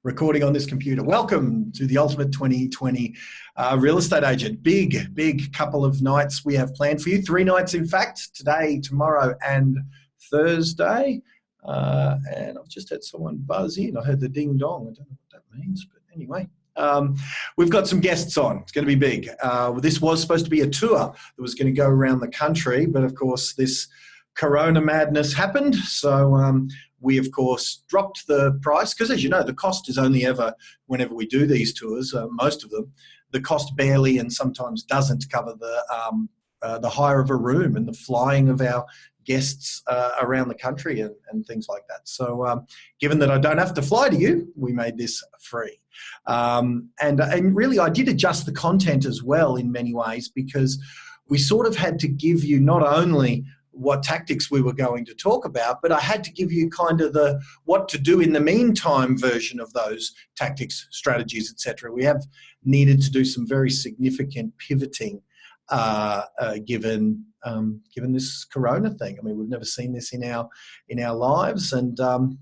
recording on this computer. Welcome to the Ultimate 2020 Real Estate Agent. Big couple of nights we have planned for you. 3 nights, in fact, today, tomorrow, and Thursday. And I've just had someone buzz in. I heard the ding dong. I don't know what that means, but anyway. We've got some guests on. It's going to be big. This was supposed to be a tour that was going to go around the country, but of course this Corona madness happened. So we, of course, dropped the price because, as you know, the cost is only ever, whenever we do these tours, most of them, the cost barely and sometimes doesn't cover the hire of a room and the flying of our guests around the country and things like that. So given that I don't have to fly to you, we made this free. And really I did adjust the content as well in many ways, because we sort of had to give you not only what tactics we were going to talk about, but I had to give you kind of the what to do in the meantime version of those tactics, strategies, etc. We have needed to do some very significant pivoting given this Corona thing. I mean, we've never seen this in our lives, and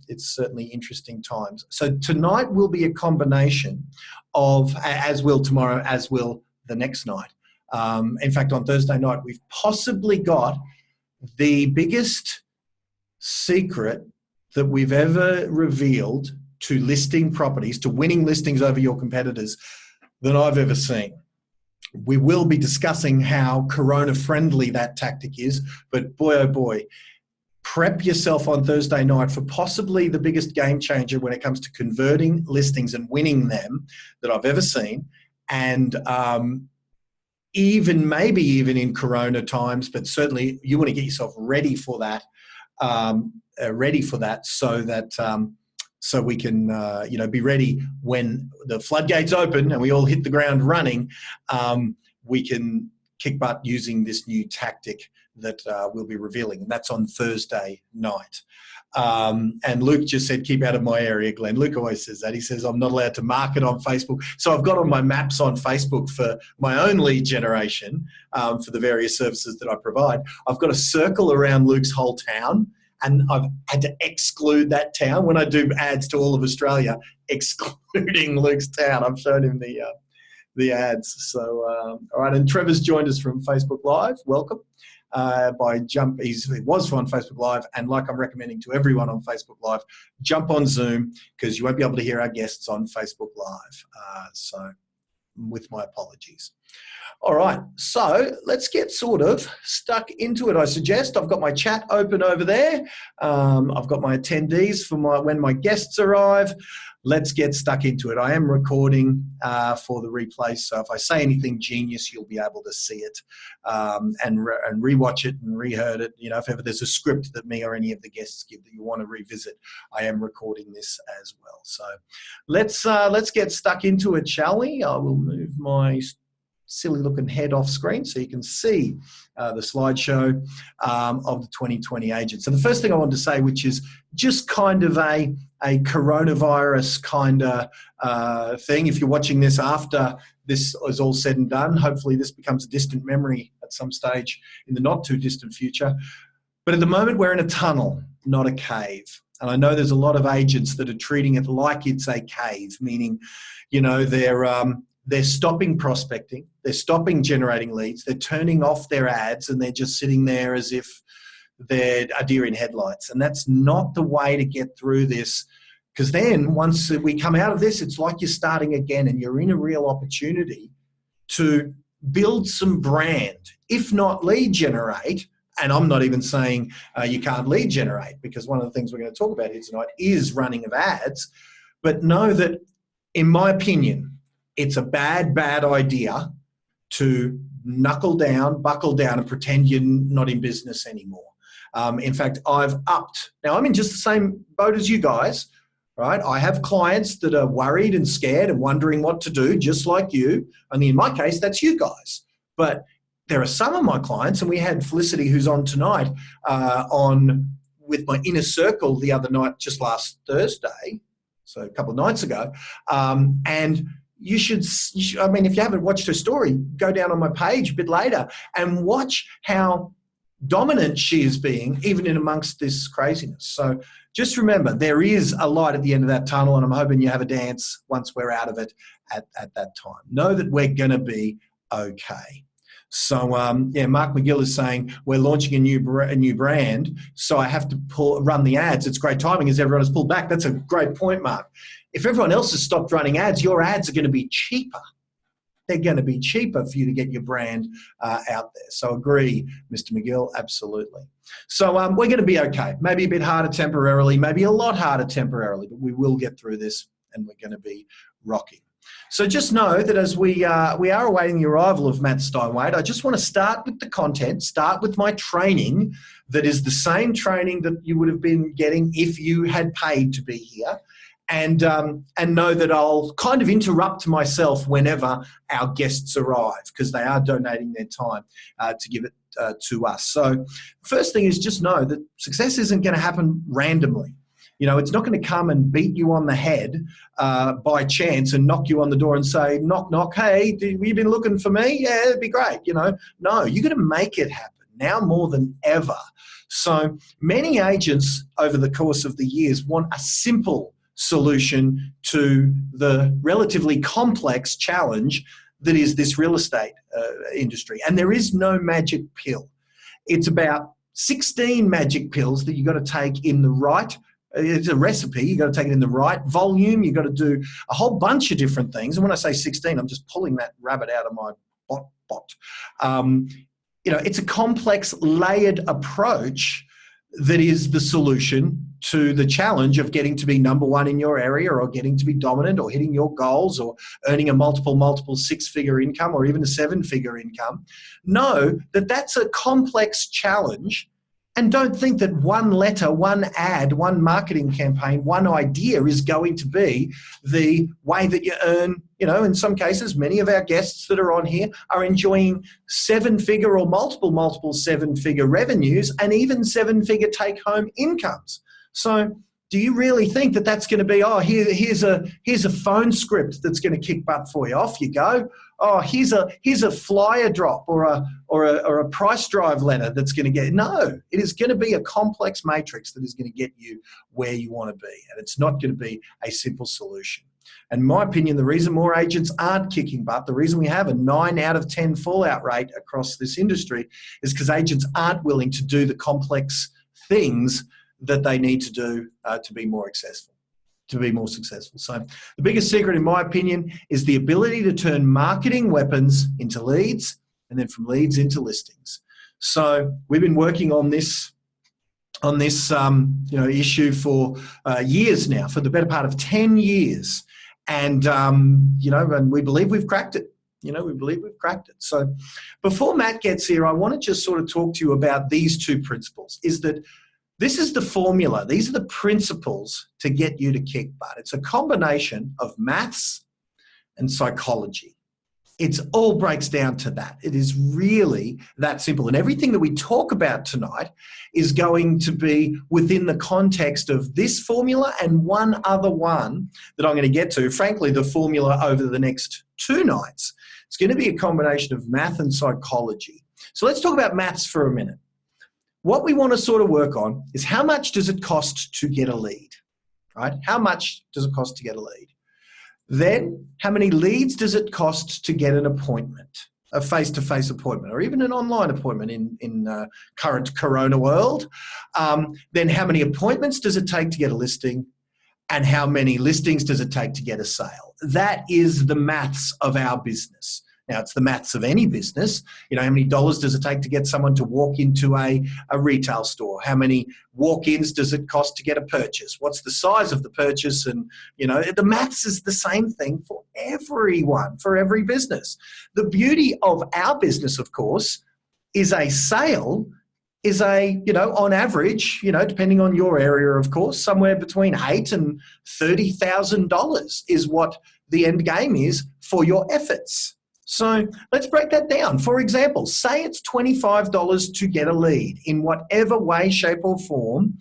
it's certainly interesting times. So tonight will be a combination of, as will tomorrow, as will the next night. In fact, on Thursday night, we've possibly got the biggest secret that we've ever revealed to listing properties, to winning listings over your competitors, that I've ever seen. We will be discussing how Corona-friendly that tactic is, but boy, oh boy, prep yourself on Thursday night for possibly the biggest game changer when it comes to converting listings and winning them that I've ever seen. And maybe even in Corona times, but certainly you want to get yourself ready for that, so we can, be ready when the floodgates open and we all hit the ground running. We can kick butt using this new tactic that we'll be revealing, and that's on Thursday night. And Luke just said, keep out of my area, Glenn. Luke always says that. He says, I'm not allowed to market on Facebook. So I've got on my maps on Facebook for my own lead generation for the various services that I provide. I've got a circle around Luke's whole town, and I've had to exclude that town when I do ads to all of Australia, excluding Luke's town. I've shown him the ads. So, all right. And Trevor's joined us from Facebook Live. Welcome. He was on Facebook Live, and like I'm recommending to everyone on Facebook Live, jump on Zoom, because you won't be able to hear our guests on Facebook Live. So with my apologies. All right, so let's get sort of stuck into it, I suggest. I've got my chat open over there. I've got my attendees for when my guests arrive. Let's get stuck into it. I am recording for the replay, so if I say anything genius, you'll be able to see it and rewatch it and reheard it. You know, if ever there's a script that me or any of the guests give that you want to revisit, I am recording this as well. So let's get stuck into it, shall we? I will move my silly looking head off screen so you can see the slideshow of the 2020 agent. So the first thing I want to say, which is just kind of a coronavirus kind of thing. If you're watching this after this is all said and done, hopefully this becomes a distant memory at some stage in the not too distant future. But at the moment we're in a tunnel, not a cave. And I know there's a lot of agents that are treating it like it's a cave, meaning, you know, they're stopping prospecting, they're stopping generating leads, they're turning off their ads, and they're just sitting there as if they're a deer in headlights. And that's not the way to get through this, because then once we come out of this, it's like you're starting again and you're in a real opportunity to build some brand, if not lead generate. And I'm not even saying you can't lead generate, because one of the things we're going to talk about here tonight is running of ads. But know that, in my opinion, it's a bad idea to buckle down and pretend you're not in business anymore. In fact, I've upped. Now, I'm in just the same boat as you guys, right? I have clients that are worried and scared and wondering what to do, just like you. Only in my case, that's you guys. But there are some of my clients, and we had Felicity, who's on tonight, with my inner circle the other night, just last Thursday, so a couple of nights ago, and you should, I mean, if you haven't watched her story, go down on my page a bit later and watch how dominant she is being, even in amongst this craziness. So just remember, there is a light at the end of that tunnel, and I'm hoping you have a dance once we're out of it at that time. Know that we're going to be okay. So, Mark McGill is saying we're launching a new brand, so I have to run the ads. It's great timing as everyone has pulled back. That's a great point, Mark. If everyone else has stopped running ads, your ads are going to be cheaper. They're going to be cheaper for you to get your brand out there. So agree, Mr. McGill, absolutely. So we're going to be okay. Maybe a bit harder temporarily, maybe a lot harder temporarily, but we will get through this and we're going to be rocking. So just know that as we are awaiting the arrival of Matt Steinwede, I just want to start with the content, start with my training that is the same training that you would have been getting if you had paid to be here. And know that I'll kind of interrupt myself whenever our guests arrive because they are donating their time to give it to us. So first thing is just know that success isn't going to happen randomly. You know, it's not going to come and beat you on the head by chance and knock you on the door and say, knock, knock, hey, have you been looking for me? Yeah, it'd be great. You know, no, you're going to make it happen now more than ever. So many agents over the course of the years want a simple solution to the relatively complex challenge that is this real estate industry. And there is no magic pill. It's about 16 magic pills that you've got to take in the right, it's a recipe, you've got to take it in the right volume, you've got to do a whole bunch of different things. And when I say 16, I'm just pulling that rabbit out of my bot. You know, it's a complex, layered approach that is the solution to the challenge of getting to be number one in your area or getting to be dominant or hitting your goals or earning a multiple six-figure income or even a seven-figure income. Know that that's a complex challenge, and don't think that one letter, one ad, one marketing campaign, one idea is going to be the way that you earn. You know, in some cases, many of our guests that are on here are enjoying seven-figure or multiple seven-figure revenues and even seven-figure take-home incomes. So do you really think that that's going to be, oh, here's a phone script that's going to kick butt for you? Off you go. Oh, here's a flyer drop or a price drive letter that's going to get. No, it is going to be a complex matrix that is going to get you where you want to be, and it's not going to be a simple solution. And in my opinion, the reason more agents aren't kicking butt, the reason we have a 9 out of 10 fallout rate across this industry is because agents aren't willing to do the complex things that they need to do to be more successful. So the biggest secret, in my opinion, is the ability to turn marketing weapons into leads and then from leads into listings. So we've been working on this issue for years now, for the better part of 10 years. And, and we believe we've cracked it. So before Matt gets here, I want to just sort of talk to you about these two principles, is that this is the formula. These are the principles to get you to kick butt. It's a combination of maths and psychology. It all breaks down to that. It is really that simple. And everything that we talk about tonight is going to be within the context of this formula and one other one that I'm going to get to, frankly, the formula over the next 2 nights. It's going to be a combination of math and psychology. So let's talk about maths for a minute. What we want to sort of work on is how much does it cost to get a lead, right? How much does it cost to get a lead? Then, how many leads does it cost to get an appointment, a face-to-face appointment, or even an online appointment in current Corona world? Then, how many appointments does it take to get a listing? And how many listings does it take to get a sale? That is the maths of our business. Now, it's the maths of any business. You know, how many dollars does it take to get someone to walk into a retail store? How many walk-ins does it cost to get a purchase? What's the size of the purchase? And, you know, the maths is the same thing for everyone, for every business. The beauty of our business, of course, is a sale is on average, depending on your area, of course, somewhere between $8,000 and $30,000 is what the end game is for your efforts. So let's break that down. For example, say it's $25 to get a lead in whatever way, shape or form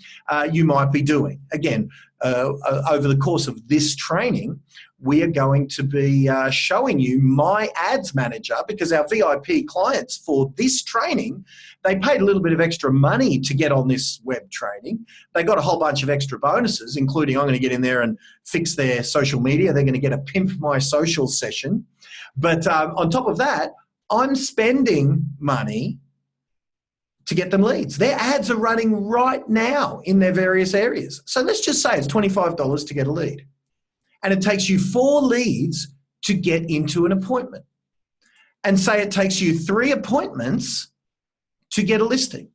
you might be doing. Again, over the course of this training, we are going to be showing you my ads manager, because our VIP clients for this training, they paid a little bit of extra money to get on this web training. They got a whole bunch of extra bonuses, including I'm going to get in there and fix their social media. They're going to get a Pimp My Social session. But on top of that, I'm spending money to get them leads. Their ads are running right now in their various areas. So let's just say it's $25 to get a lead. And it takes you 4 leads to get into an appointment. And say it takes you 3 appointments to get a listing.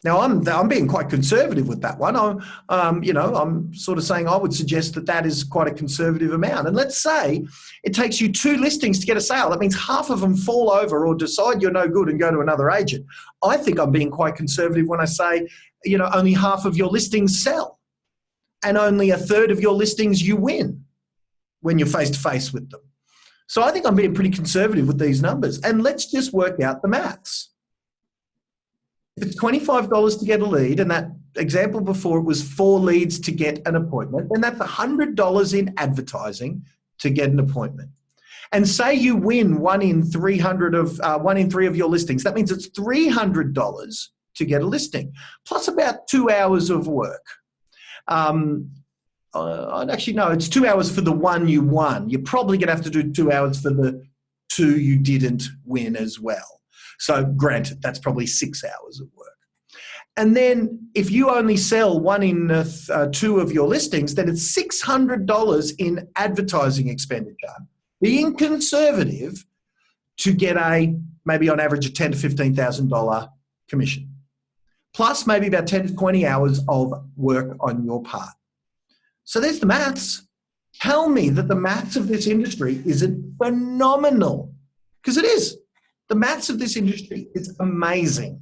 Now, I'm being quite conservative with that one. I'm sort of saying I would suggest that is quite a conservative amount. And let's say it takes you 2 listings to get a sale. That means half of them fall over or decide you're no good and go to another agent. I think I'm being quite conservative when I say, only half of your listings sell and only a third of your listings you win when you're face-to-face with them. So I think I'm being pretty conservative with these numbers. And let's just work out the maths. If it's $25 to get a lead, and that example before it was 4 leads to get an appointment, then that's $100 in advertising to get an appointment. And say you win 1 in 3 of your listings. That means it's $300 to get a listing, plus about 2 hours of work. Actually, no, it's 2 hours for the one you won. You're probably going to have to do 2 hours for the 2 you didn't win as well. So granted, that's probably 6 hours of work. And then if you only sell 1 in 2 of your listings, then it's $600 in advertising expenditure, being conservative, to get maybe on average a $10,000 to $15,000 commission, plus maybe about 10 to 20 hours of work on your part. So there's the maths. Tell me that the maths of this industry isn't phenomenal, because it is. The maths of this industry is amazing.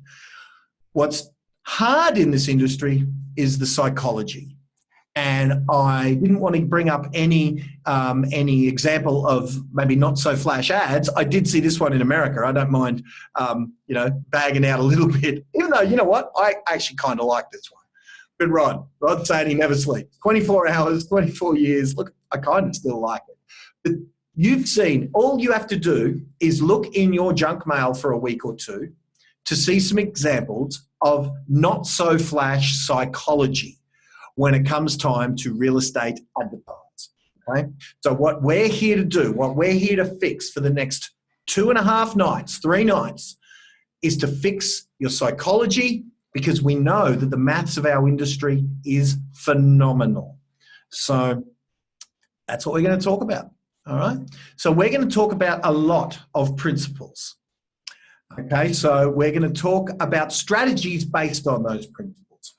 What's hard in this industry is the psychology. And I didn't want to bring up any example of maybe not so flash ads. I did see this one in America. I don't mind, bagging out a little bit, even though, you know what? I actually kind of like this one. But Rod's saying he never sleeps. 24 hours, 24 years. Look, I kind of still like it. But you've seen, all you have to do is look in your junk mail for a week or two to see some examples of not so flash psychology when it comes time to real estate advertise. Okay? So what we're here to do, what we're here to fix for the next 2.5 nights, 3 nights, is to fix your psychology, because we know that the maths of our industry is phenomenal. So that's what we're going to talk about. All right. So we're going to talk about a lot of principles. Okay. So we're going to talk about strategies based on those principles.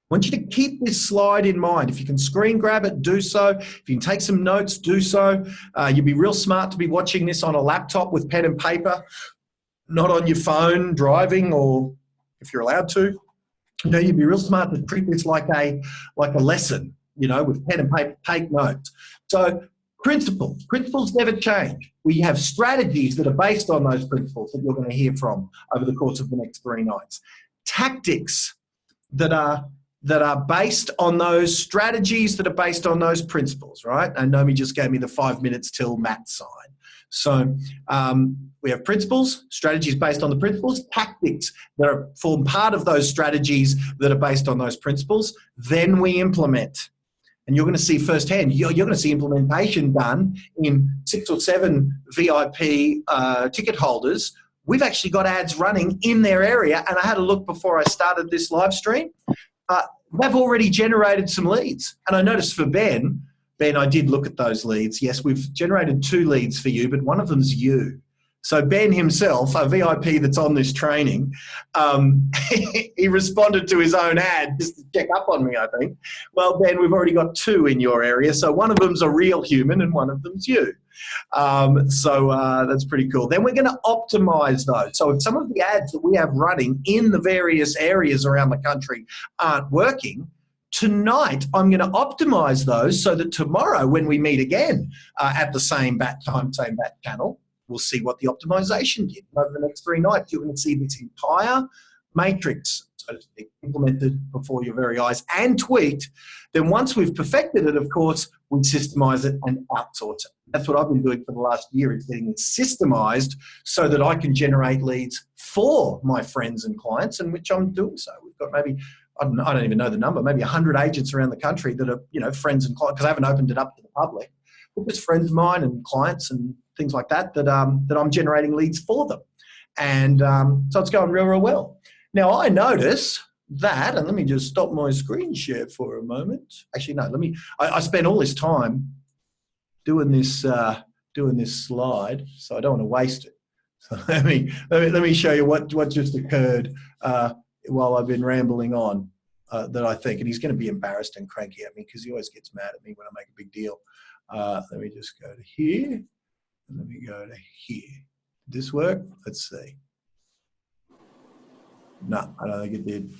I want you to keep this slide in mind. If you can screen grab it, do so. If you can take some notes, do so. You'd be real smart to be watching this on a laptop with pen and paper, not on your phone driving, or if you're allowed to. You'd be real smart to treat this like a lesson, with pen and paper, take notes. So Principles never change. We have strategies that are based on those principles that you're going to hear from over the course of the next 3 nights. Tactics that are based on those strategies that are based on those principles, right? And Nomi just gave me the 5 minutes till Matt sign. So we have principles, strategies based on the principles, tactics that form part of those strategies that are based on those principles. Then we implement. And you're going to see firsthand, you're going to see implementation done in 6 or 7 VIP ticket holders. We've actually got ads running in their area. And I had a look before I started this live stream. They've already generated some leads. And I noticed for Ben, I did look at those leads. Yes, we've generated 2 leads for you, but one of them's you. So Ben himself, a VIP that's on this training, he responded to his own ad just to check up on me, I think. Well, Ben, we've already got 2 in your area. So one of them's a real human and one of them's you. So that's pretty cool. Then we're going to optimize those. So if some of the ads that we have running in the various areas around the country aren't working, tonight I'm going to optimize those so that tomorrow when we meet again at the same bat time, same bat channel, we'll see what the optimization did. Over the next 3 nights, you're going to see this entire matrix so to speak, implemented before your very eyes and tweaked. Then once we've perfected it, of course, we systemize it and outsource it. That's what I've been doing for the last year, is getting it systemized so that I can generate leads for my friends and clients, and which I'm doing so. We've got maybe, I don't even know the number, maybe 100 agents around the country that are, friends and clients, because I haven't opened it up to the public. But just friends of mine and clients and things like that I'm generating leads for them. And so it's going real, real well. Now, I notice that, and let me just stop my screen share for a moment. Actually, no, I spent all this time doing this slide, so I don't want to waste it. So let me show you what just occurred while I've been rambling on, that I think, and he's going to be embarrassed and cranky at me because he always gets mad at me when I make a big deal. Let me just go to here, and let me go to here. Did this work? Let's see. No, I don't think it did.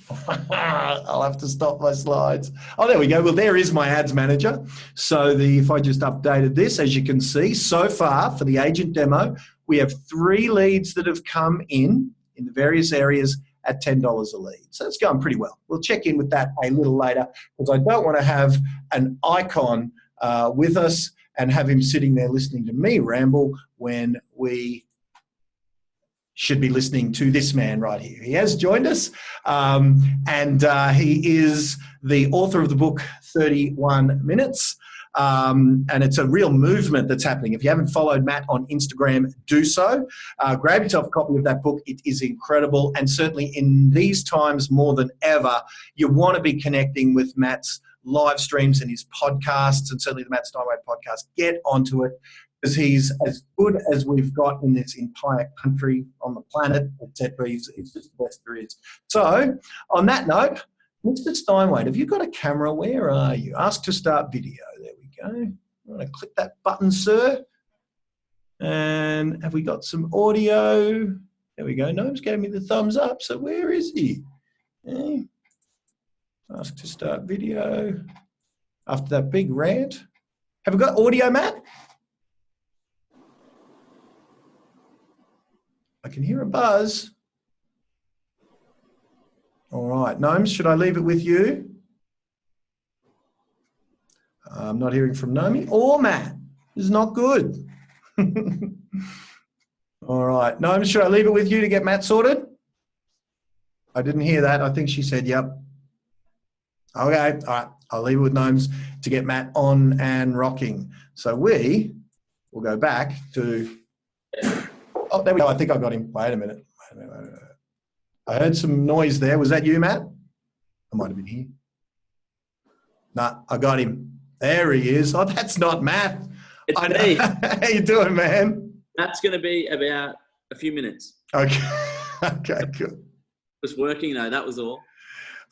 I'll have to stop my slides. Oh, there we go. Well, there is my ads manager. So if I just updated this, as you can see, so far for the agent demo, we have 3 leads that have come in the various areas at $10 a lead. So it's going pretty well. We'll check in with that a little later, because I don't want to have an icon with us and have him sitting there listening to me ramble when we should be listening to this man right here. He has joined us, and he is the author of the book 31 Minutes, and it's a real movement that's happening. If you haven't followed Matt on Instagram, do so. Grab yourself a copy of that book. It is incredible, and certainly in these times more than ever, you want to be connecting with Matt's live streams and his podcasts, and certainly the Matt Steinwede podcast. Get onto it, because he's as good as we've got in this entire country, on the planet, etc. He's just the best there is. So, on that note, Mr. Steinwede, have you got a camera? Where are you? Ask to start video. There we go. I'm going to click that button, sir. And have we got some audio? There we go. Gnomes gave me the thumbs up. So where is he? Okay. Ask to start video. After that big rant. Have we got audio, Matt? I can hear a buzz. All right, Gnomes, should I leave it with you? I'm not hearing from Naomi or Matt. This is not good. All right, Gnomes, should I leave it with you to get Matt sorted? I didn't hear that. I think she said, yep. Okay, all right. I'll leave it with Gnomes to get Matt on and rocking. So we will go back to... Oh, there we go. I think I got him. Wait a minute. I heard some noise there. Was that you, Matt? I might have been here. Nah, I got him. There he is. Oh, that's not Matt. It's me. How you doing, man? That's going to be about a few minutes. Okay. Okay, good. Just working though. That was all.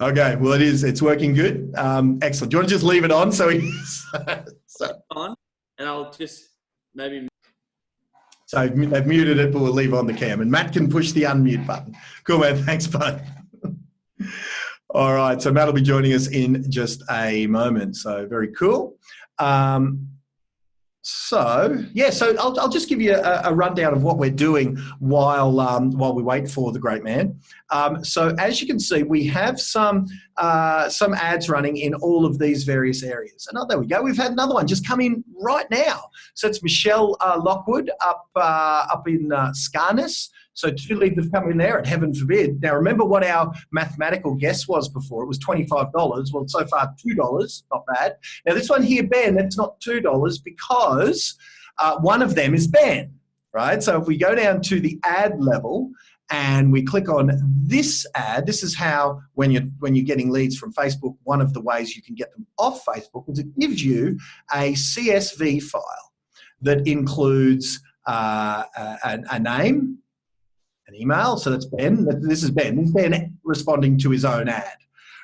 Okay. Well, it is. It's working good. Excellent. Do you want to just leave it on so he's on, and I'll just maybe. So they've muted it, but we'll leave on the cam. And Matt can push the unmute button. Cool, man. Thanks, bud. All right. So Matt will be joining us in just a moment. So very cool. So I'll just give you a rundown of what we're doing while we wait for the great man. So as you can see, we have some ads running in all of these various areas. And there we go. We've had another one just come in right now. So it's Michelle Lockwood up in Scarness. So 2 leads have come in there, and heaven forbid. Now, remember what our mathematical guess was before. It was $25. Well, so far, $2. Not bad. Now, this one here, Ben, it's not $2 because one of them is Ben, right? So if we go down to the ad level and we click on this ad, this is how, when you're getting leads from Facebook, one of the ways you can get them off Facebook is it gives you a CSV file that includes a name, an email, so that's Ben. This is Ben. This is Ben responding to his own ad,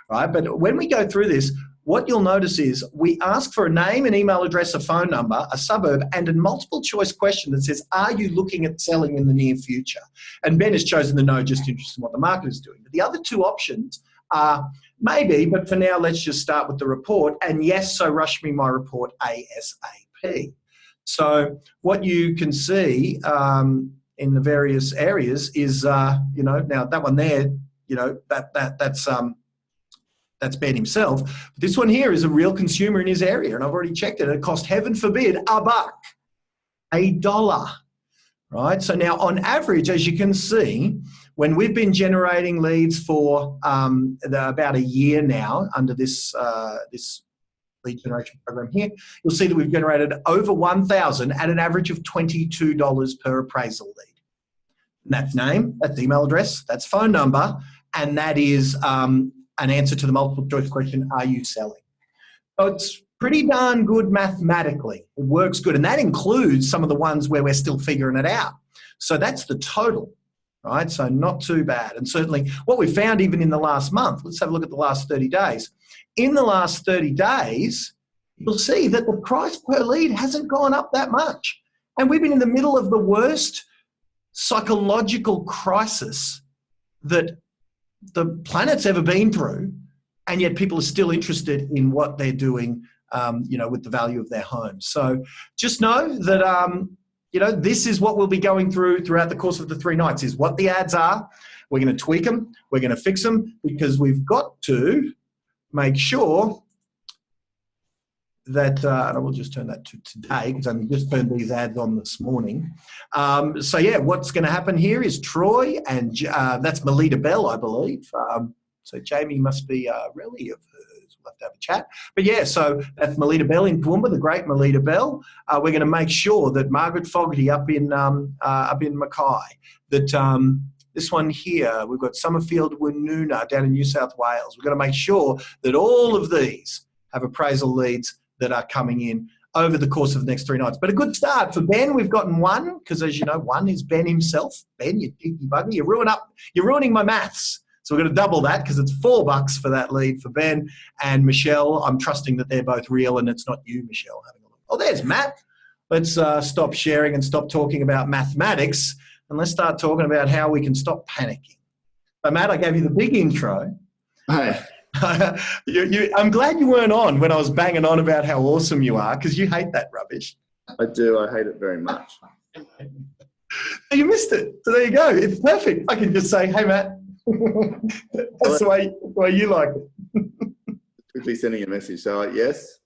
right? But when we go through this, what you'll notice is we ask for a name, an email address, a phone number, a suburb, and a multiple choice question that says, are you looking at selling in the near future? And Ben has chosen the no, just interested in what the market is doing. But the other 2 options are maybe, but for now, let's just start with the report. And yes, so rush me my report ASAP. So what you can see in the various areas is, now that one there, that's Ben himself. But this one here is a real consumer in his area, and I've already checked it. It cost, heaven forbid, $1, right? So now, on average, as you can see, when we've been generating leads for about a year now under this lead generation program here, you'll see that we've generated over 1,000 at an average of $22 per appraisal lead. And that's name, that's email address, that's phone number, and that is an answer to the multiple choice question, are you selling? So it's pretty darn good mathematically. It works good. And that includes some of the ones where we're still figuring it out. So that's the total, right? So not too bad. And certainly what we found even in the last month, let's have a look at the last 30 days. In the last 30 days, you'll see that the price per lead hasn't gone up that much. And we've been in the middle of the worst psychological crisis that the planet's ever been through, and yet people are still interested in what they're doing, with the value of their homes. So just know that, this is what we'll be going throughout the course of the 3 nights, is what the ads are. We're going to tweak them. We're going to fix them, because we've got to make sure that, and I will just turn that to today, because I've just turned these ads on this morning. So yeah, what's going to happen here is Troy, and that's Melita Bell, I believe. So Jamie must be really of hers. We'll have to have a chat. But yeah, so that's Melita Bell in Toowoomba, the great Melita Bell. We're going to make sure that Margaret Fogarty up in Mackay, that this one here, we've got Summerfield Woonona down in New South Wales. We're going to make sure that all of these have appraisal leads that are coming in over the course of the next 3 nights. But a good start for Ben. We've gotten 1, because as you know, 1 is Ben himself. Ben, you cheeky bugger, you're ruining my maths. So we're going to double that, because it's $4 for that lead for Ben. And Michelle, I'm trusting that they're both real and it's not you, Michelle, having a look. Oh, there's Matt. Let's stop sharing and stop talking about mathematics, and let's start talking about how we can stop panicking. So Matt, I gave you the big intro. Hi. I'm glad you weren't on when I was banging on about how awesome you are, because you hate that rubbish. I do. I hate it very much. You missed it. So there you go. It's perfect. I can just say, hey, Matt. That's the way you like it. Quickly sending a message. So, yes.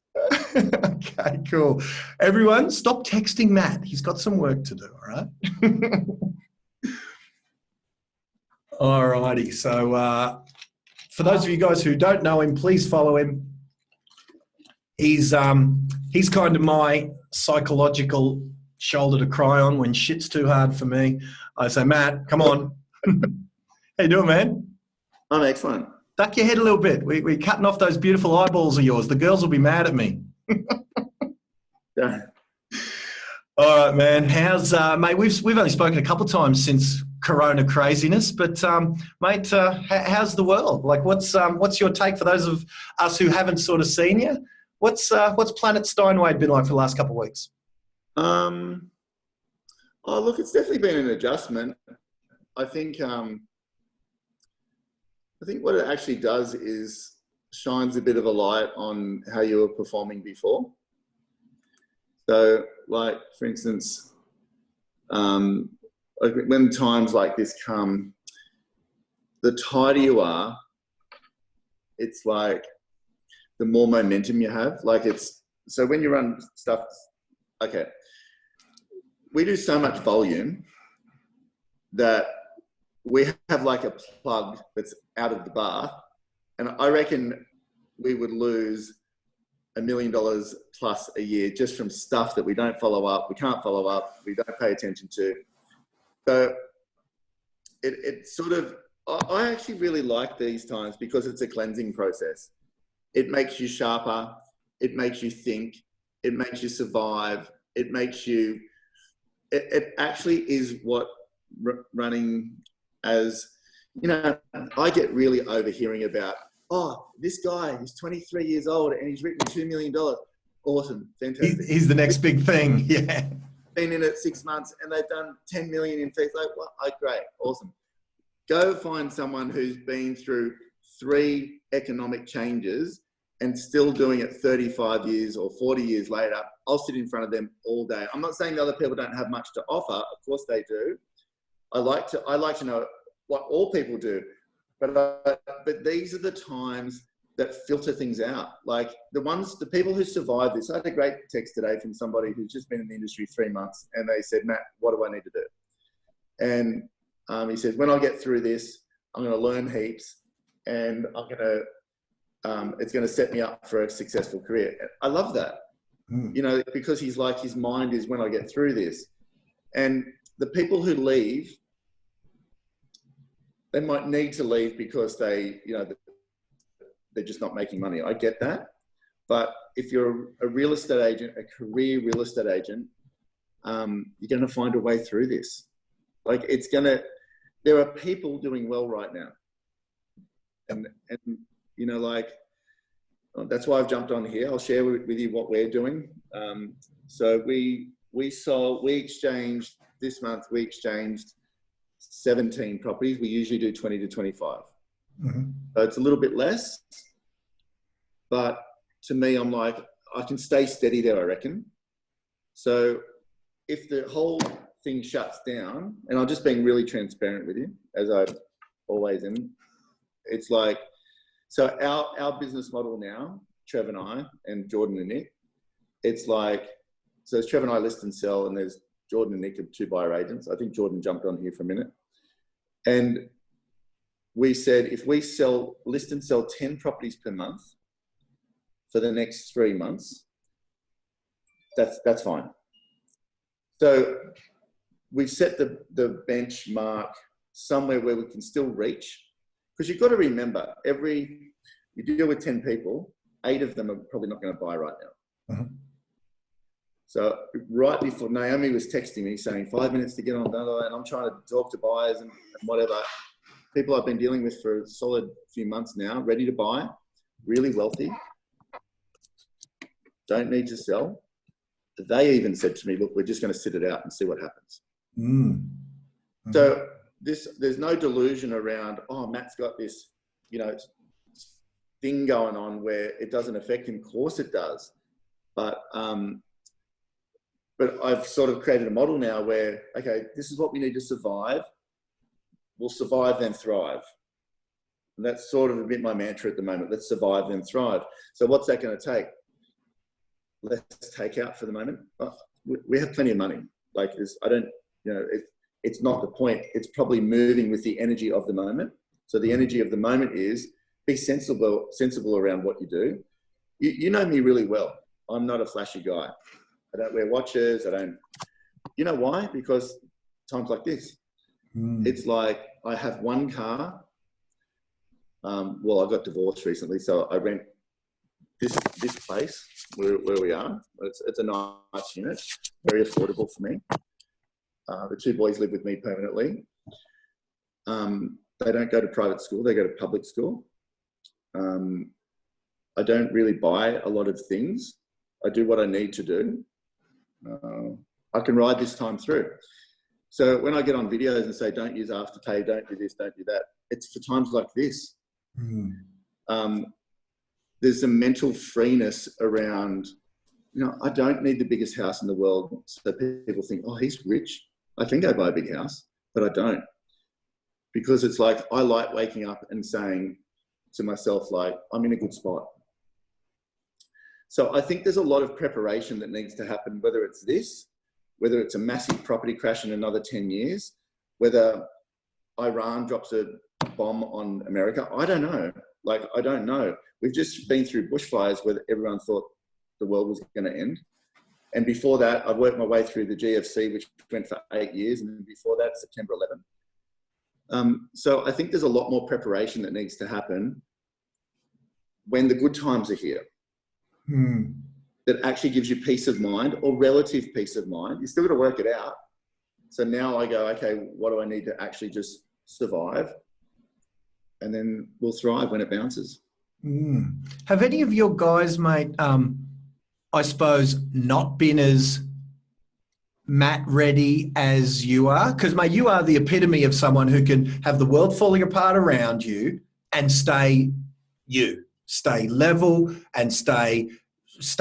Okay, cool. Everyone, stop texting Matt. He's got some work to do, all right? All righty. So, for those of you guys who don't know him, please follow him. He's kind of my psychological shoulder to cry on when shit's too hard for me. I say, Matt, come on. How you doing, man? I'm excellent. Duck your head a little bit. We're cutting off those beautiful eyeballs of yours. The girls will be mad at me. Yeah. All right, man. How's mate? We've only spoken a couple of times since Corona craziness, but mate, how's the world? Like, what's your take for those of us who haven't sort of seen you? What's Planet Steinwede been like for the last couple of weeks? Oh, look, it's definitely been an adjustment. I think what it actually does is shines a bit of a light on how you were performing before. So, like, for instance, when times like this come, the tighter you are, it's like the more momentum you have. Like, so when you run stuff, okay, we do so much volume that we have like a plug that's out of the bath, and I reckon we would lose $1 million plus a year just from stuff that we don't follow up, we can't follow up, we don't pay attention to. So it sort of, I actually really like these times because it's a cleansing process. It makes you sharper, it makes you think, it makes you survive, it makes you, it actually is what running as, you know, I get really overhearing about, oh, this guy, he's 23 years old and he's written $2 million. Awesome, fantastic. He's the next big thing, yeah. Been in it 6 months and they've done 10 million in fees. Like, well, great, awesome. Go find someone who's been through 3 economic changes and still doing it 35 years or 40 years later. I'll sit in front of them all day. I'm not saying the other people don't have much to offer. Of course they do. I like to know what all people do. But these are the times that filter things out. Like the people who survive this. I had a great text today from somebody who's just been in the industry 3 months, and they said, Matt, what do I need to do? And he says, when I get through this, I'm going to learn heaps, and it's going to set me up for a successful career. I love that, you know, because he's like, his mind is when I get through this. And the people who leave, they might need to leave because they're just not making money. I get that. But if you're a real estate agent, a career real estate agent, you're going to find a way through this. Like there are people doing well right now. And you know, like, that's why I've jumped on here. I'll share with you what we're doing. So we exchanged this month, we exchanged 17 properties. We usually do 20 to 25. Mm-hmm. So it's a little bit less, but to me, I'm like, I can stay steady there, I reckon. So if the whole thing shuts down, and I'm just being really transparent with you, as I always am, it's like, so our business model now, Trev and I, and Jordan and Nick, it's like, so there's Trev and I list and sell, and there's Jordan and Nick are 2 buyer agents. I think Jordan jumped on here for a minute. And we said, if we list and sell 10 properties per month for the next 3 months, that's fine. So we've set the benchmark somewhere where we can still reach, because you've got to remember, you deal with 10 people, 8 of them are probably not going to buy right now. Mm-hmm. So right before, Naomi was texting me saying 5 minutes to get on, and I'm trying to talk to buyers and whatever. People I've been dealing with for a solid few months now, ready to buy, really wealthy, don't need to sell. They even said to me, look, we're just going to sit it out and see what happens. Mm. Mm-hmm. So there's no delusion around, oh, Matt's got this, you know, thing going on where it doesn't affect him. Of course it does. But I've sort of created a model now where, okay, this is what we need to survive. We'll survive, then thrive. And that's sort of a bit my mantra at the moment. Let's survive, then thrive. So what's that going to take? Less takeout for the moment. We have plenty of money. Like, it's not the point. It's probably moving with the energy of the moment. So the energy of the moment is be sensible around what you do. You know me really well. I'm not a flashy guy. I don't wear watches. You know why? Because times like this, it's like I have one car. Well, I got divorced recently, so I rent this place where we are. It's a nice unit, very affordable for me. The 2 boys live with me permanently. They don't go to private school, they go to public school. I don't really buy a lot of things. I do what I need to do. I can ride this time through. So when I get on videos and say, don't use Afterpay, don't do this, don't do that, it's for times like this. There's a mental freeness around, you know, I don't need the biggest house in the world. So people think, oh, he's rich. I can go buy a big house, but I don't. Because it's like, I like waking up and saying to myself, like, I'm in a good spot. So I think there's a lot of preparation that needs to happen, whether it's this, whether it's a massive property crash in another 10 years, whether Iran drops a bomb on America. I don't know. Like, I don't know. We've just been through bushfires where everyone thought the world was going to end. And before that, I've worked my way through the GFC, which went for 8 years. And then before that, September 11. So I think there's a lot more preparation that needs to happen when the good times are here. That actually gives you peace of mind, or relative peace of mind. You still got to work it out. So now I go, okay, what do I need to actually just survive? And then we'll thrive when it bounces. Have any of your guys, mate, I suppose, not been as Matt ready as you are? Because, mate, you are the epitome of someone who can have the world falling apart around you and stay level and stay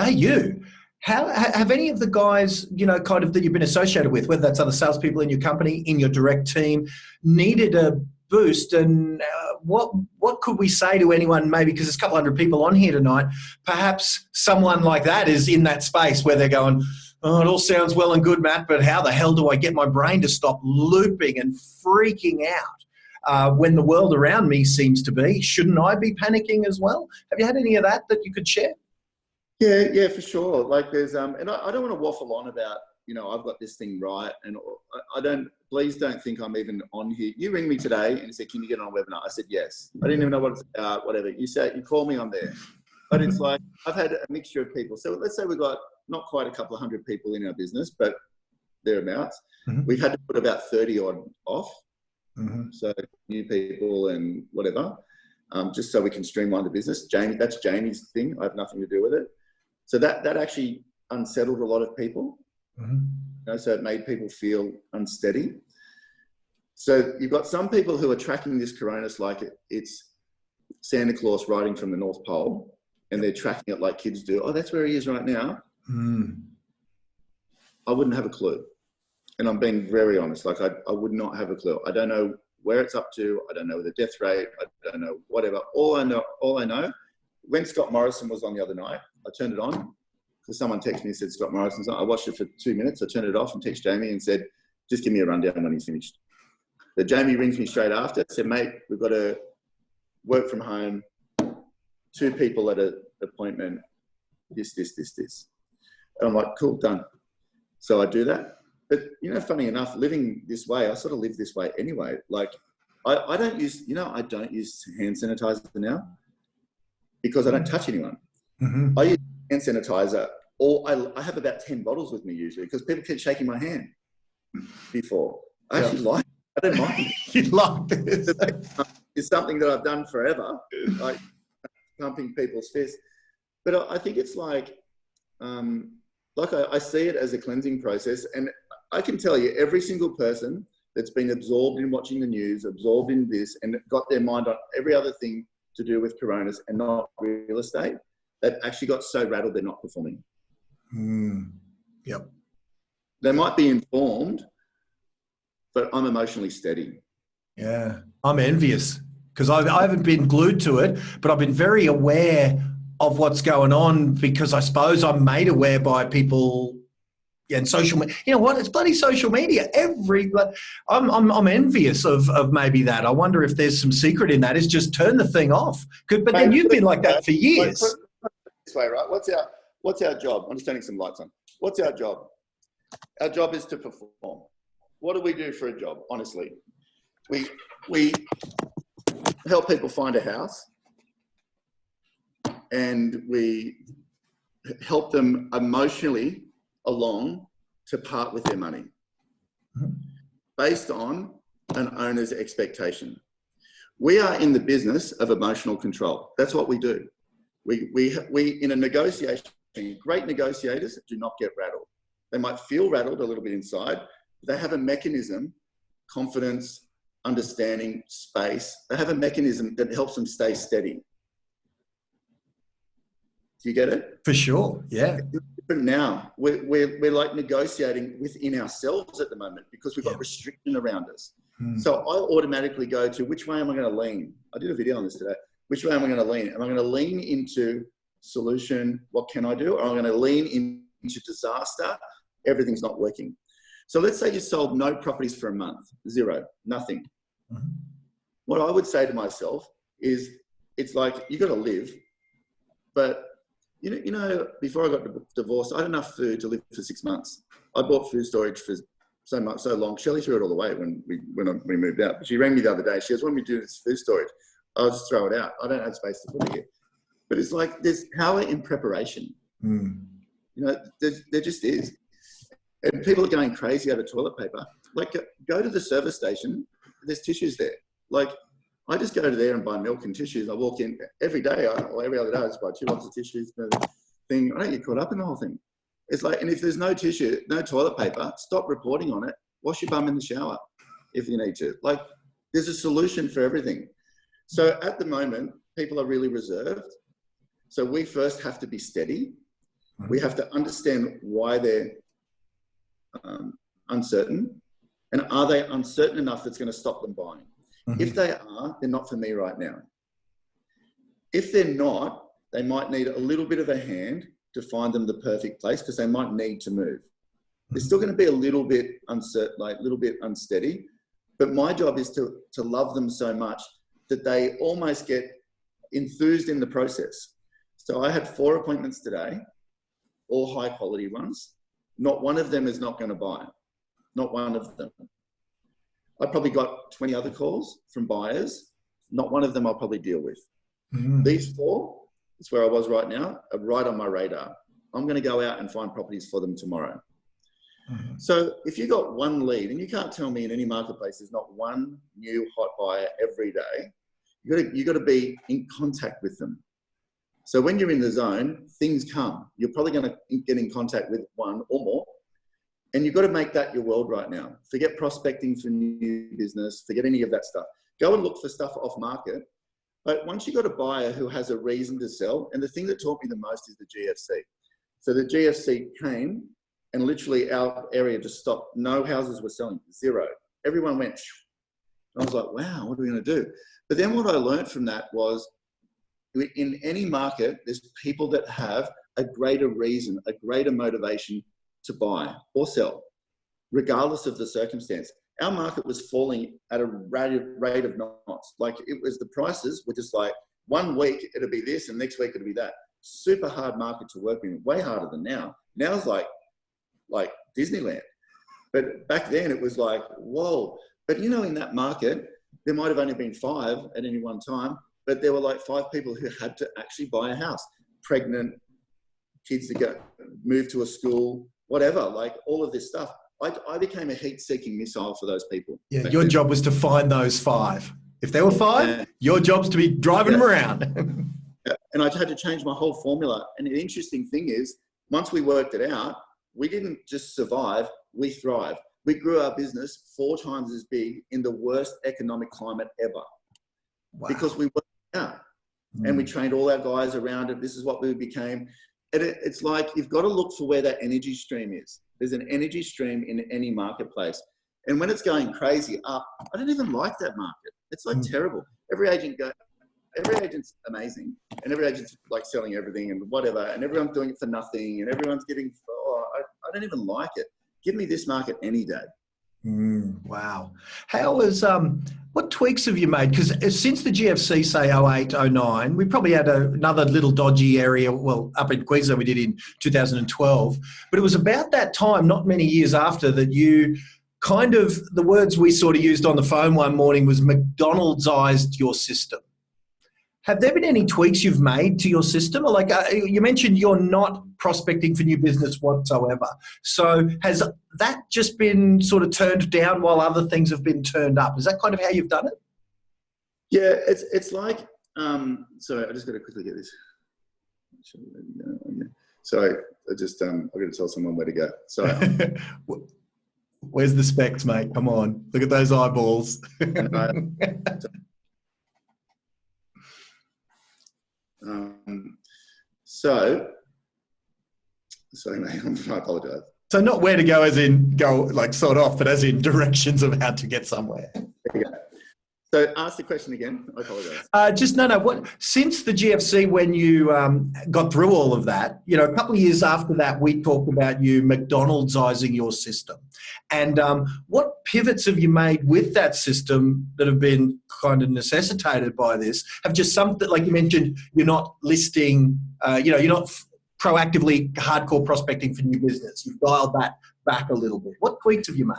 you. How have any of the guys, you know, kind of that you've been associated with, whether that's other salespeople in your company, in your direct team, needed a boost. And what could we say to anyone, maybe because there's a couple hundred people on here tonight, perhaps someone like that is in that space where they're going, oh, it all sounds well and good, Matt, but how the hell do I get my brain to stop looping and freaking out when the world around me seems to be? Shouldn't I be panicking as well? Have you had any of that you could share? Yeah, for sure. Like there's, and I don't want to waffle on about, I've got this thing right. And please don't think I'm even on here. You ring me today and said, can you get on a webinar? I said, yes. I didn't even know what it's about, whatever. You call me on there. But it's like, I've had a mixture of people. So let's say we've got not quite a couple of hundred people in our business, but thereabouts. Mm-hmm. We've had to put about 30 odd off. Mm-hmm. So new people and whatever, just so we can streamline the business. That's Jamie's thing. I have nothing to do with it. So that actually unsettled a lot of people. Mm-hmm. So it made people feel unsteady. So you've got some people who are tracking this Coronis like it's Santa Claus riding from the North Pole, and they're tracking it like kids do. Oh, that's where he is right now. I wouldn't have a clue. And I'm being very honest. Like I would not have a clue. I don't know where it's up to. I don't know the death rate. I don't know whatever. All I know, when Scott Morrison was on the other night, I turned it on because someone texted me and said, Scott Morrison's on. I watched it for 2 minutes. I turned it off and texted Jamie and said, just give me a rundown when he's finished. But Jamie rings me straight after, said, mate, we've got to work from home, 2 people at an appointment, this. And I'm like, cool, done. So I do that. But, funny enough, living this way, I sort of live this way anyway. Like, I don't use, I don't use hand sanitizer now because I don't touch anyone. Mm-hmm. I use hand sanitizer, I have about 10 bottles with me usually because people keep shaking my hand before. I actually like it. I don't mind it. You like this? It's something that I've done forever, like pumping people's fists. But I think it's like I see it as a cleansing process. And I can tell you, every single person that's been absorbed in watching the news, absorbed in this, and got their mind on every other thing to do with Coronas and not real estate, that actually got so rattled they're not performing. Yep. They might be informed, but I'm emotionally steady. Yeah, I'm envious because I haven't been glued to it, but I've been very aware of what's going on because I suppose I'm made aware by people and social media. You know what? It's bloody social media. I'm envious of maybe that. I wonder if there's some secret in that. Is just turn the thing off. But then you've been like that for years. This way, right? What's our job? I'm just turning some lights on. What's our job? Our job is to perform. What do we do for a job? Honestly, we help people find a house, and we help them emotionally along to part with their money based on an owner's expectation. We are in the business of emotional control. That's what we do. We in a negotiation, great negotiators do not get rattled. They might feel rattled a little bit inside, but they have a mechanism, confidence, understanding, space. They have a mechanism that helps them stay steady. Do you get it? For sure, yeah. It's different now. We're like negotiating within ourselves at the moment because we've got restriction around us. So I automatically go to which way am I going to lean? I did a video on this today. Which way am I going to lean? Am I going to lean into solution? What can I do? Or am I going to lean into disaster? Everything's not working. So let's say you sold no properties for a month, 0, nothing. What I would say to myself is, it's like you got to live, but you know, before I got divorced, I had enough food to live for 6 months. I bought food storage for so long. Shelley threw it all away when we moved out. But she rang me the other day. She goes, "When we do this food storage, I'll just throw it out. I don't have space to put it here." But it's like there's power in preparation. You know, there just is. And people are going crazy over toilet paper. Like, go to the service station. There's tissues there. Like, I just go to there and buy milk and tissues. I walk in every day, or every other day, I just buy 2 boxes of tissues for the thing. I don't get caught up in the whole thing. It's like, and if there's no tissue, no toilet paper, stop reporting on it. Wash your bum in the shower if you need to. Like, there's a solution for everything. So at the moment, people are really reserved. So we first have to be steady. We have to understand why they're uncertain. And are they uncertain enough that's going to stop them buying? If they are, they're not for me right now. If they're not, they might need a little bit of a hand to find them the perfect place, because they might need to move. They're still going to be a little bit uncertain, like a little bit unsteady. But my job is to love them so much that they almost get enthused in the process. So I had 4 appointments today, all high quality ones. Not one of them is not going to buy. Not one of them. I probably got 20 other calls from buyers. Not one of them I'll probably deal with. These 4, that's where I was right now, are right on my radar. I'm going to go out and find properties for them tomorrow. So if you got one lead, and you can't tell me in any marketplace there's not one new hot buyer every day, you got to be in contact with them. So when you're in the zone, things come. You're probably going to get in contact with one or more, and you've got to make that your world right now. Forget prospecting for new business. Forget any of that stuff. Go and look for stuff off market. But once you've got a buyer who has a reason to sell, and the thing that taught me the most is the GFC. So the GFC came, and literally our area just stopped. No houses were selling, 0. Everyone went, shoo. I was like, wow, what are we going to do? But then what I learned from that was, in any market, there's people that have a greater reason, a greater motivation to buy or sell, regardless of the circumstance. Our market was falling at a rate of knots. Like, it was, the prices were just like, 1 week it'll be this and next week it'll be that. Super hard market to work in, way harder than now. Now it's like Disneyland. But back then it was like, whoa. But you know, in that market, there might have only been 5 at any one time, but there were like 5 people who had to actually buy a house, pregnant, kids to move to a school, whatever, like all of this stuff. I became a heat-seeking missile for those people. Yeah, your job was to find those 5. If there were 5, your job's to be driving them around. And I had to change my whole formula. And the interesting thing is, once we worked it out, we didn't just survive, we thrived. We grew our business 4 times as big in the worst economic climate ever. Wow. Because we worked it out. And we trained all our guys around it. This is what we became. And it's like, you've got to look for where that energy stream is. There's an energy stream in any marketplace. And when it's going crazy up, I don't even like that market. It's like terrible. Every agent's amazing, and every agent's like selling everything and whatever, and everyone's doing it for nothing, and everyone's getting, I don't even like it. Give me this market any day. Wow. How was, what tweaks have you made? Because since the GFC, say 08, 09, we probably had another little dodgy area, well, up in Queensland we did in 2012, but it was about that time, not many years after, that you kind of, the words we sort of used on the phone one morning was McDonald'sized your system. Have there been any tweaks you've made to your system? Or like you mentioned, you're not prospecting for new business whatsoever. So has that just been sort of turned down while other things have been turned up? Is that kind of how you've done it? Yeah, it's like, sorry, I just got to quickly get this. Sorry, I've got to tell someone where to go. Sorry. Where's the specs, mate? Come on, look at those eyeballs. Sorry, mate, I apologise. So not where to go as in go like sort off, but as in directions of how to get somewhere. There you go. So ask the question again. I apologise. What, since the GFC, when you got through all of that, you know, a couple of years after that, we talked about you McDonald'sizing your system. And what pivots have you made with that system that have been kind of necessitated by this? Have just something, like you mentioned, you're not listing, you're not proactively hardcore prospecting for new business. You've dialed that back a little bit. What tweaks have you made?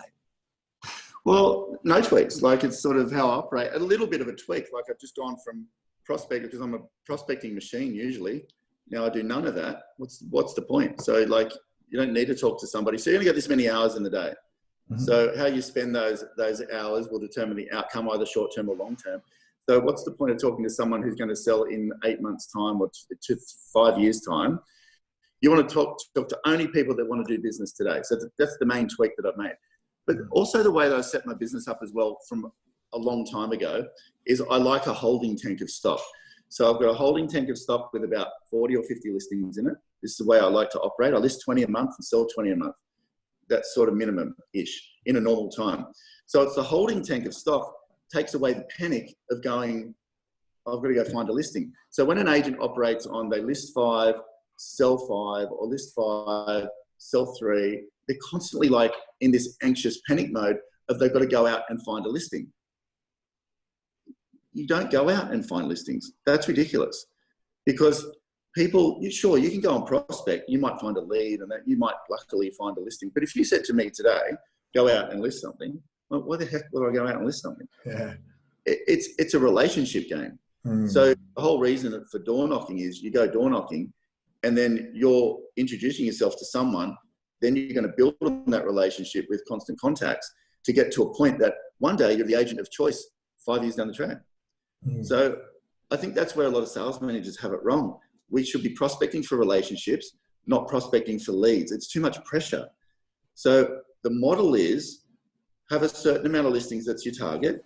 Well, no tweaks. Like, it's sort of how I operate. A little bit of a tweak. Like, I've just gone from prospect, because I'm a prospecting machine usually. Now I do none of that. What's the point? So, like, you don't need to talk to somebody. So you only got this many hours in the day. So how you spend those hours will determine the outcome, either short term or long term. So what's the point of talking to someone who's going to sell in 8 months' time or 5 years' time? You want to talk to only people that want to do business today. So that's the main tweak that I've made. But also the way that I set my business up as well from a long time ago is I like a holding tank of stock. So I've got a holding tank of stock with about 40 or 50 listings in it. This is the way I like to operate. I list 20 a month and sell 20 a month. That's sort of minimum-ish in a normal time. So it's the holding tank of stock takes away the panic of going, I've got to go find a listing. So when an agent operates on, they list 5, sell 5, or list 5, sell 3, they're constantly like in this anxious panic mode of they've got to go out and find a listing. You don't go out and find listings. That's ridiculous. Because people, sure, you can go on prospect, you might find a lead and that you might luckily find a listing. But if you said to me today, go out and list something, well, why the heck would I go out and list something? Yeah. It's a relationship game. So the whole reason for door knocking is you go door knocking and then you're introducing yourself to someone, then you're going to build on that relationship with constant contacts to get to a point that one day you're the agent of choice 5 years down the track. So I think that's where a lot of sales managers have it wrong. We should be prospecting for relationships, not prospecting for leads. It's too much pressure. So the model is have a certain amount of listings that's your target.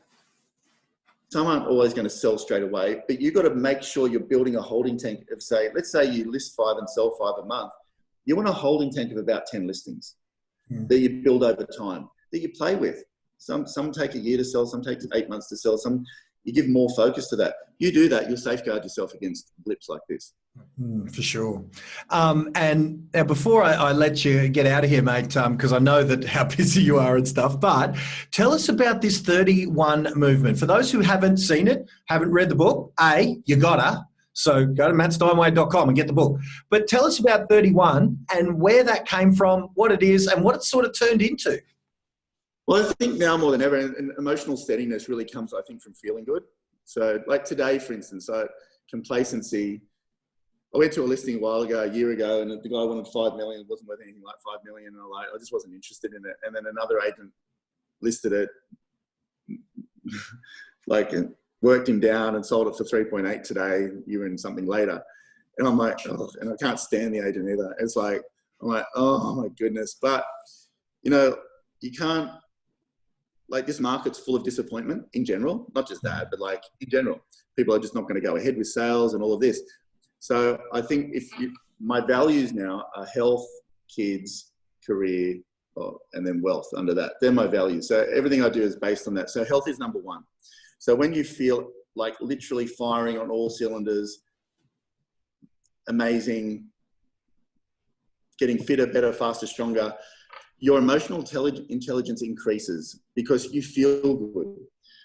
Some aren't always going to sell straight away, but you've got to make sure you're building a holding tank of, say, let's say you list 5 and sell 5 a month. You want a holding tank of about 10 listings that you build over time, that you play with. Some take a year to sell, some take 8 months to sell, some you give more focus to that. You do that, you'll safeguard yourself against blips like this. For sure. And now before I let you get out of here, mate, because I know that how busy you are and stuff, but tell us about this 31 movement. For those who haven't seen it, haven't read the book, you gotta. So go to mattsteinwede.com and get the book. But tell us about 31 and where that came from, what it is, and what it's sort of turned into. Well, I think now more than ever, and emotional steadiness really comes, I think, from feeling good. So like today, for instance, complacency. I went to a listing a year ago, and the guy wanted 5 million. It wasn't worth anything like 5 million. And I just wasn't interested in it. And then another agent listed it, worked him down and sold it for 3.8 today, year and something later. And I'm like, oh, and I can't stand the agent either. It's like, I'm like, oh my goodness. But, you can't, this market's full of disappointment in general, not just that, but in general, people are just not going to go ahead with sales and all of this. So I think my values now are health, kids, career, and then wealth under that. They're my values. So everything I do is based on that. So health is number 1. So when you feel like literally firing on all cylinders, amazing, getting fitter, better, faster, stronger, your emotional intelligence increases because you feel good.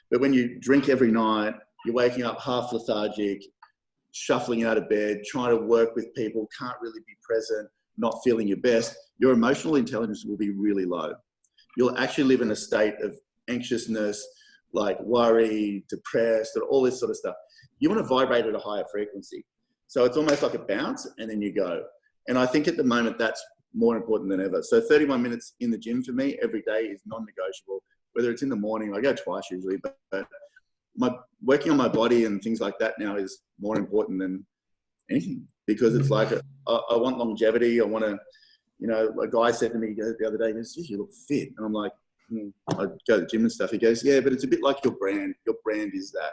But when you drink every night, you're waking up half lethargic, shuffling out of bed, trying to work with people, can't really be present, not feeling your best, your emotional intelligence will be really low. You'll actually live in a state of anxiousness, worry, depressed, and all this sort of stuff. You want to vibrate at a higher frequency. So it's almost like a bounce and then you go. And I think at the moment that's more important than ever. So 31 minutes in the gym for me every day is non-negotiable. Whether it's in the morning, I go twice usually, but working on my body and things like that now is more important than anything because it's I want longevity. I want to, a guy said to me the other day, he goes, you look fit. And I'm like, I go to the gym and stuff. He goes, yeah, but it's a bit like your brand. Your brand is that.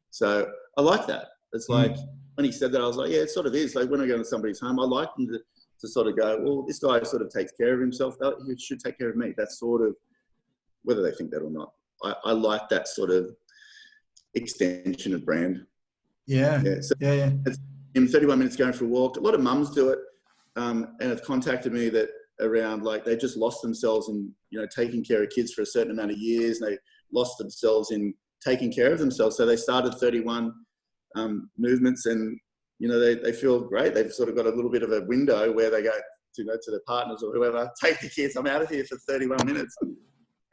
So I like that. It's when he said that, I was like, yeah, it sort of is. When I go to somebody's home, I like them to sort of go, well, this guy sort of takes care of himself. He should take care of me. That's sort of, whether they think that or not. I like that sort of extension of brand. Yeah. So yeah. In 31 minutes going for a walk. A lot of mums do it and have contacted me that around they just lost themselves in, taking care of kids for a certain amount of years. And they lost themselves in taking care of themselves. So they started 31 movements and, they feel great. They've sort of got a little bit of a window where they go to their partners or whoever, take the kids, I'm out of here for 31 minutes.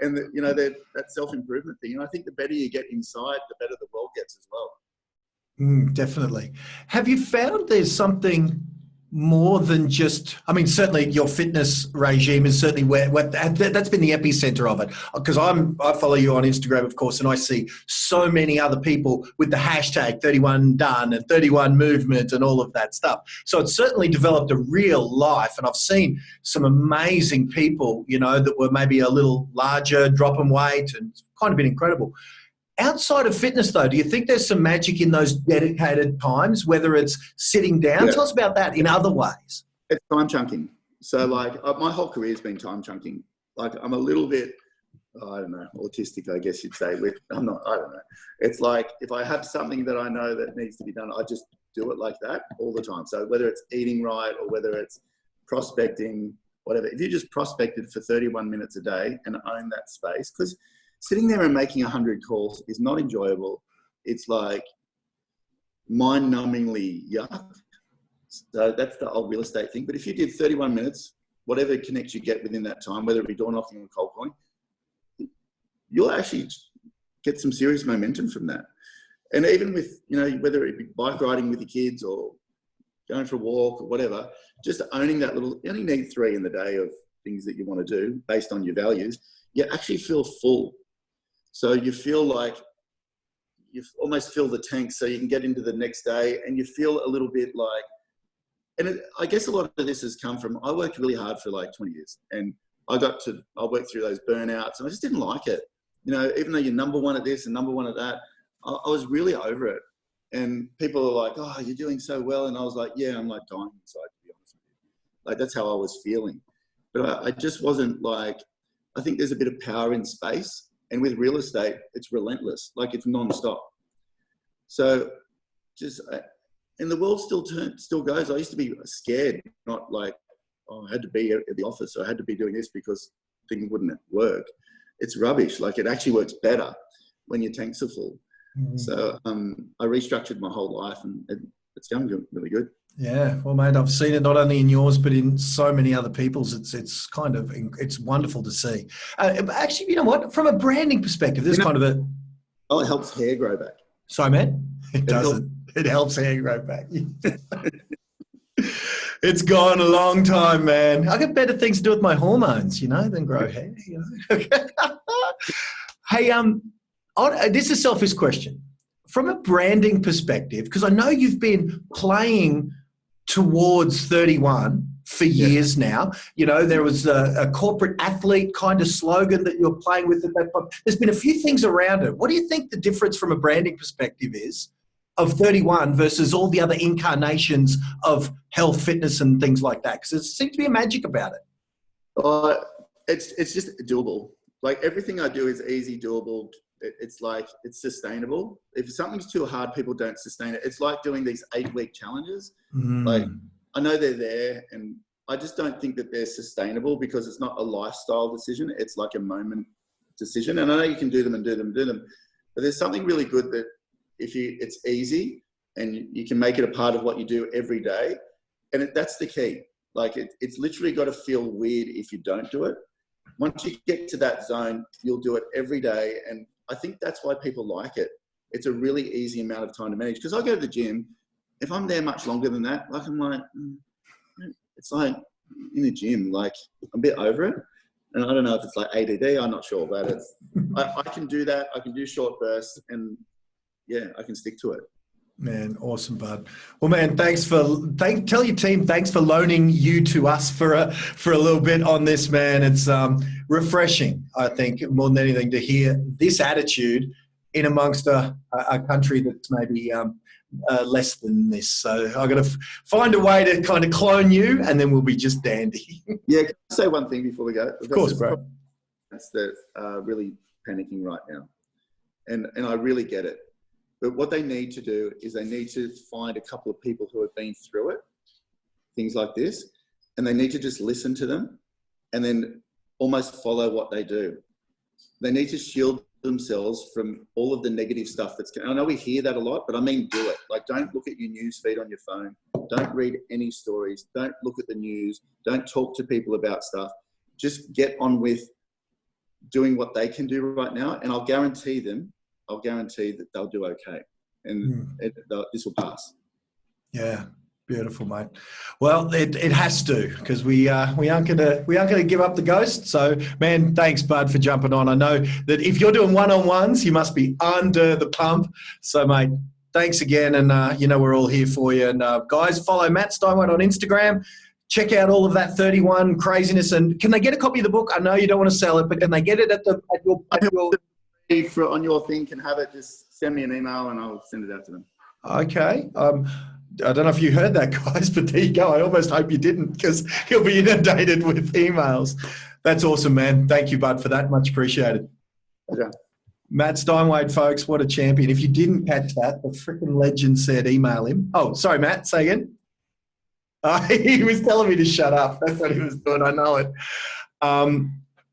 And, that self-improvement thing. And I think the better you get inside, the better the world gets as well. Definitely. Have you found there's something more than just, certainly your fitness regime is certainly where that's been the epicenter of it. Because I follow you on Instagram, of course, and I see so many other people with the hashtag 31 done and 31 movement and all of that stuff. So it's certainly developed a real life. And I've seen some amazing people, that were maybe a little larger, dropping weight, and it's kind of been incredible. Outside of fitness, though, do you think there's some magic in those dedicated times, whether it's sitting down? Yeah. Tell us about that in other ways. It's time chunking. So, my whole career has been time chunking. I'm a little bit I don't know, autistic, I guess you'd say. I don't know. It's like if I have something that I know that needs to be done, I just do it like that all the time. So whether it's eating right or whether it's prospecting, whatever, if you just prospected for 31 minutes a day and own that space, because sitting there and making 100 calls is not enjoyable. It's like mind-numbingly yuck. So that's the old real estate thing. But if you did 31 minutes, whatever connects you get within that time, whether it be door knocking or cold calling, you'll actually get some serious momentum from that. And even with, whether it be bike riding with your kids or going for a walk or whatever, just owning that little, you only need 3 in the day of things that you want to do based on your values, you actually feel full. So you feel like you almost fill the tank so you can get into the next day, and you feel a little bit like, and I guess a lot of this has come from, I worked really hard for like 20 years and I worked through those burnouts and I just didn't like it. Even though you're number one at this and number one at that, I was really over it. And people are like, oh, you're doing so well. And I was like, yeah, I'm like dying inside, to be honest with you. Like, that's how I was feeling. But I just wasn't like, I think there's a bit of power in space. And with real estate, it's relentless. Like, it's non-stop. So and the world still goes. I used to be scared, not like, oh, I had to be at the office, or I had to be doing this because things wouldn't work. It's rubbish. Like, it actually works better when your tanks are full. Mm-hmm. So I restructured my whole life, and it's going really good. Yeah, well, mate, I've seen it not only in yours but in so many other people's. It's wonderful to see. Actually, you know what? From a branding perspective, there's kind of a. Oh, it helps hair grow back. Sorry, man. It doesn't. It helps hair grow back. It's gone a long time, man. I got better things to do with my hormones, than grow hair. Hey, this is a selfish question. From a branding perspective, because I know you've been playing towards 31 for years now. There was a corporate athlete kind of slogan that you're playing with at that point. There's been a few things around it. What do you think the difference from a branding perspective is of 31 versus all the other incarnations of health, fitness, and things like that? Because there seems to be a magic about it. It's just doable. Like, everything I do is easy, doable. It's like, it's sustainable. If something's too hard, people don't sustain it. It's like doing these 8-week challenges. Like, I know they're there, and I just don't think that they're sustainable because it's not a lifestyle decision. It's like a moment decision. And I know you can do them, but there's something really good that it's easy and you can make it a part of what you do every day. And that's the key. Like, it's literally got to feel weird if you don't do it. Once you get to that zone, you'll do it every day. And I think that's why people like it. It's a really easy amount of time to manage. Because I go to the gym, if I'm there much longer than that, like, I'm like, it's like in the gym, like, I'm a bit over it. And I don't know if it's like ADD, I'm not sure, but I can do that. I can do short bursts, and yeah, I can stick to it. Man, awesome, bud. Well, man, tell your team thanks for loaning you to us for a little bit on this, man. It's refreshing, I think, more than anything, to hear this attitude in amongst a country that's maybe less than this. So I've got to find a way to kind of clone you, and then we'll be just dandy. Yeah, can I say one thing before we go? Of course, bro. That's really panicking right now, and I really get it. But what they need to do is they need to find a couple of people who have been through it, things like this, and they need to just listen to them and then almost follow what they do. They need to shield themselves from all of the negative stuff I know we hear that a lot, but I mean, do it. Like, don't look at your news feed on your phone. Don't read any stories. Don't look at the news. Don't talk to people about stuff. Just get on with doing what they can do right now, and I'll guarantee that they'll do okay, and this will pass. Yeah, beautiful, mate. Well, it has to, because we aren't gonna give up the ghost. So, man, thanks, bud, for jumping on. I know that if you're doing one-on-ones, you must be under the pump. So, mate, thanks again, and we're all here for you. And guys, follow Matt Steinwede on Instagram. Check out all of that 31 craziness. And can they get a copy of the book? I know you don't want to sell it, but can they get it at your on your thing, can have it, just send me an email and I'll send it out to them. Okay. I don't know if you heard that, guys, but there you go. I almost hope you didn't, because he'll be inundated with emails. That's awesome, man. Thank you, bud, for that. Much appreciated. Yeah. Matt Steinwede, folks, what a champion. If you didn't catch that, the freaking legend said email him. Oh, sorry, Matt, say again. He was telling me to shut up. That's what he was doing. I know it.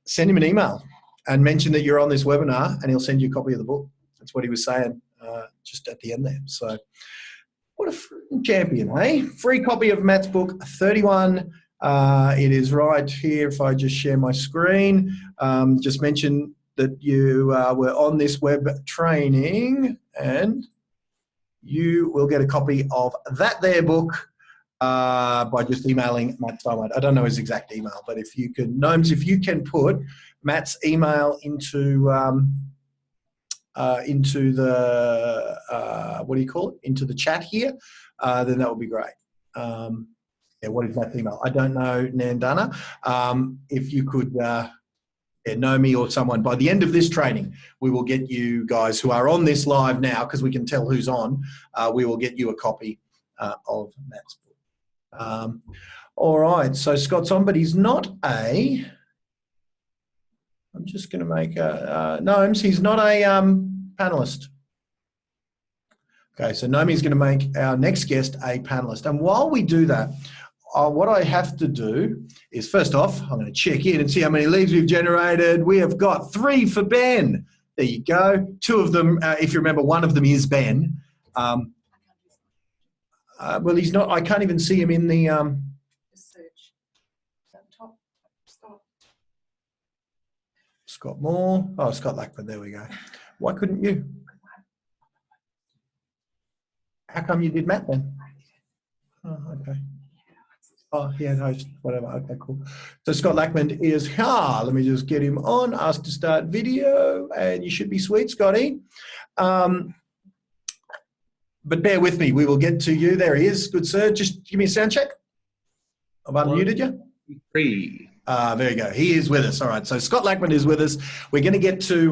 Send him an email and mention that you're on this webinar and he'll send you a copy of the book. That's what he was saying just at the end there. So what a freaking champion, eh? Free copy of Matt's book, 31. It is right here if I just share my screen. Just mention that you were on this web training and you will get a copy of that there book by just emailing Matt Steinwede. I don't know his exact email, but if you can, Gnomes, if you can put Matt's email into the what do you call it? Into the chat here, then that would be great. Yeah, what is Matt's email? I don't know, Nandana. If you could know me or someone, by the end of this training, we will get you guys who are on this live now, because we can tell who's on, we will get you a copy of Matt's book. All right, so Scott's on, but he's not a, I'm just going to make a, Gnomes, he's not a panelist. Okay, so Naomi's going to make our next guest a panelist. And while we do that, what I have to do is, first off, I'm going to check in and see how many leads we've generated. We have got 3 for Ben. There you go. 2 of them, if you remember, one of them is Ben. Well, he's not, I can't even see him in the... search. At the top. Scott Moore. Oh, Scott Lachmund. There we go. Why couldn't you? How come you did Matt then? Oh, okay. Oh, yeah, no, whatever. Okay, cool. So Scott Lachmund is here. Let me just get him on. Ask to start video, and you should be sweet, Scotty. But bear with me. We will get to you. There he is. Good, sir. Just give me a sound check. I've unmuted you. 3. There you go. He is with us. All right. So Scott Lachmund is with us. We're going to get to,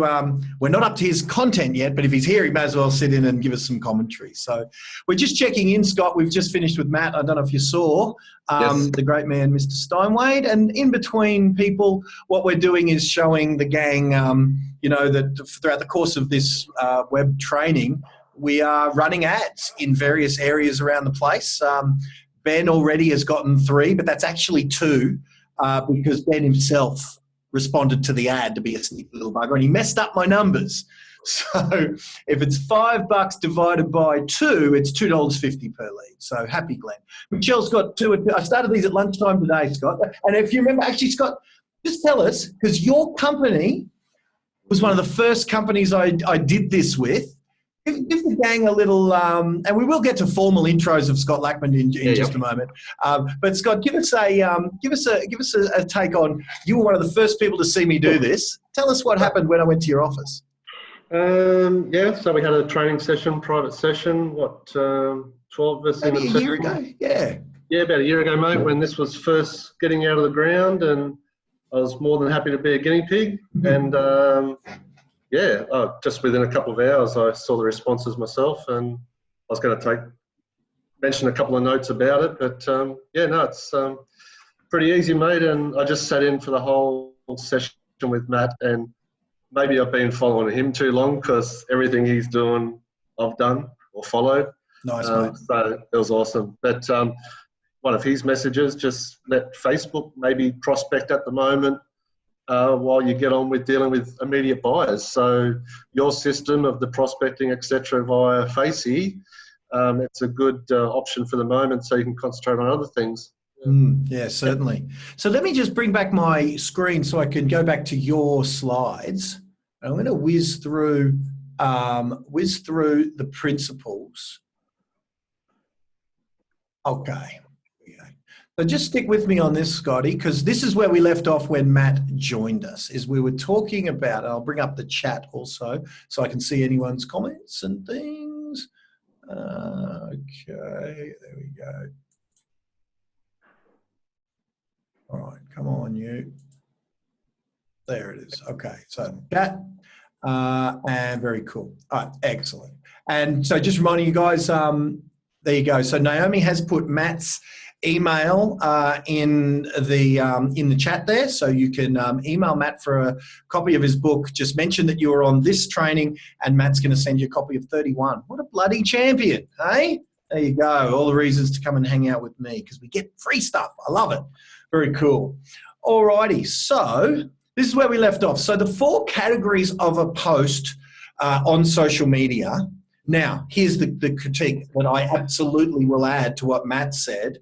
we're not up to his content yet, but if he's here, he may as well sit in and give us some commentary. So we're just checking in, Scott. We've just finished with Matt. I don't know if you saw Yes. the great man, Mr. Steinwede. And in between people, what we're doing is showing the gang, you know, that throughout the course of this web training, we are running ads in various areas around the place. Ben already has gotten 3, but that's actually 2. Because Ben himself responded to the ad to be a sneaky little bugger, and he messed up my numbers. So if it's $5 divided by 2, it's $2.50 per lead. So happy Glenn. Michelle's got 2. I started these at lunchtime today, Scott. And if you remember, actually, Scott, just tell us, because your company was one of the first companies I did this with. Give the gang a little, and we will get to formal intros of Scott Lachmund in just a moment. But Scott, give us a take on. You were one of the first people to see me do this. Tell us what happened when I went to your office. Yeah, so we had a training session, private session. 12 of us Maybe in a year ago. Yeah. Yeah, about a year ago, mate, when this was first getting out of the ground, and I was more than happy to be a guinea pig. And yeah, just within a couple of hours, I saw the responses myself, and I was going to mention a couple of notes about it. But yeah, no, it's pretty easy, mate. And I just sat in for the whole session with Matt, and maybe I've been following him too long, because everything he's doing, I've done or followed. Nice, mate. So it was awesome. But one of his messages, just let Facebook maybe prospect at the moment, while you get on with dealing with immediate buyers. So your system of the prospecting, etc., via Facey, it's a good option for the moment, so you can concentrate on other things. Yeah, certainly. So let me just bring back my screen so I can go back to your slides. I'm going to whiz through the principles. Okay. So just stick with me on this, Scotty, because this is where we left off when Matt joined us, is we were talking about, I'll bring up the chat also so I can see anyone's comments and things. Okay, there we go. All right, come on, you. There it is. Okay, so chat, and very cool. All right, excellent. And so just reminding you guys, there you go. So Naomi has put Matt's email in the chat there, so you can email Matt for a copy of his book. Just mention that you were on this training, and Matt's going to send you a copy of 31. What a bloody champion, eh? There you go. All the reasons to come and hang out with me, because we get free stuff. I love it. Very cool. Alrighty, so this is where we left off. So the 4 categories of a post on social media. Now, here's the critique that I absolutely will add to what Matt said.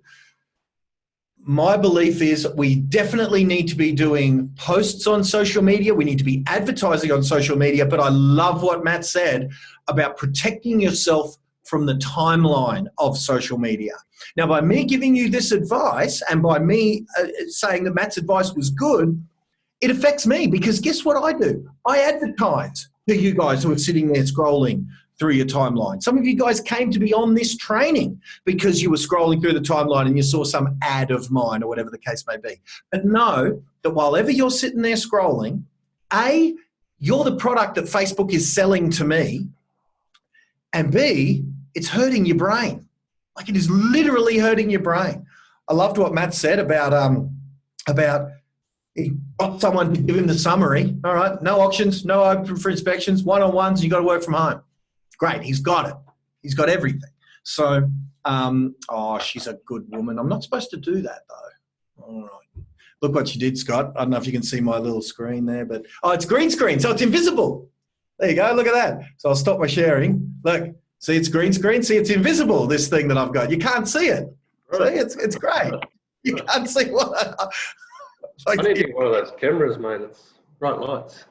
My belief is we definitely need to be doing posts on social media. We need to be advertising on social media. But I love what Matt said about protecting yourself from the timeline of social media. Now, by me giving you this advice and by me saying that Matt's advice was good, it affects me, because guess what I do? I advertise to you guys who are sitting there scrolling through your timeline. Some of you guys came to be on this training because you were scrolling through the timeline and you saw some ad of mine or whatever the case may be. But know that while ever you're sitting there scrolling, A, you're the product that Facebook is selling to me, and B, it's hurting your brain. Like, it is literally hurting your brain. I loved what Matt said about he got someone to give him the summary. All right, no auctions, no open for inspections, one-on-ones, you got to work from home. Great, he's got it. He's got everything. So, oh, she's a good woman. I'm not supposed to do that, though. All right. Look what you did, Scott. I don't know if you can see my little screen there, but, oh, it's green screen, so it's invisible. There you go, look at that. So I'll stop my sharing. Look, see, it's green screen. See, it's invisible, this thing that I've got. You can't see it. See, it's great. You can't see what I need to get one of those cameras, mate. It's bright lights.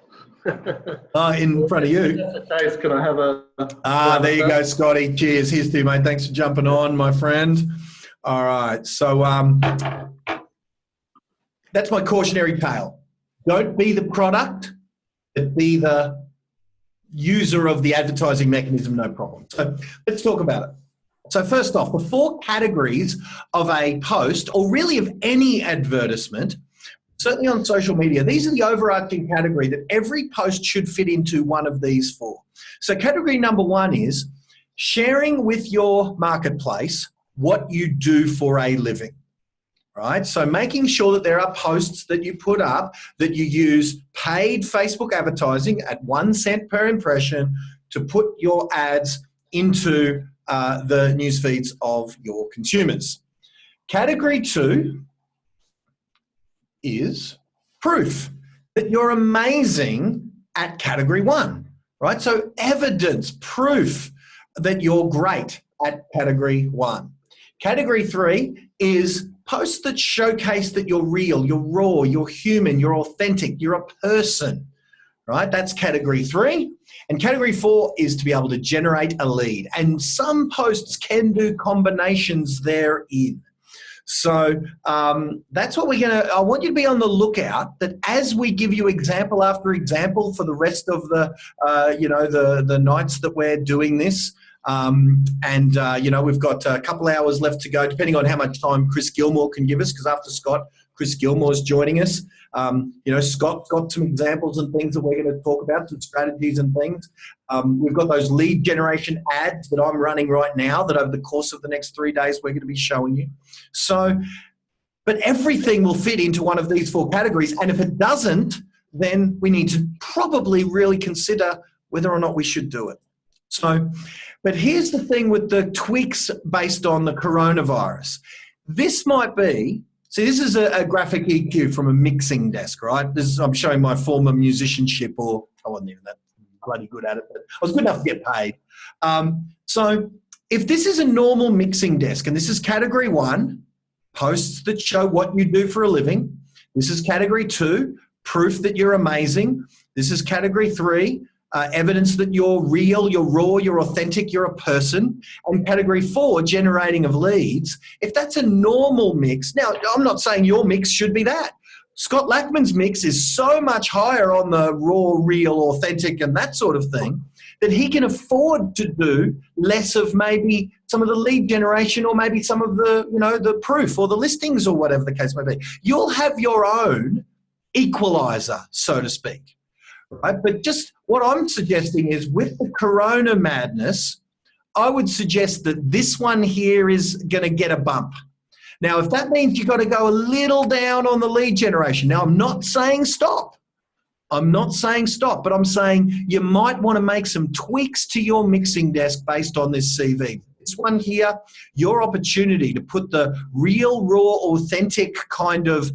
In front of you. Case, can I have a... there you go, Scotty. Cheers. Here's to you, mate. Thanks for jumping on, my friend. All right. So that's my cautionary tale. Don't be the product, but be the user of the advertising mechanism, no problem. So let's talk about it. So first off, the 4 categories of a post, or really of any advertisement, certainly on social media, these are the overarching category that every post should fit into one of these 4. So category number 1 is sharing with your marketplace what you do for a living, right? So making sure that there are posts that you put up that you use paid Facebook advertising at 1 cent per impression to put your ads into the news feeds of your consumers. Category 2 is proof that you're amazing at category 1, right? So evidence, proof that you're great at category 1. Category 3 is posts that showcase that you're real, you're raw, you're human, you're authentic, you're a person, right? That's category 3. And category 4 is to be able to generate a lead. And some posts can do combinations therein. So that's what I want you to be on the lookout, that as we give you example after example for the rest of the nights that we're doing this, we've got a couple hours left to go, depending on how much time Chris Gilmour can give us, because after Scott, Chris Gilmour is joining us. Scott's got some examples and things that we're going to talk about, some strategies and things. We've got those lead generation ads that I'm running right now that over the course of the next 3 days we're going to be showing you. So, but everything will fit into one of these 4 categories. And if it doesn't, then we need to probably really consider whether or not we should do it. So, but here's the thing with the tweaks based on the coronavirus. This might be, see, this is a graphic EQ from a mixing desk, right? I'm showing my former musicianship, or I wasn't even that bloody good at it, but I was good enough to get paid. So if this is a normal mixing desk, and this is category 1, posts that show what you do for a living. This is category 2, proof that you're amazing. This is category 3, evidence that you're real, you're raw, you're authentic, you're a person. And category 4, generating of leads. If that's a normal mix, now I'm not saying your mix should be that. Scott Lachmund's mix is so much higher on the raw, real, authentic and that sort of thing that he can afford to do less of maybe some of the lead generation or maybe some of the, the proof or the listings or whatever the case may be. You'll have your own equalizer, so to speak. Right? But just what I'm suggesting is with the corona madness, I would suggest that this one here is going to get a bump. Now, if that means you've got to go a little down on the lead generation, now I'm not saying stop. I'm not saying stop, but I'm saying you might want to make some tweaks to your mixing desk based on this CV. This one here, your opportunity to put the real, raw, authentic kind of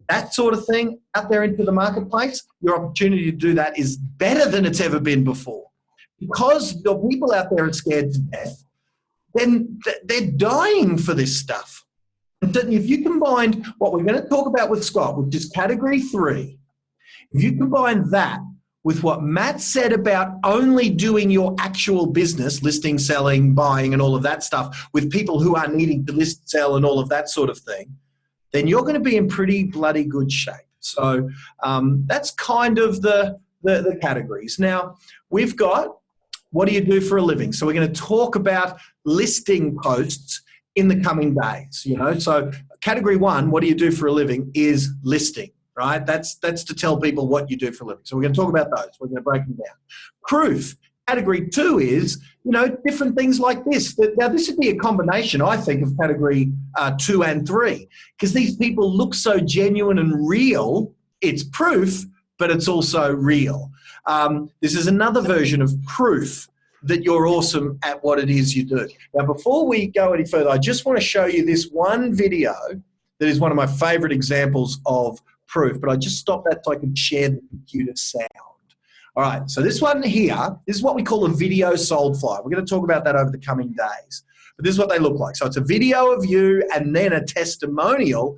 that sort of thing out there into the marketplace, your opportunity to do that is better than it's ever been before. Because the people out there are scared to death, then they're dying for this stuff. And if you combine what we're going to talk about with Scott, which is category 3, if you combine that with what Matt said about only doing your actual business, listing, selling, buying, and all of that stuff with people who are needing to list, sell, and all of that sort of thing, then you're going to be in pretty bloody good shape. So that's kind of the categories. Now, we've got what do you do for a living? So we're going to talk about listing posts in the coming days. You know, so category 1, what do you do for a living, is listing, right? That's to tell people what you do for a living. So we're going to talk about those. We're going to break them down. Proof. Category 2 is, you know, different things like this. Now, this would be a combination, I think, of category 2 and 3, because these people look so genuine and real. It's proof, but it's also real. This is another version of proof that you're awesome at what it is you do. Now, before we go any further, I just want to show you this one video that is one of my favorite examples of proof, but I just stopped that so I can share the computer sound. All right, so this one here, this is what we call a video sold flyer. We're going to talk about that over the coming days. But this is what they look like. So it's a video of you and then a testimonial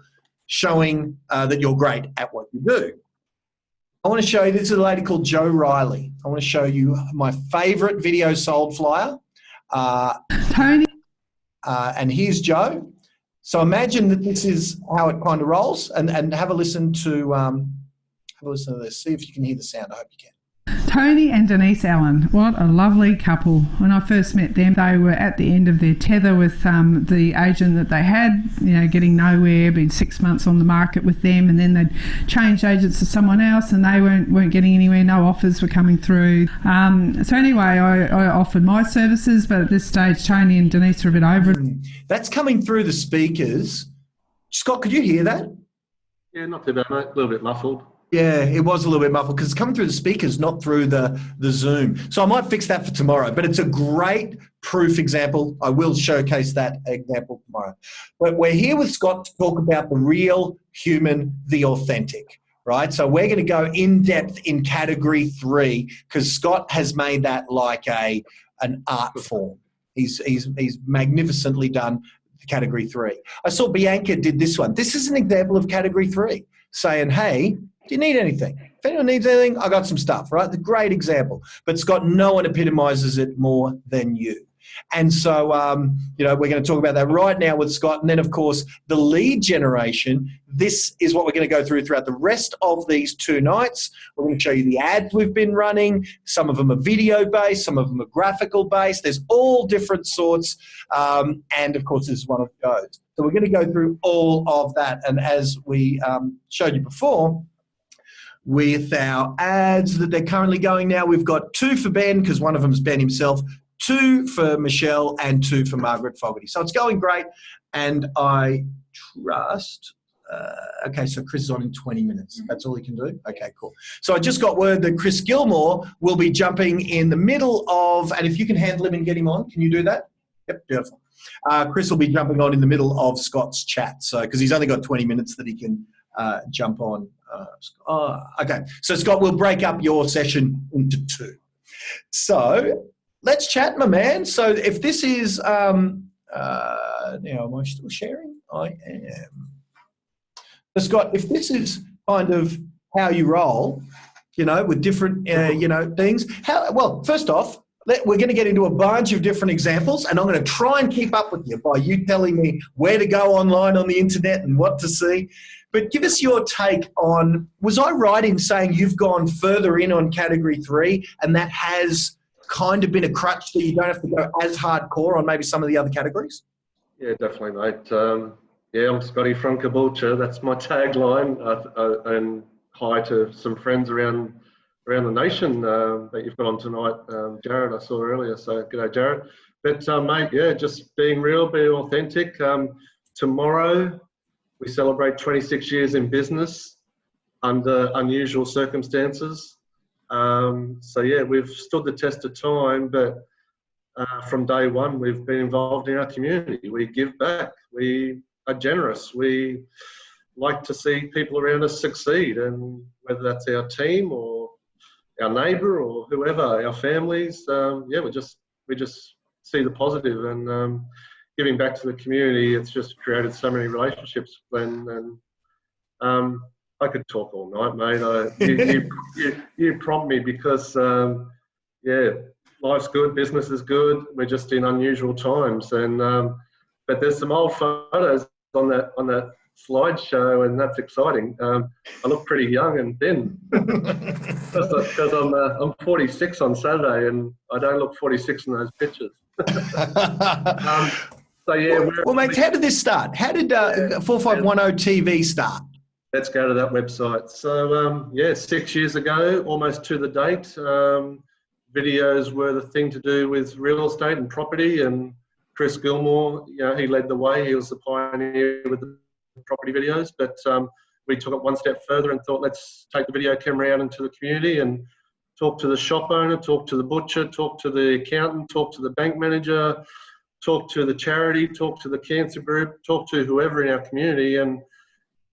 showing that you're great at what you do. I want to show you, this is a lady called Jo Riley. I want to show you my favorite video sold flyer. Tony. And here's Jo. So imagine that this is how it kind of rolls, and have a listen to this. See if you can hear the sound. I hope you can. Tony and Denise Allen, what a lovely couple. When I first met them, they were at the end of their tether with the agent that they had, you know, getting nowhere, been 6 months on the market with them, and then they'd changed agents to someone else and they weren't getting anywhere, no offers were coming through. So anyway, I offered my services, but at this stage, Tony and Denise are a bit over it. That's coming through the speakers. Scott, could you hear that? Yeah, not too bad, mate. A little bit muffled. Yeah, it was a little bit muffled because it's coming through the speakers, not through the Zoom. So I might fix that for tomorrow, but it's a great proof example. I will showcase that example tomorrow. But we're here with Scott to talk about the real, human, the authentic, right? So we're going to go in depth in category 3 because Scott has made that like an art form. He's magnificently done category 3. I saw Bianca did this one. This is an example of category 3, saying, hey, do you need anything? If anyone needs anything, I got some stuff, right? The great example. But Scott, no one epitomizes it more than you. And so, you know, we're going to talk about that right now with Scott. And then, of course, the lead generation. This is what we're going to go through throughout the rest of these 2 nights. We're going to show you the ads we've been running. Some of them are video-based. Some of them are graphical-based. There's all different sorts. And, of course, this is one of those. So we're going to go through all of that. And as we showed you before, with our ads that they're currently going now, we've got 2 for Ben, because one of them is Ben himself, 2 for Michelle, and 2 for Margaret Fogarty. So it's going great, and I trust... okay, so Chris is on in 20 minutes. That's all he can do? Okay, cool. So I just got word that Chris Gilmour will be jumping in the middle of... And if you can handle him and get him on, can you do that? Yep, beautiful. Chris will be jumping on in the middle of Scott's chat, so because he's only got 20 minutes that he can jump on. Okay, so Scott, we'll break up your session into 2. So let's chat, my man. So if this is, now am I still sharing? I am. So Scott, if this is kind of how you roll, you know, with different, you know, things, well, first off, we're going to get into a bunch of different examples, and I'm going to try and keep up with you by you telling me where to go online on the internet and what to see. But give us your take on, was I right in saying you've gone further in on category 3 and that has kind of been a crutch that you don't have to go as hardcore on maybe some of the other categories? Yeah, definitely, mate. Yeah, I'm Scotty from Caboolture. That's my tagline. And hi to some friends around the nation that you've got on tonight. Jarrod, I saw earlier, so g'day, Jarrod. But, mate, yeah, just being real, being authentic. tomorrow we celebrate 26 years in business under unusual circumstances. So yeah, we've stood the test of time, but from day one, we've been involved in our community. We give back. We are generous. We like to see people around us succeed, and whether that's our team or our neighbour or whoever, our families, yeah, we just see the positive, and giving back to the community. It's just created so many relationships, Glenn, and I could talk all night, mate. You prompt me because yeah, life's good, business is good. We're just in unusual times, and but there's some old photos on that slideshow, and that's exciting. I look pretty young and thin because I'm 46 on Saturday, and I don't look 46 in those pictures. So yeah. Well, mate, how did this start? How did 4510 TV start? Let's go to that website. So yeah, 6 years ago, almost to the date, videos were the thing to do with real estate and property, and Chris Gilmour, you know, he led the way. He was the pioneer with the property videos, but we took it one step further and thought, let's take the video camera out into the community and talk to the shop owner, talk to the butcher, talk to the accountant, talk to the bank manager, talk to the charity, talk to the cancer group, talk to whoever in our community, and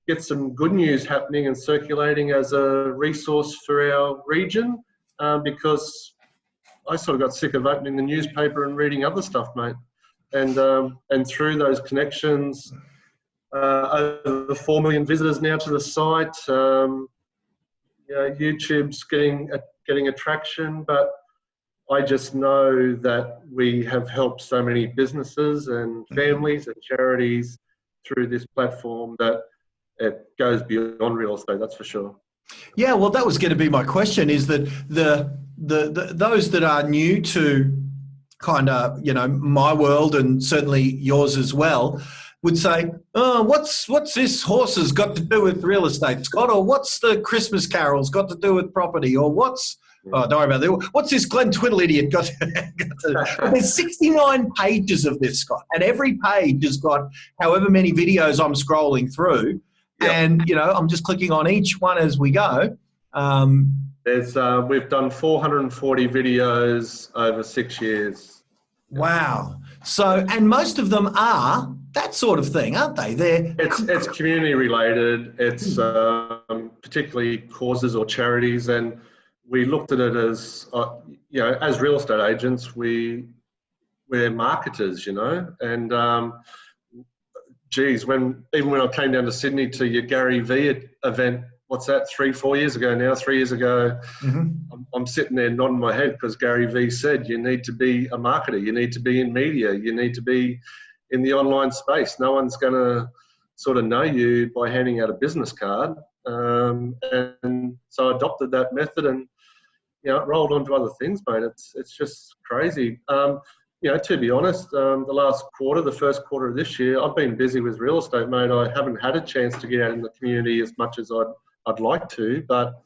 get some good news happening and circulating as a resource for our region, because I sort of got sick of opening the newspaper and reading other stuff, mate. And through those connections, over 4 million visitors now to the site. You know, YouTube's getting attraction, but I just know that we have helped so many businesses and families and charities through this platform that it goes beyond real estate, that's for sure. Yeah, well, that was going to be my question, is that the those that are new to kind of, you know, my world and certainly yours as well, would say, oh, what's this horses got to do with real estate, Scott? Or what's the Christmas carols got to do with property? Or what's, oh, don't worry about that. What's this Glenn Twiddle idiot got to There's 69 pages of this, Scott. And every page has got however many videos I'm scrolling through. Yep. And, you know, I'm just clicking on each one as we go. We've done 440 videos over 6 years. Wow. So, and most of them are that sort of thing, aren't they? It's community related. It's particularly causes or charities, and we looked at it as you know, as real estate agents, we're marketers, you know, and geez, even when I came down to Sydney to your Gary V event, what's that, 3-4 years ago now, 3 years ago, I'm sitting there nodding my head because Gary V said, you need to be a marketer, you need to be in media, you need to be in the online space. No one's going to sort of know you by handing out a business card. And so I adopted that method, and, you know, it rolled on to other things, mate. It's just crazy. You know, to be honest, the last quarter, the first quarter of this year, I've been busy with real estate, mate. I haven't had a chance to get out in the community as much as I'd like to, but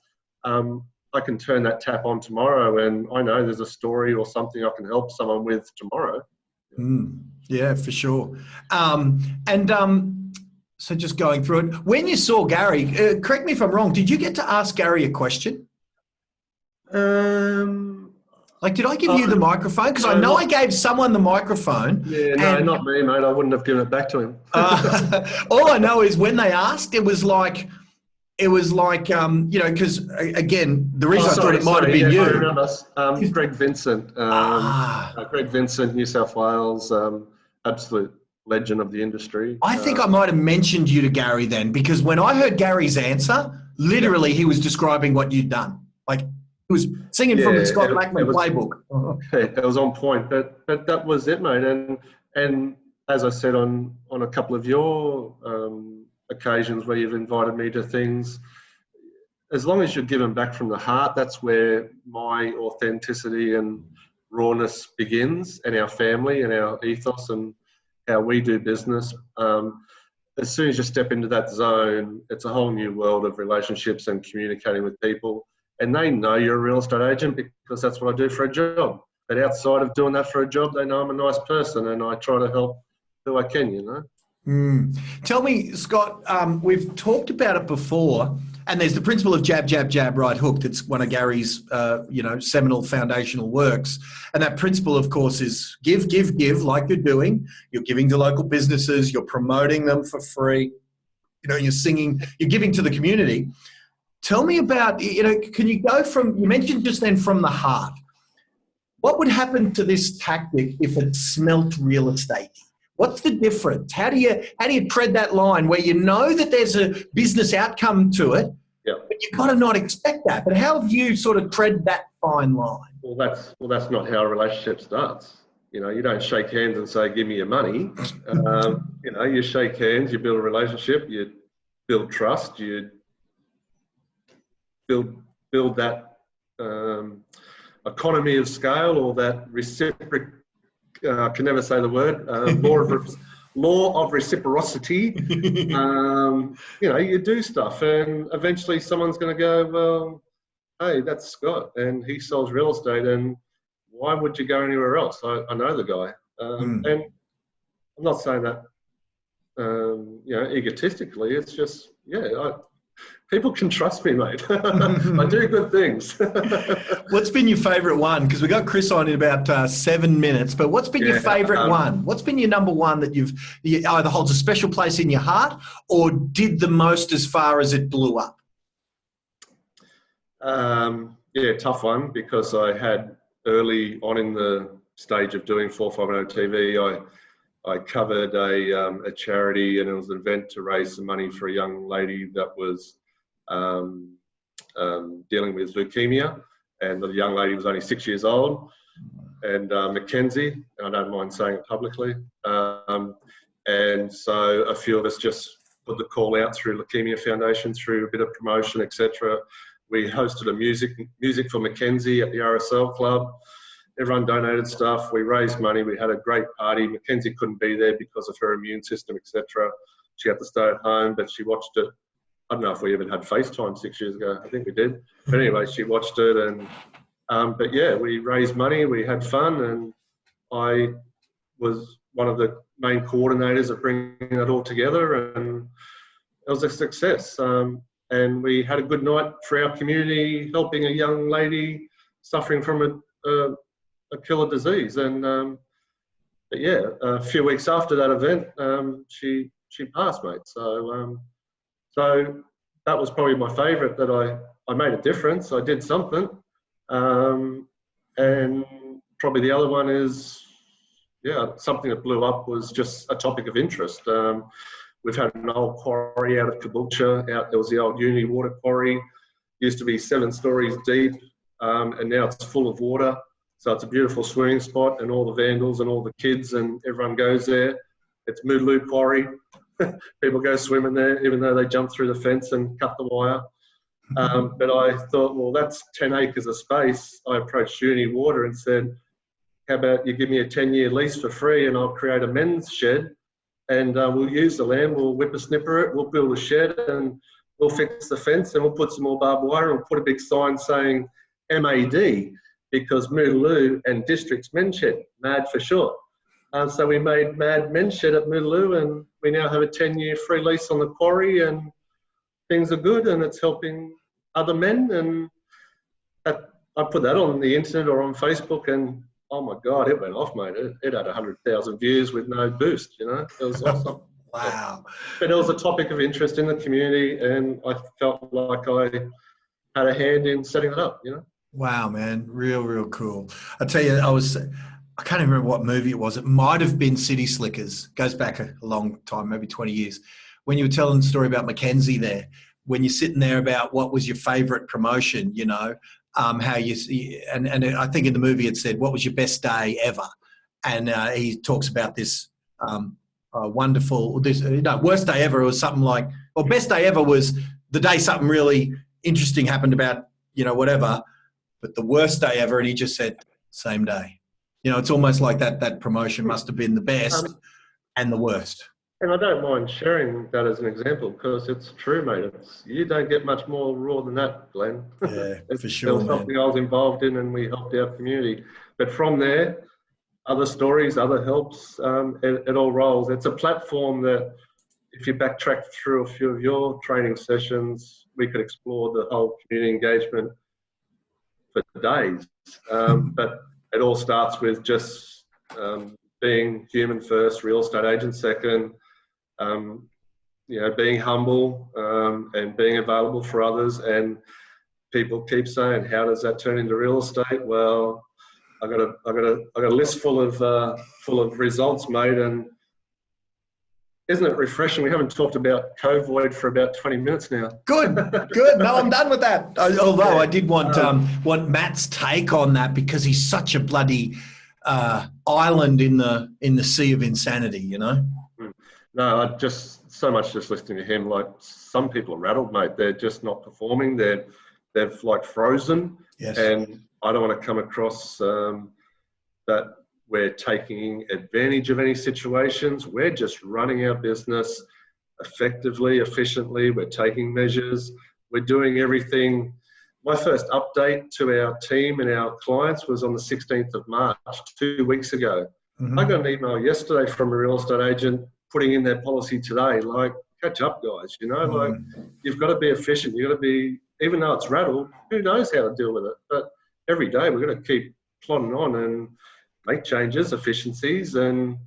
I can turn that tap on tomorrow, and I know there's a story or something I can help someone with tomorrow. Yeah, for sure. So just going through it, when you saw Gary, correct me if I'm wrong, did you get to ask Gary a question? Like, did I give you the microphone? Because I know I gave someone the microphone. Yeah, no, not me, mate. I wouldn't have given it back to him. All I know is when they asked, it was like, you know, because again, the reason I thought it might have been you. I remember. Greg Vincent. Greg Vincent, New South Wales, absolute legend of the industry. I think I might have mentioned you to Gary then, because when I heard Gary's answer, literally he was describing what you'd done. Like, he was singing from the Scott Lachmund playbook. It was on point, but that was it, mate. And as I said on a couple of your occasions where you've invited me to things, as long as you're giving back from the heart, that's where my authenticity and rawness begins, and our family and our ethos and how we do business. As soon as you step into that zone, it's a whole new world of relationships and communicating with people. And they know you're a real estate agent because that's what I do for a job. But outside of doing that for a job, they know I'm a nice person, and I try to help who I can, you know. Tell me, Scott, we've talked about it before, and there's the principle of jab, jab, jab, right hook. That's one of Gary's, seminal foundational works. And that principle, of course, is give, give, give, like you're doing. You're giving to local businesses. You're promoting them for free. You're singing. You're giving to the community. Tell me about, can you go from, you mentioned just then from the heart. What would happen to this tactic if it smelt real estate? What's the difference? How do you tread that line where you know that there's a business outcome to it, but you've got to not expect that? But how have you sort of tread that fine line? Well, that's not how a relationship starts. You don't shake hands and say, "Give me your money." You shake hands, you build a relationship, you build trust, you build that economy of scale, or that reciprocal. I can never say the word. Law of reciprocity. You do stuff, and eventually someone's going to go, "Well, hey, that's Scott, and he sells real estate, and why would you go anywhere else? I know the guy." And I'm not saying that, egotistically. It's just, people can trust me, mate. I do good things. What's been your favourite one? Because we got Chris on in about 7 minutes, but what's been your favourite one? What's been your number one that you either holds a special place in your heart or did the most as far as it blew up? Tough one, because I had early on in the stage of doing 450 TV, I covered a charity, and it was an event to raise some money for a young lady that was dealing with leukemia, and the young lady was only 6 years old, and Mackenzie, and I don't mind saying it publicly, and so a few of us just put the call out through Leukemia Foundation, through a bit of promotion, etc. We hosted a music for Mackenzie at the RSL Club. Everyone donated stuff. We raised money. We had a great party. Mackenzie couldn't be there because of her immune system, etc. She had to stay at home, but she watched it. I don't know if we even had FaceTime 6 years ago. I think we did. But anyway, she watched it, and we raised money. We had fun, and I was one of the main coordinators of bringing it all together, and it was a success. And we had a good night for our community, helping a young lady suffering from a killer disease. And a few weeks after that event, she passed, mate. So that was probably my favourite, that I made a difference. I did something. And probably the other one is, something that blew up was just a topic of interest. We've had an old quarry out of Caboolture. There was the old Uni water quarry. Used to be 7 stories deep, and now it's full of water. So it's a beautiful swimming spot, and all the vandals and all the kids and everyone goes there. It's Moodaloo Quarry. People go swimming there, even though they jump through the fence and cut the wire. But I thought, well, that's 10 acres of space. I approached Uni Water and said, how about you give me a 10-year lease for free, and I'll create a men's shed, and we'll use the land, we'll whippersnipper it, we'll build a shed, and we'll fix the fence, and we'll put some more barbed wire, and we'll put a big sign saying MAD, because Moodaloo and District's Men's Shed, MAD for short. So we made MAD Men's Shed at Moodaloo, and we now have a 10-year free lease on the quarry, and things are good, and it's helping other men. And I put that on the internet or on Facebook, and oh my God, it went off, mate. It had 100,000 views with no boost, It was awesome. Wow. But it was a topic of interest in the community, and I felt like I had a hand in setting it up, Wow, man. Real cool. I tell you, I can't even remember what movie it was. It might have been City Slickers. Goes back a long time, maybe 20 years. When you were telling the story about Mackenzie there, when you're sitting there about what was your favourite promotion, how you, and I think in the movie it said, what was your best day ever? And he talks about this worst day ever was something like, best day ever was the day something really interesting happened about, whatever. But the worst day ever, and he just said, same day. It's almost like that promotion must have been the best and the worst. And I don't mind sharing that as an example, because it's true, mate. You don't get much more raw than that, Glenn. Yeah, for sure, It was something I was involved in, and we helped our community. But from there, other stories, other helps, it all rolls. It's a platform that, if you backtrack through a few of your training sessions, we could explore the whole community engagement for days. But it all starts with just being human first, real estate agent second, being humble and being available for others. And people keep saying, how does that turn into real estate? Well, I got a list full of results, mate, and isn't it refreshing? We haven't talked about Covoid for about 20 minutes now. Good. No, I'm done with that. Although I did want Matt's take on that, because he's such a bloody island in the sea of insanity, you know? No, I just listening to him. Like, some people are rattled, mate. They're just not performing. They've like frozen. Yes. And I don't want to come across that we're taking advantage of any situations. We're just running our business effectively, efficiently. We're taking measures. We're doing everything. My first update to our team and our clients was on the 16th of March, 2 weeks ago. Mm-hmm. I got an email yesterday from a real estate agent putting in their policy today, like, catch up, guys, you know, like, you've got to be efficient. You've got to be, even though it's rattled, who knows how to deal with it? But every day we've got to keep plodding on and make changes, efficiencies, and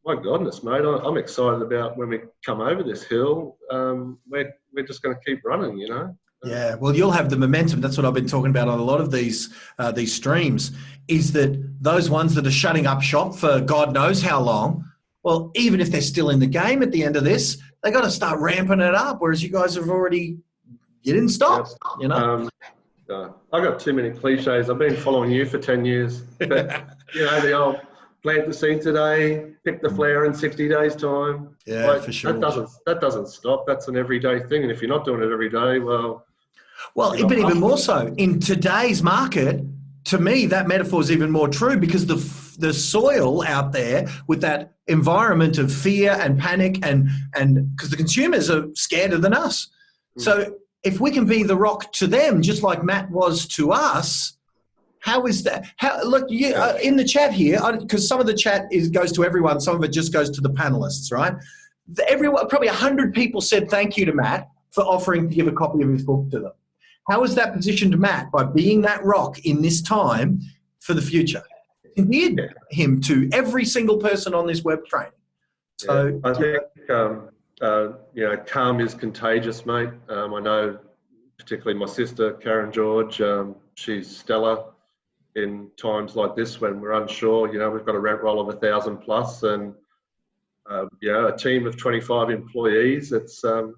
my goodness, mate, I'm excited about when we come over this hill. We're just going to keep running, you know. Yeah, well, you'll have the momentum. That's what I've been talking about on a lot of these streams, is that those ones that are shutting up shop for God knows how long, well, even if they're still in the game at the end of this, they got to start ramping it up, whereas you guys have already, you didn't stop, you know. I got too many cliches. I've been following you for 10 years. But, you know, the old plant the seed today, pick the flower in 60 days' time. Yeah, like, for sure. That doesn't stop. That's an everyday thing. And if you're not doing it every day, well, but even more so in today's market, to me, that metaphor is even more true, because the soil out there with that environment of fear and panic, and because the consumers are scareder than us. So if we can be the rock to them, just like Matt was to us, how is that? Look, in the chat here, because some of the chat goes to everyone, some of it just goes to the panelists, right? Everyone, probably 100 people said thank you to Matt for offering to give a copy of his book to them. How is that positioned Matt by being that rock in this time for the future? Endeared him to every single person on this web training. So I think calm is contagious, mate. I know particularly my sister Karen George. She's stellar in times like this when we're unsure. You know, we've got a rent roll of 1,000+, and a team of 25 employees. It's we're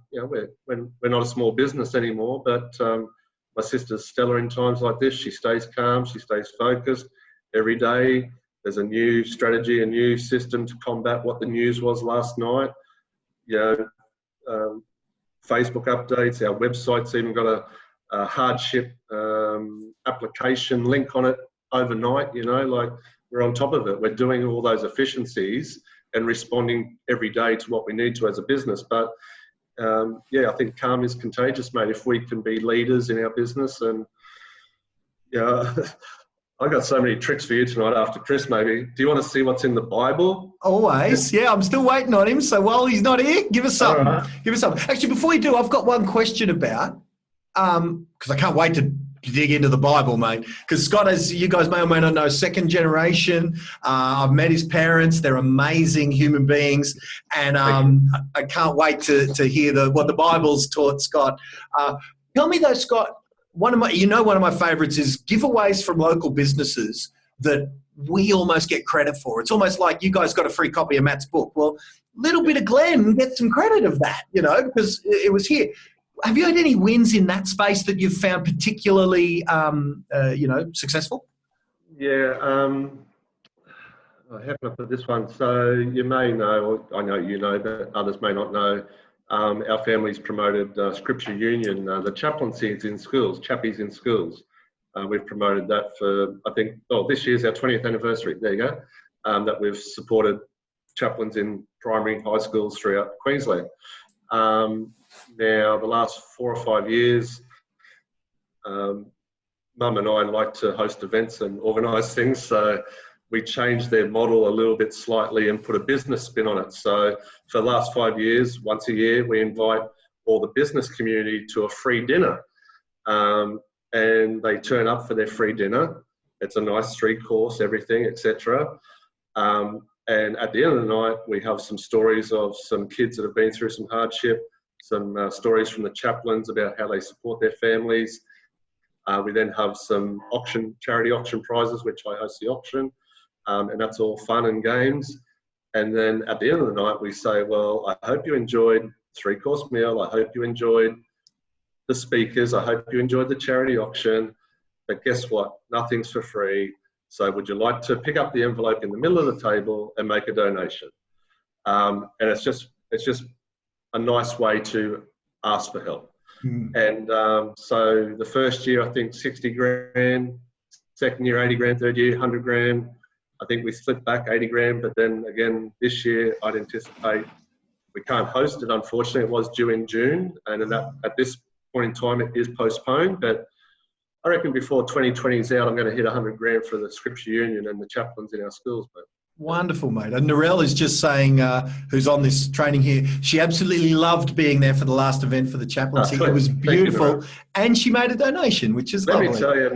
not a small business anymore, but my sister's stellar in times like this. She stays calm, she stays focused. Every day there's a new strategy, a new system to combat what the news was last night. Facebook updates, our website's even got a hardship application link on it overnight. You know, like, we're on top of it. We're doing all those efficiencies and responding every day to what we need to as a business. But I think calm is contagious, mate. If we can be leaders in our business, and I got so many tricks for you tonight after Chris. Maybe, do you want to see what's in the Bible? Always, yeah. I'm still waiting on him. So while he's not here, give us something. Right. Give us something. Actually, before you do, I've got one question about, because I can't wait to dig into the Bible, mate. Because Scott, as you guys may or may not know, second generation. I've met his parents. They're amazing human beings, and I can't wait to hear what the Bible's taught Scott. Tell me though, Scott. One of my favorites is giveaways from local businesses that we almost get credit for. It's almost like you guys got a free copy of Matt's book. Well, little bit of Glenn gets some credit of that, you know, because it was here. Have you had any wins in that space that you've found particularly, successful? Yeah. How can I put this one? So you may know, or I know you know, but others may not know. Our family's promoted Scripture Union, the chaplaincies in schools, chappies in schools. We've promoted that for, I think, this year's our 20th anniversary. There you go. That we've supported chaplains in primary and high schools throughout Queensland. Now, the last 4 or 5 years, Mum and I like to host events and organise things. So we changed their model a little bit slightly and put a business spin on it. So for the last 5 years, once a year, we invite all the business community to a free dinner. And they turn up for their free dinner. It's a nice 3-course, everything, etc. And at the end of the night, we have some stories of some kids that have been through some hardship, some stories from the chaplains about how they support their families. We then have some charity auction prizes, which I host the auction, and that's all fun and games. And then at the end of the night, we say, well, I hope you enjoyed 3-course meal. I hope you enjoyed the speakers. I hope you enjoyed the charity auction. But guess what? Nothing's for free. So would you like to pick up the envelope in the middle of the table and make a donation? And it's just a nice way to ask for help. And so the first year, I think 60 grand, second year 80 grand, third year 100 grand. I think we slipped back 80 grand, but then again this year I'd anticipate we can't host it. Unfortunately, it was due in June, and at this point in time it is postponed. But I reckon before 2020 is out, I'm going to hit 100 grand for the Scripture Union and the chaplains in our schools. But wonderful, mate. And Narelle is just saying, who's on this training here, she absolutely loved being there for the last event for the chaplaincy. It was beautiful. And she made a donation, which is lovely. Let me tell you,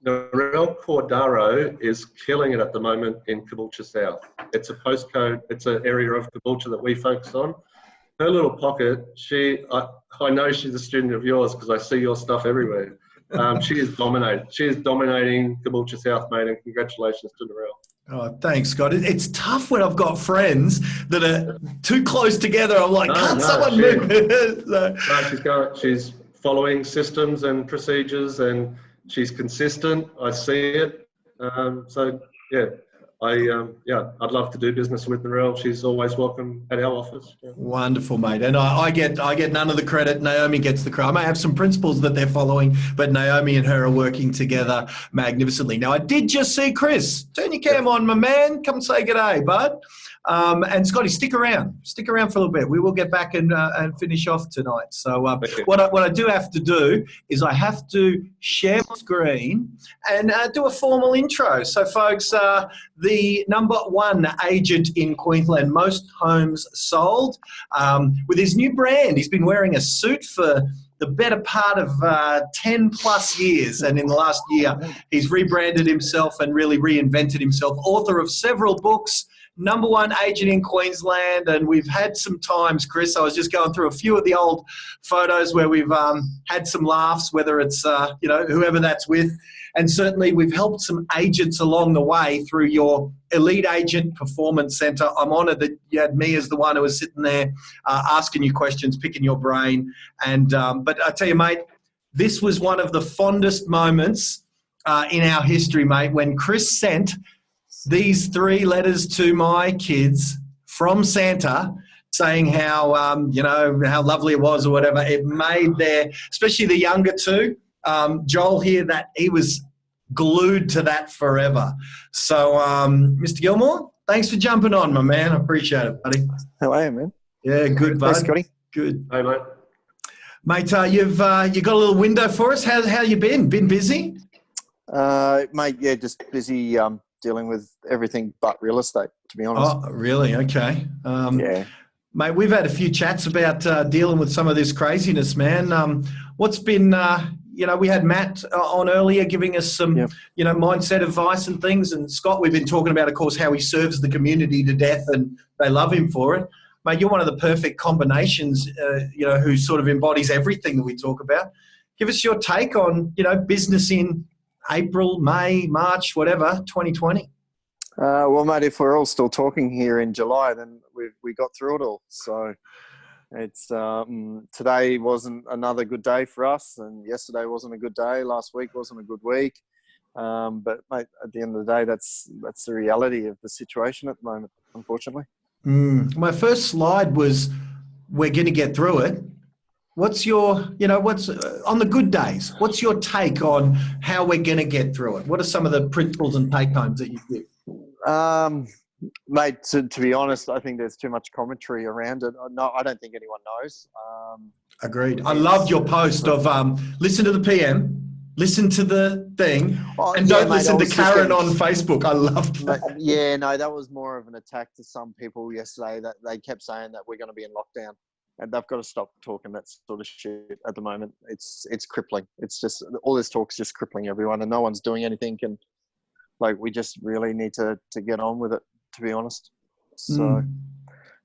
Narelle Cordaro is killing it at the moment in Caboolture South. It's a postcode, it's an area of Caboolture that we focus on. Her little pocket, I know she's a student of yours because I see your stuff everywhere. She is dominated. She is dominating Caboolture South, mate, and congratulations to Narelle. Oh, thanks, Scott. It's tough when I've got friends that are too close together. I'm like, can't someone move? She's following systems and procedures, and she's consistent. I see it. So yeah. I'd love to do business with Narelle. She's always welcome at our office. Yeah. Wonderful, mate. And I get none of the credit. Naomi gets the credit. I may have some principles that they're following, but Naomi and her are working together magnificently. Now, I did just see Chris. Turn your cam on, my man. Come say g'day, bud. And Scotty, stick around for a little bit. We will get back and finish off tonight. So what I do have to do is I have to share my screen and do a formal intro. So folks, the #1 agent in Queensland, most homes sold, with his new brand. He's been wearing a suit for the better part of 10 plus years, and in the last year he's rebranded himself and really reinvented himself. Author of several books, #1 agent in Queensland, and we've had some times, Chris, I was just going through a few of the old photos where we've had some laughs, whether it's whoever that's with, and certainly we've helped some agents along the way through your Elite Agent Performance Centre. I'm honoured that you had me as the one who was sitting there asking you questions, picking your brain, and but I tell you, mate, this was one of the fondest moments in our history, mate, when Chris sent these 3 letters to my kids from Santa saying how, how lovely it was or whatever. It made especially the younger 2, Joel here, that he was glued to that forever. So, Mr. Gilmour, thanks for jumping on, my man. I appreciate it, buddy. How are you, man? Yeah, good, bud. Thanks, Scotty. Good. Hey, mate. Mate, you've got a little window for us. How you been? Been busy? Mate, yeah, just busy dealing with everything but real estate, to be honest. Oh, really? Okay. Yeah. Mate, we've had a few chats about dealing with some of this craziness, man. What's been, we had Matt on earlier giving us some, mindset advice and things. And Scott, we've been talking about, of course, how he serves the community to death and they love him for it. Mate, you're one of the perfect combinations, who sort of embodies everything that we talk about. Give us your take on, business in April, May, March, whatever, 2020. Well, mate, if we're all still talking here in July, then we got through it all. So it's today wasn't another good day for us, and yesterday wasn't a good day. Last week wasn't a good week. But mate, at the end of the day, that's the reality of the situation at the moment, unfortunately. My first slide was, we're going to get through it. What's your, what's on the good days? What's your take on how we're going to get through it? What are some of the principles and take homes that you give? Mate, to be honest, I think there's too much commentary around it. No, I don't think anyone knows. Agreed. I loved your post of listen to the PM, listen to the thing, Oh, and yeah, don't mate, I listen to was Karen thinking- on Facebook. I loved But, that. yeah, no, that was more of an attack to some people yesterday that they kept saying that we're going to be in lockdown, and they've got to stop talking that sort of shit at the moment. It's crippling. It's just all this talk's just crippling everyone, and no one's doing anything. And like we just really need to get on with it, to be honest. So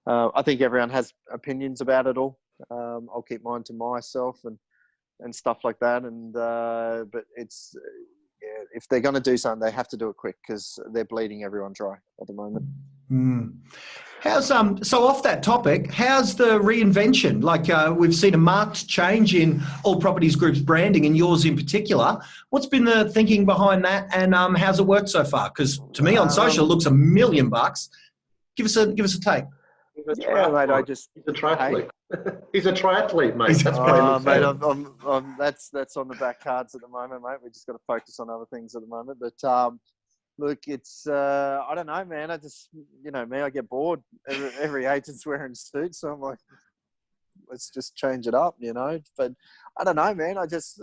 I think everyone has opinions about it all. I'll keep mine to myself and stuff like that. And but it's yeah, if they're going to do something, they have to do it quick because they're bleeding everyone dry at the moment. How's so off that topic? How's the reinvention? Like we've seen a marked change in All Properties Group's branding and yours in particular. What's been the thinking behind that, and how's it worked so far? Because to me on social it looks $1 million. Give us a take. Yeah, mate. He's a triathlete. He's a triathlete, mate. That's Oh, what mate, that's on the back cards at the moment, mate. We just got to focus on other things at the moment. But look, it's I don't know, man. I just me, I get bored. Every agent's wearing suits, so I'm like, let's just change it up, But I don't know, man. It's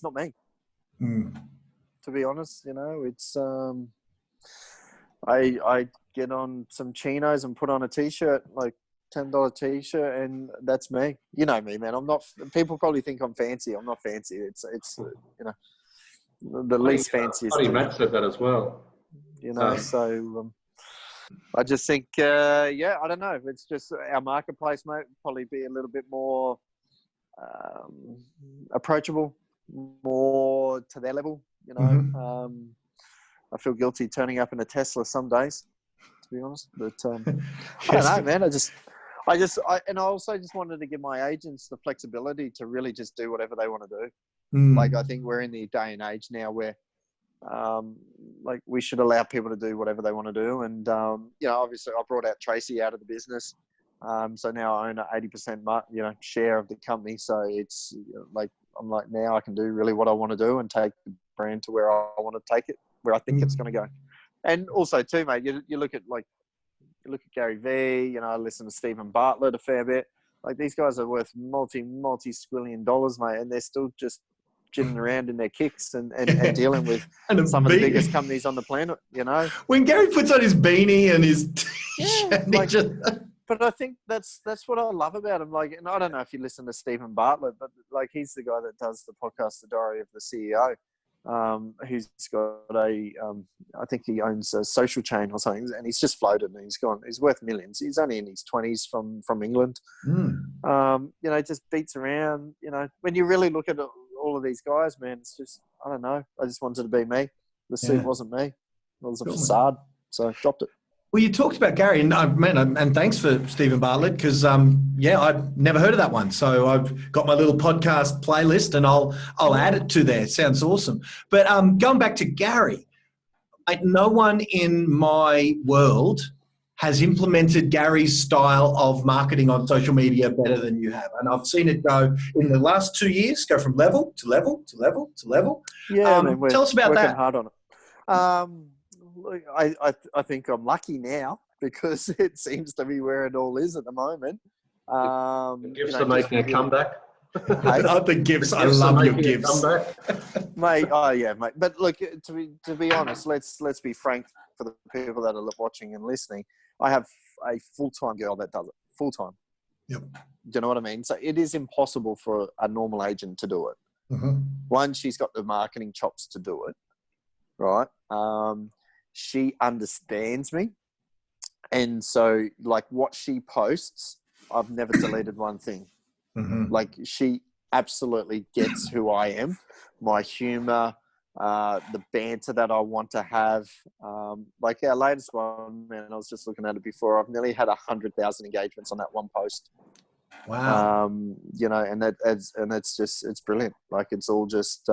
not me. To be honest, it's I get on some chinos and put on a t-shirt, like $10 t-shirt, and that's me. You know me, man. I'm not. People probably think I'm fancy. I'm not fancy. It's the least fanciest. Buddy Matt said that as well. So I just think, I don't know. It's just our marketplace, mate, probably be a little bit more approachable, more to their level. I feel guilty turning up in a Tesla some days, to be honest. But I don't know, man. I also just wanted to give my agents the flexibility to really just do whatever they want to do. Like, I think we're in the day and age now where, like, we should allow people to do whatever they want to do. And, obviously I brought out Tracy out of the business. So now I own an 80%, share of the company. So it's I'm like, now I can do really what I want to do and take the brand to where I want to take it, where I think it's going to go. And also too, mate, you look at Gary Vee, I listen to Stephen Bartlett a fair bit. Like, these guys are worth multi-squillion dollars, mate, and they're still just jitting around in their kicks and dealing with some of the biggest companies on the planet, When Gary puts on his beanie and his t-shirt, but I think that's what I love about him. Like, and I don't know if you listen to Stephen Bartlett, but like, he's the guy that does the podcast, The Diary of the CEO. Who's got I think he owns a social chain or something, and he's just floated and he's worth millions. He's only in his 20s from England. Just beats around. When you really look at all of these guys, man, it's just, I don't know. I just wanted to be me. The suit wasn't me. It was a facade, so I dropped it. Well, you talked about Gary, and and thanks for Stephen Bartlett, because I've never heard of that one. So I've got my little podcast playlist, and I'll add it to there. Sounds awesome. But going back to Gary, no one in my world has implemented Gary's style of marketing on social media better than you have, and I've seen it go in the last 2 years, go from level to level to level to level. Yeah, tell us about that. Working hard on it. I think I'm lucky now because it seems to be where it all is at the moment. The gifts are making a comeback. The gifts. I love your gifts, mate. Oh yeah, mate. But look, to be honest, let's be frank for the people that are watching and listening. I have a full-time girl that does it full time. Yep. Do you know what I mean? So it is impossible for a normal agent to do it. One, she's got the marketing chops to do it, right? She understands me. And so, like, what she posts, I've never deleted one thing. Like, she absolutely gets who I am, my humor, the banter that I want to have. Like our latest one, man, I was just looking at it before. I've nearly had 100,000 engagements on that one post. Wow. And it's brilliant. Like, it's all just,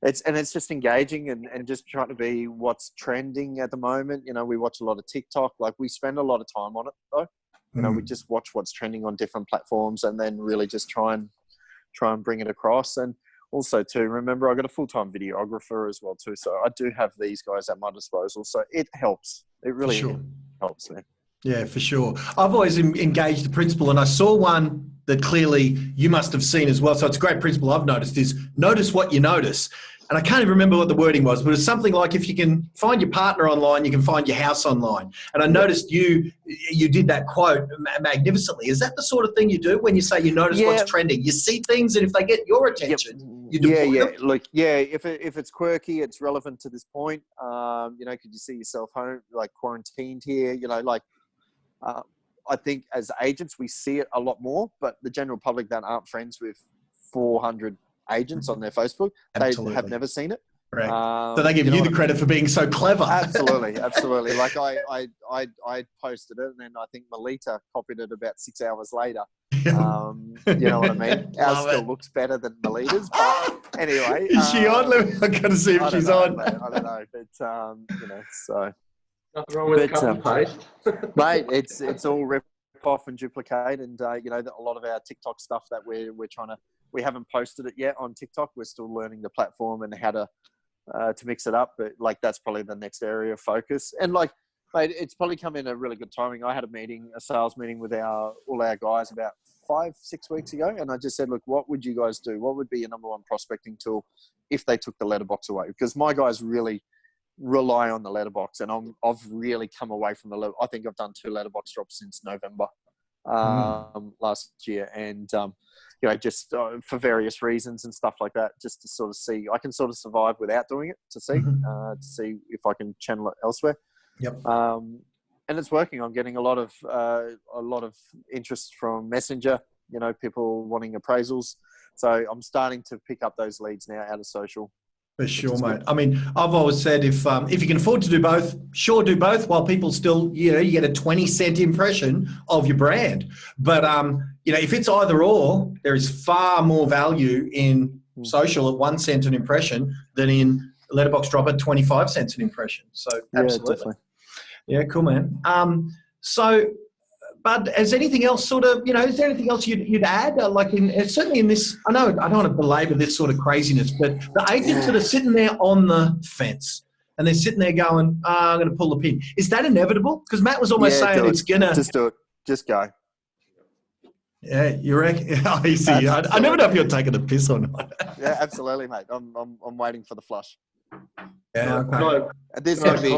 It's just engaging and just trying to be what's trending at the moment. We watch a lot of TikTok. Like, we spend a lot of time on it though. We just watch what's trending on different platforms and then really just try and bring it across. And also too, remember, I got a full-time videographer as well too. So I do have these guys at my disposal. So it helps. It really helps, man. Yeah, for sure. I've always engaged the principle, and I saw one that clearly you must have seen as well. So it's a great principle I've noticed is notice what you notice. And I can't even remember what the wording was, but it's something like if you can find your partner online, you can find your house online. And I noticed you did that quote magnificently. Is that the sort of thing you do when you say you notice what's trending? You see things, and if they get your attention, you deploy them? Look, if it's quirky, it's relevant to this point. You know, could you see yourself home, like quarantined here? You know, like I think as agents we see it a lot more, but the general public that aren't friends with 400 agents on their Facebook, they have never seen it. Right. So they give you the credit for being so clever. Absolutely. Like I posted it, and then I think Melita copied it about 6 hours later. You know what I mean? Ours still looks better than Melita's, but anyway. Is she on? I've got to see if she's on. Mate, I don't know, but you know, so. Nothing wrong with copy paste. Mate, it's all rip off and duplicate, and you know, a lot of our TikTok stuff that we're trying to. We haven't posted it yet on TikTok. We're still learning the platform and how to mix it up. But like, that's probably the next area of focus. And like, mate, it's probably come in a really good timing. I had a sales meeting with all our guys about 5-6 weeks ago. And I just said, look, what would you guys do? What would be your number one prospecting tool if they took the letterbox away? Because my guys really rely on the letterbox, and I've really come away from I think I've done 2 letterbox drops since November last year. And, you know, just for various reasons and stuff like that, just to sort of see, I can sort of survive without doing it to see if I can channel it elsewhere. Yep. And it's working. I'm getting a lot of interest from Messenger, you know, people wanting appraisals. So I'm starting to pick up those leads now out of social. For sure, mate. I mean, I've always said if you can afford to do both, sure, do both while people still, you know, you get a 20-cent impression of your brand. But, you know, if it's either or, there is far more value in social at 1 cent an impression than in letterbox drop at 25 cents an impression. So absolutely. Definitely. Yeah, cool, man. So, Bud, is anything else sort of, you know, is there anything else you'd add? Like certainly in this, I know I don't want to belabor this sort of craziness, but the agents that are sitting there on the fence and they're sitting there going, I'm going to pull the pin. Is that inevitable? Because Matt was almost saying it's going to. Just do it. Just go. Yeah, you reckon? Oh, you see, I never know if you're taking a piss or not. Yeah, absolutely, mate. I'm waiting for the flush. Yeah, okay. There's going to be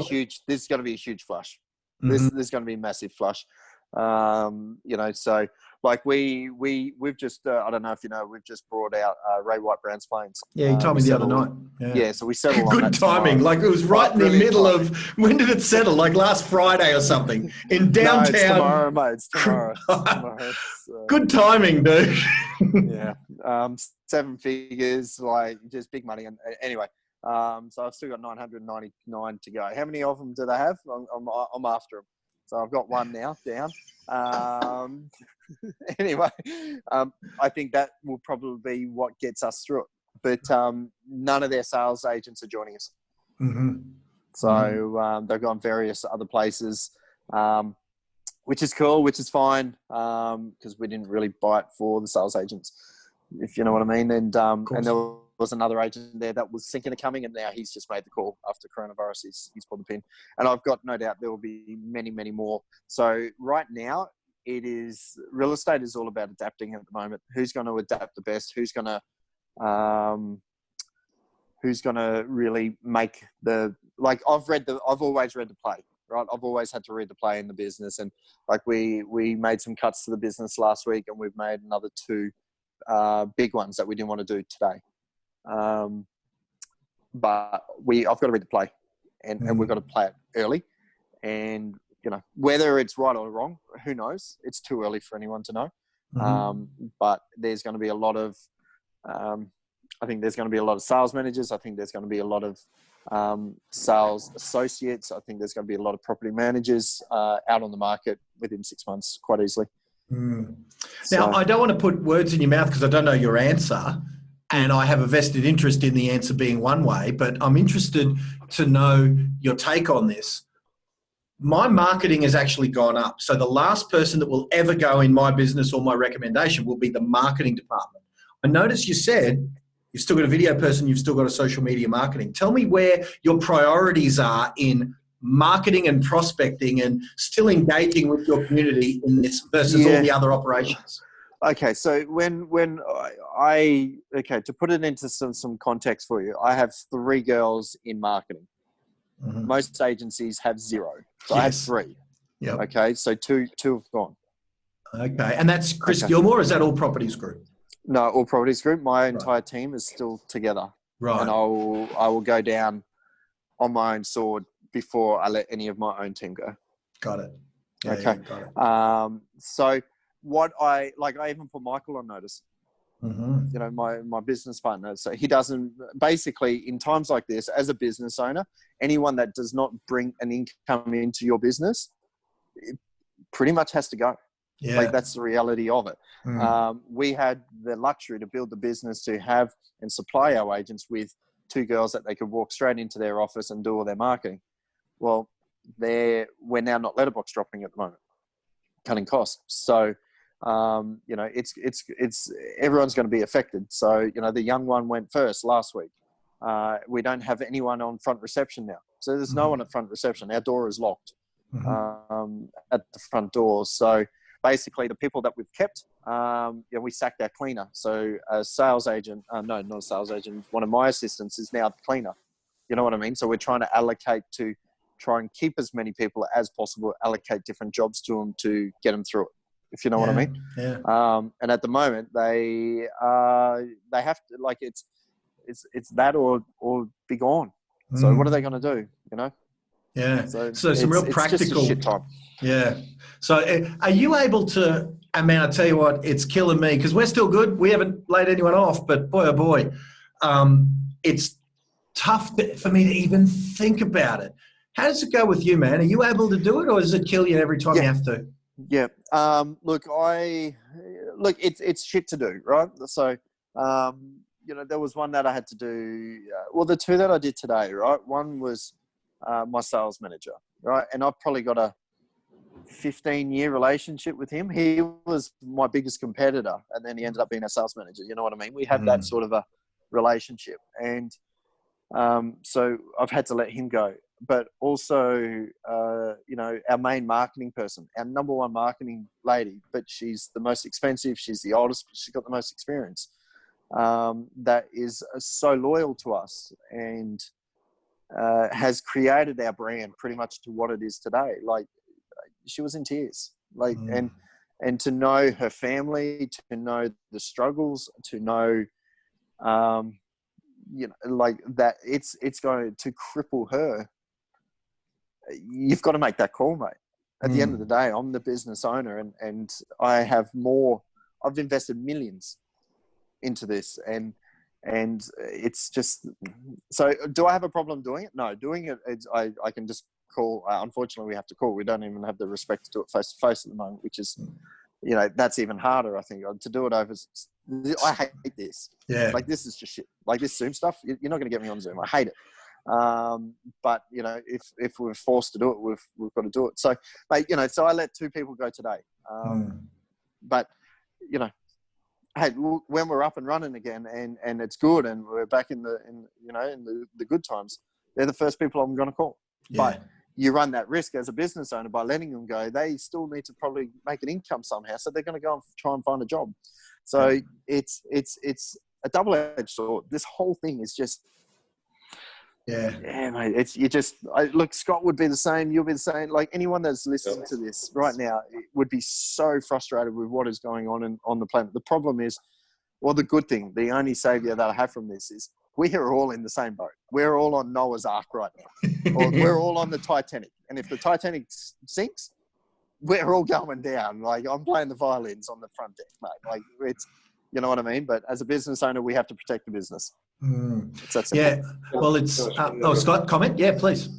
a huge flush. There's going to be a massive flush. You know, so like we've just I don't know if you know, we've just brought out Ray White Brown's planes. Yeah, you told me the other night. Yeah, so we settled on good that timing. tomorrow. Like it was right in the middle of, when did it settle? Like last Friday or something in downtown. No, it's tomorrow, mate. It's tomorrow. Good timing, dude. Yeah, 7 figures, like just big money. And anyway, so I've still got 999 to go. How many of them do they have? I'm after them. So I've got one now down. Anyway, I think that will probably be what gets us through it. But none of their sales agents are joining us. So they've gone various other places, which is cool, which is fine, because we didn't really buy it for the sales agents, if you know what I mean. And there was another agent there that was thinking of coming, and now he's just made the call after coronavirus. He's pulled the pin, and I've got no doubt there will be many, many more. So right now, real estate is all about adapting at the moment. Who's going to adapt the best? Who's going to really make like I've always read the play, right? I've always had to read the play in the business, and like we made some cuts to the business last week, and we've made another 2 big ones that we didn't want to do today. But I've got to read the play, and we've got to play it early. And you know, whether it's right or wrong, who knows? It's too early for anyone to know. But there's going to be a lot of, I think there's going to be a lot of sales managers. I think there's going to be a lot of sales associates. I think there's going to be a lot of property managers out on the market within 6 months, quite easily. Now, I don't want to put words in your mouth because I don't know your answer, and I have a vested interest in the answer being one way, but I'm interested to know your take on this. My marketing has actually gone up. So the last person that will ever go in my business or my recommendation will be the marketing department. I noticed you said you've still got a video person, you've still got a social media marketing. Tell me where your priorities are in marketing and prospecting and still engaging with your community in this versus all the other operations? Okay, so when I to put it into some context for you, I have 3 girls in marketing. Mm-hmm. Most agencies have 0, so I have 3. Yeah. Okay, so two have gone. Okay, and that's Chris Gilmour. Or is that all properties group? No, all properties group. My entire team is still together, Right. and I will go down on my own sword before I let any of my own team go. Got it. Yeah, Okay. got it. So what I even put Michael on notice. Mm-hmm. You know, my business partner. So he doesn't, basically in times like this, as a business owner, anyone that does not bring an income into your business, it pretty much has to go. Yeah. Like, that's the reality of it. Mm. We had the luxury to build the business to have and supply our agents with 2 girls that they could walk straight into their office and do all their marketing. Well, we're now not letterbox dropping at the moment, cutting costs. So, you know, it's everyone's going to be affected. So, you know, the young one went first last week. We don't have anyone on front reception now. So there's no one at front reception. Our door is locked at the front door. So basically the people that we've kept, we sacked our cleaner. So a sales agent, no, not a sales agent, one of my assistants is now the cleaner. You know what I mean? So we're trying to allocate to try and keep as many people as possible, allocate different jobs to them to get them through it. If you know what I mean. Yeah. And at the moment they have to, like, it's that or be gone. So what are they going to do? You know? Yeah. So some it's, real it's practical. Just a shit time. Yeah. So are you able to, I mean, I tell you what, it's killing me because we're still good. We haven't laid anyone off, but boy, oh boy, it's tough for me to even think about it. How does it go with you, man? Are you able to do it, or does it kill you every time you have to? Yeah. Look, it's shit to do, right? So, you know, there was one that I had to do. Well, the 2 that I did today, right? One was my sales manager, right? And I've probably got a 15-year relationship with him. He was my biggest competitor, and then he ended up being a sales manager. You know what I mean? We have that sort of a relationship, and so I've had to let him go. But also, you know, our main marketing person, our number 1 marketing lady, but she's the most expensive. She's the oldest, but she's got the most experience. That is so loyal to us and has created our brand pretty much to what it is today. Like, she was in tears. Like, and to know her family, to know the struggles, to know, you know, like that, it's going to cripple her. You've got to make that call, mate. At the end of the day, I'm the business owner, and I have more. I've invested millions into this, and it's just. So, do I have a problem doing it? No, doing it. I can just call. Unfortunately, we have to call. We don't even have the respect to do it face to face at the moment, which is, you know, that's even harder. I think to do it over. I hate this. Yeah. Like, this is just shit. Like, this Zoom stuff. You're not going to get me on Zoom. I hate it. But you know, if we're forced to do it, we've got to do it. So, mate, you know, so I let 2 people go today. But you know, hey, when we're up and running again, and it's good, and we're back in the good times, they're the first people I'm going to call. Yeah. But you run that risk as a business owner by letting them go. They still need to probably make an income somehow, so they're going to go and try and find a job. So it's a double-edged sword. This whole thing is just. Yeah, mate. Look, Scott would be the same. You'll be the same. Like, anyone that's listening to this right now would be so frustrated with what is going on the planet. The problem is, well, the good thing, the only savior that I have from this is we are all in the same boat. We're all on Noah's Ark right now. Or we're all on the Titanic. And if the Titanic sinks, we're all going down. Like, I'm playing the violins on the front deck, mate. Like, it's, you know what I mean? But as a business owner, we have to protect the business. Yeah. Well, it's Scott, comment. Yeah, please.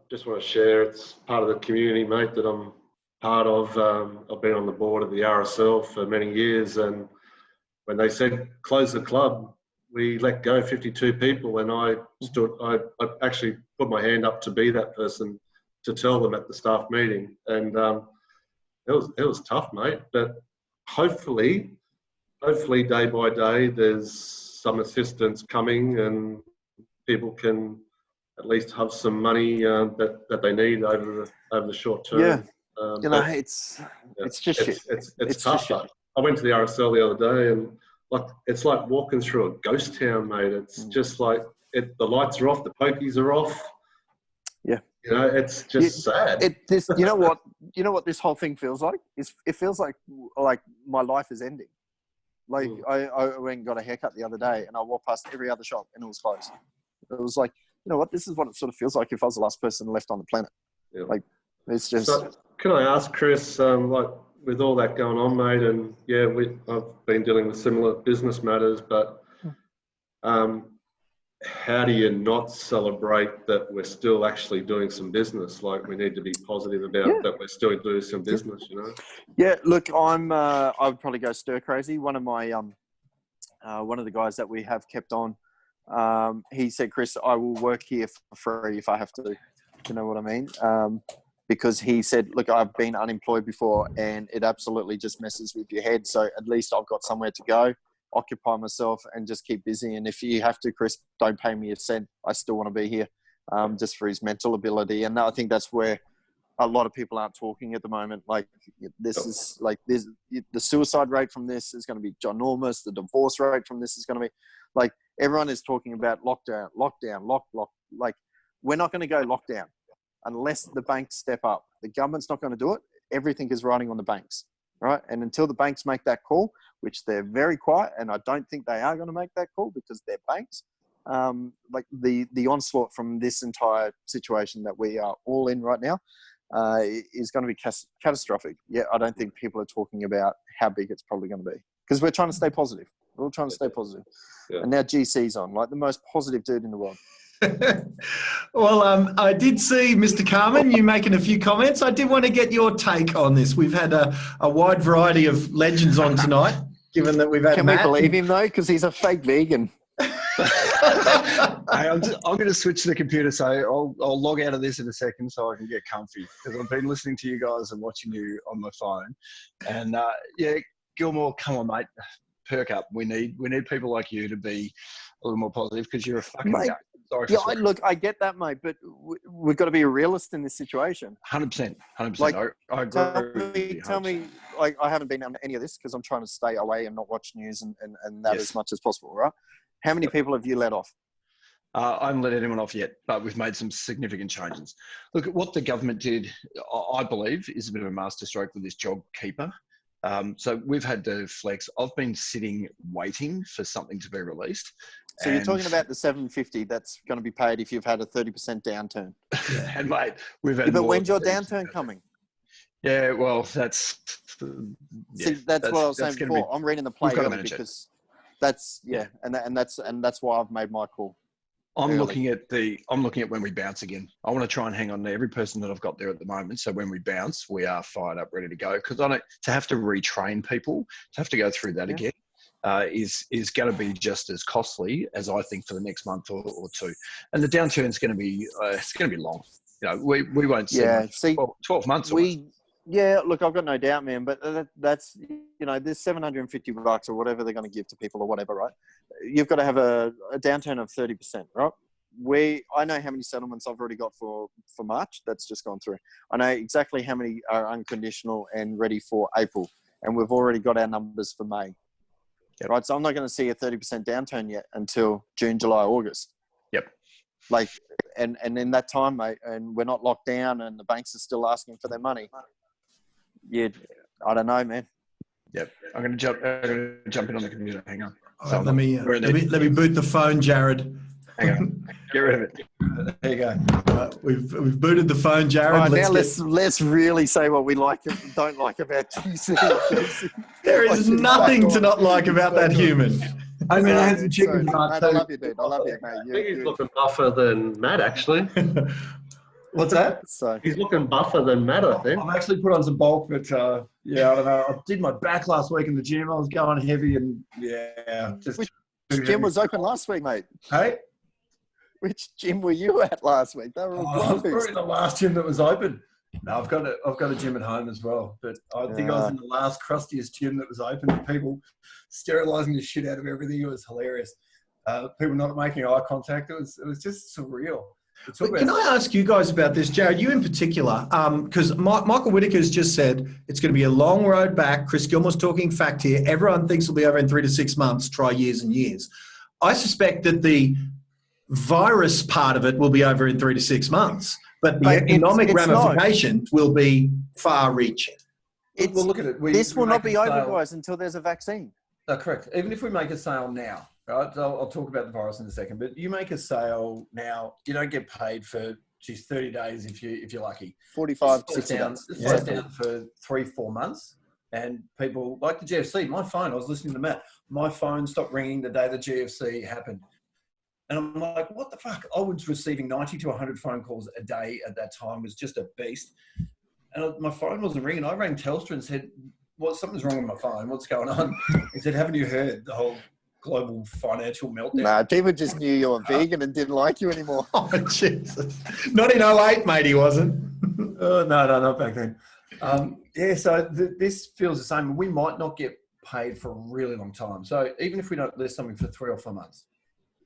Just want to share. It's part of the community, mate, that I'm part of. I've been on the board of the RSL for many years, and when they said close the club, we let go 52 people, and I actually put my hand up to be that person to tell them at the staff meeting, and it was tough, mate. But hopefully day by day there's some assistance coming, and people can at least have some money that they need over the short term. Yeah. You know, it's just shit. It's tough. I went to the RSL the other day, and it's like walking through a ghost town, mate. It's just like the lights are off, the pokies are off. Yeah. You know, it's just sad. You know what this whole thing feels like? It feels like my life is ending. Like I went and got a haircut the other day, and I walked past every other shop, and it was closed. It was like, you know what? This is what it sort of feels like if I was the last person left on the planet. Yeah. Like, it's just. So, can I ask Chris, like with all that going on, mate, and yeah, I've been dealing with similar business matters, but how do you not celebrate that we're still actually doing some business? Like, we need to be positive about that we're still doing some business, you know? Yeah, look, I would probably go stir crazy. One of my one of the guys that we have kept on, he said, Chris, I will work here for free if I have to. You know what I mean? Because he said, look, I've been unemployed before, and it absolutely just messes with your head. So at least I've got somewhere to go, occupy myself, and just keep busy. And if you have to, Chris, don't pay me a cent. I still want to be here, just for his mental ability. And I think that's where a lot of people aren't talking at the moment. Like, this is like this, the suicide rate from this is going to be ginormous. The divorce rate from this is going to be like, everyone is talking about lockdown. Like, we're not going to go lockdown unless the banks step up. The government's not going to do it. Everything is riding on the banks, right? And until the banks make that call, which they're very quiet, and I don't think they are going to make that call because they're banks, like the onslaught from this entire situation that we are all in right now is going to be catastrophic. Yeah, I don't think people are talking about how big it's probably going to be, because we're trying to stay positive. We're all trying to stay positive. Yeah. And now GC's on, like the most positive dude in the world. Well, I did see, Mr. Carman, you making a few comments. I did want to get your take on this. We've had a wide variety of legends on tonight, given that we've had Can Matt. we believe him, though? Because he's a fake vegan. Hey, I'm going to switch to the computer, so I'll log out of this in a second so I can get comfy, because I've been listening to you guys and watching you on my phone. And, yeah, Gilmour, come on, mate. Perk up. We need people like you to be a little more positive, because you're a fucking mate. Sorry Yeah, look, I get that, mate, but we've got to be a realist in this situation. 100%. Like, I agree. Tell me, like, I haven't been on any of this because I'm trying to stay away and not watch news and that as much as possible, right? How many people have you let off? I haven't let anyone off yet, but we've made some significant changes. Look, what the government did, I believe, is a bit of a masterstroke with this JobKeeper. So we've had to flex. I've been sitting waiting for something to be released. So you're talking about the $750 that's going to be paid if you've had a 30% downturn. Yeah, and mate, we've had. But when's your downturn coming? Yeah, well, that's. See, that's what I was saying before. I'm reading the play early because that's and that's why I've made my call. I'm looking at when we bounce again. I want to try and hang on to every person that I've got there at the moment. So when we bounce, we are fired up, ready to go. Because to have to retrain people, to have to go through that again, is going to be just as costly as I think for the next month or two. And the downturn is going to be it's going to be long. You know, we won't see 12 months. Yeah, look, I've got no doubt, man. But that's, you know, there's $750 or whatever they're going to give to people or whatever, right? You've got to have a downturn of 30%, right? I know how many settlements I've already got for March. That's just gone through. I know exactly how many are unconditional and ready for April, and we've already got our numbers for May. Yep. Right, so I'm not going to see a 30% downturn yet until June, July, August. Yep. Like, and in that time, mate, and we're not locked down, and the banks are still asking for their money. Yeah, I don't know, man. Yep. I'm going to jump in on the computer. Hang on. So let me boot the phone, Jarrod. Hang on. Get rid of it. There you go. We've booted the phone, Jarrod. Right, let's really say what we like and don't like about GC. There is nothing to not like about that human. I mean, I had some chicken. Mate, I love you, dude. I love you, mate. I think he's looking buffer than Matt, actually. What's that? So he's looking buffer than Matt, I think. I've actually put on some bulk, but yeah, I don't know. I did my back last week in the gym. I was going heavy, and which gym was open last week, mate? Hey, which gym were you at last week? They were all closed. I was in the last gym that was open. No, I've got a gym at home as well, but I think I was in the last crustiest gym that was open. People sterilising the shit out of everything. It was hilarious. People not making eye contact. It was just surreal. Let's talk But can about- I ask you guys about this, Jarrod, you in particular, because Michael Whitaker's just said it's going to be a long road back. Chris Gilmour's talking fact here. Everyone thinks it'll be over in 3 to 6 months. Try years and years. I suspect that the virus part of it will be over in 3 to 6 months, but the economic ramifications will be far-reaching. We'll look at it. This will not be over, sale. guys, until there's a vaccine. No, correct. Even if we make a sale now, right? I'll talk about the virus in a second. But you make a sale now, you don't get paid for 30 days if you're lucky. 45, It 60 down, days. it slows down for 3-4 months, and people like the GFC. My phone, I was listening to Matt. My phone stopped ringing the day the GFC happened, and I'm like, what the fuck? I was receiving 90 to 100 phone calls a day at that time. It was just a beast, and my phone wasn't ringing. I rang Telstra and said, something's wrong with my phone. What's going on? He said, haven't you heard the whole global financial meltdown? Nah, people just knew you were vegan and didn't like you anymore. Oh, Jesus. Not in 08, mate, he wasn't. No, not back then. So this feels the same. We might not get paid for a really long time. So even if we don't list something for 3 or 4 months,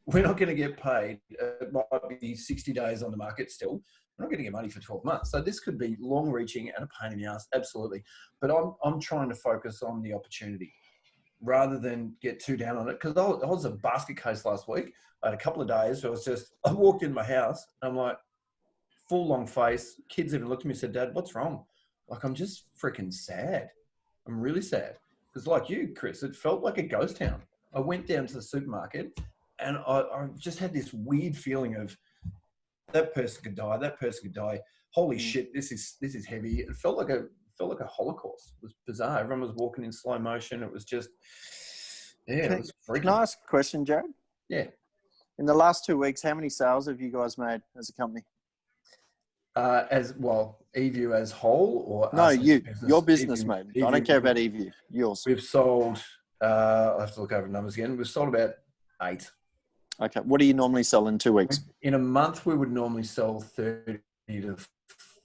we're not going to get paid. It might be 60 days on the market still. We're not going to get money for 12 months. So this could be long-reaching and a pain in the ass, absolutely. But I'm trying to focus on the opportunity rather than get too down on it. Because I was a basket case last week. I had a couple of days where I walked in my house and I'm like, full long face. Kids even looked at me and said, Dad, what's wrong? Like, I'm just freaking sad. I'm really sad. Because like you, Chris, it felt like a ghost town. I went down to the supermarket and I just had this weird feeling of that person could die, that person could die. Holy shit, this is heavy. It felt like a Holocaust. It was bizarre. Everyone was walking in slow motion. It was just, it was freaking. Can I ask a question, Jarrod? Yeah. In the last 2 weeks, how many sales have you guys made as a company? As well, eView as whole, or no, your business, mate. I don't care about eView. Yours. We've sold. I'll have to look over the numbers again. We've sold about 8. Okay. What do you normally sell in 2 weeks? In a month, we would normally sell 30 to,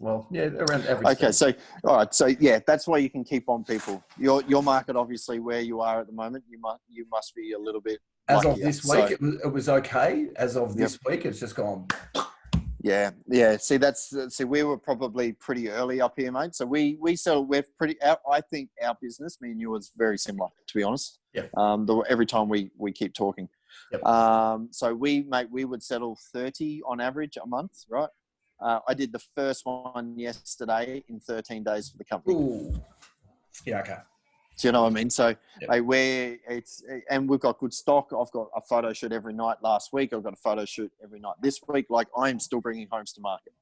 around average. Okay. 30. So, all right. So, yeah, that's why you can keep on people. Your market, obviously, where you are at the moment, you must be a little bit. As luckier. of this week, it was okay. As of this week, it's just gone. Yeah. See, we were probably pretty early up here, mate. So we sell. I think our business, me and you, is very similar, to be honest. Yeah. Every time we keep talking. Yep. So we would settle 30 on average a month, right? I did the first one yesterday in 13 days for the company. Ooh. Yeah. Okay. Do you know what I mean? So Yep. and we've got good stock. I've got a photo shoot every night last week. I've got a photo shoot every night this week. Like, I'm still bringing homes to market.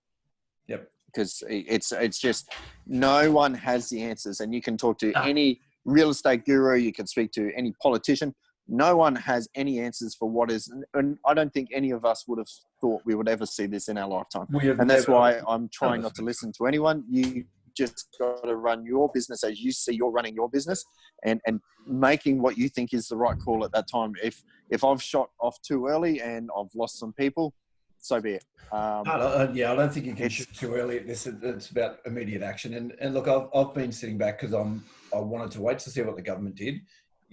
Yep. Because it's just, no one has the answers. And you can talk to any real estate guru. You can speak to any politician. No one has any answers for what is, and I don't think any of us would have thought we would ever see this in our lifetime. And that's why I'm trying not to listen to anyone. You just got to run your business as you see you're running your business, and making what you think is the right call at that time. If I've shot off too early and I've lost some people, so be it. I don't think you can shoot too early at this. It's about immediate action. And look, I've been sitting back because I wanted to wait to see what the government did.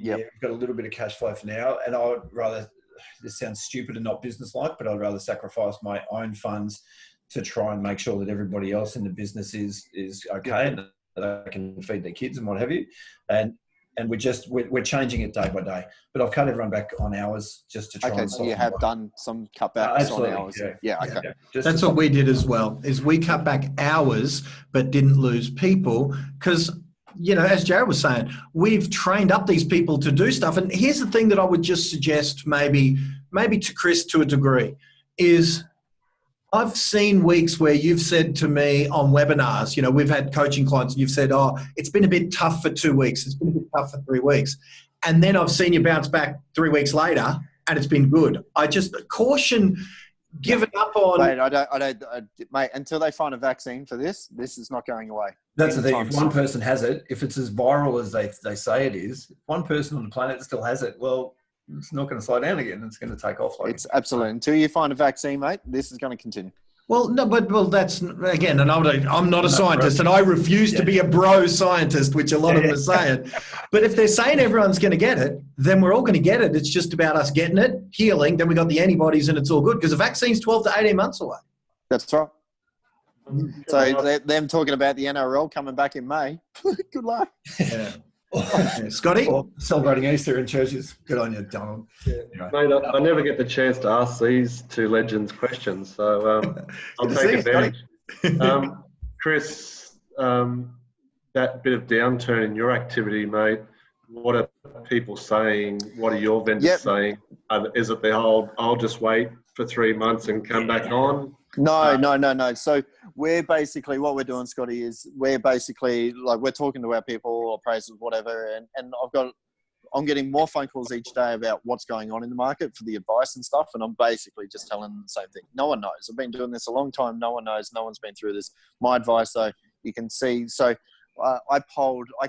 Yeah, we've got a little bit of cash flow for now, and I would rather, this sounds stupid and not business-like, but I'd rather sacrifice my own funds to try and make sure that everybody else in the business is okay and that they can feed their kids and what have you. And we're changing it day by day. But I've cut everyone back on hours just to try. Okay, so you have done some cutbacks on hours. Yeah, okay. That's what we did as well. Is we cut back hours but didn't lose people because, you know, as Jarrod was saying, we've trained up these people to do stuff. And here's the thing that I would just suggest maybe to Chris to a degree is I've seen weeks where you've said to me on webinars, you know, we've had coaching clients and you've said, oh, it's been a bit tough for 2 weeks. It's been a bit tough for 3 weeks. And then I've seen you bounce back 3 weeks later and it's been good. I just caution giving up on. Mate, until they find a vaccine for this is not going away. That's the thing. If one person has it, if it's as viral as they say it is, if one person on the planet still has it, well, it's not going to slow down again. It's going to take off. It's absolutely. Until you find a vaccine, mate, this is going to continue. Well, no, but that's, again, and I'm not a scientist, and I refuse to be a bro scientist, which a lot of them are saying. But if they're saying everyone's going to get it, then we're all going to get it. It's just about us getting it, healing, then we got the antibodies and it's all good because the vaccine's 12 to 18 months away. That's right. So them talking about the NRL coming back in May. Good luck. Yeah. Scotty? Or celebrating Easter in churches. Good on you, Donald. Anyway. Mate, I never get the chance to ask these two legends questions, so I'll Good to take see you, advantage. Chris, that bit of downturn in your activity, mate, what are people saying? What are your vendors saying? Is it the whole, I'll just wait for 3 months and come back on? No. So we're basically, what we're doing, Scotty, is we're basically, like, we're talking to our people or appraisals, whatever, and I'm getting more phone calls each day about what's going on in the market for the advice and stuff, and I'm basically just telling them the same thing. No one knows. I've been doing this a long time. No one knows. No one's been through this. My advice, though, you can see. So I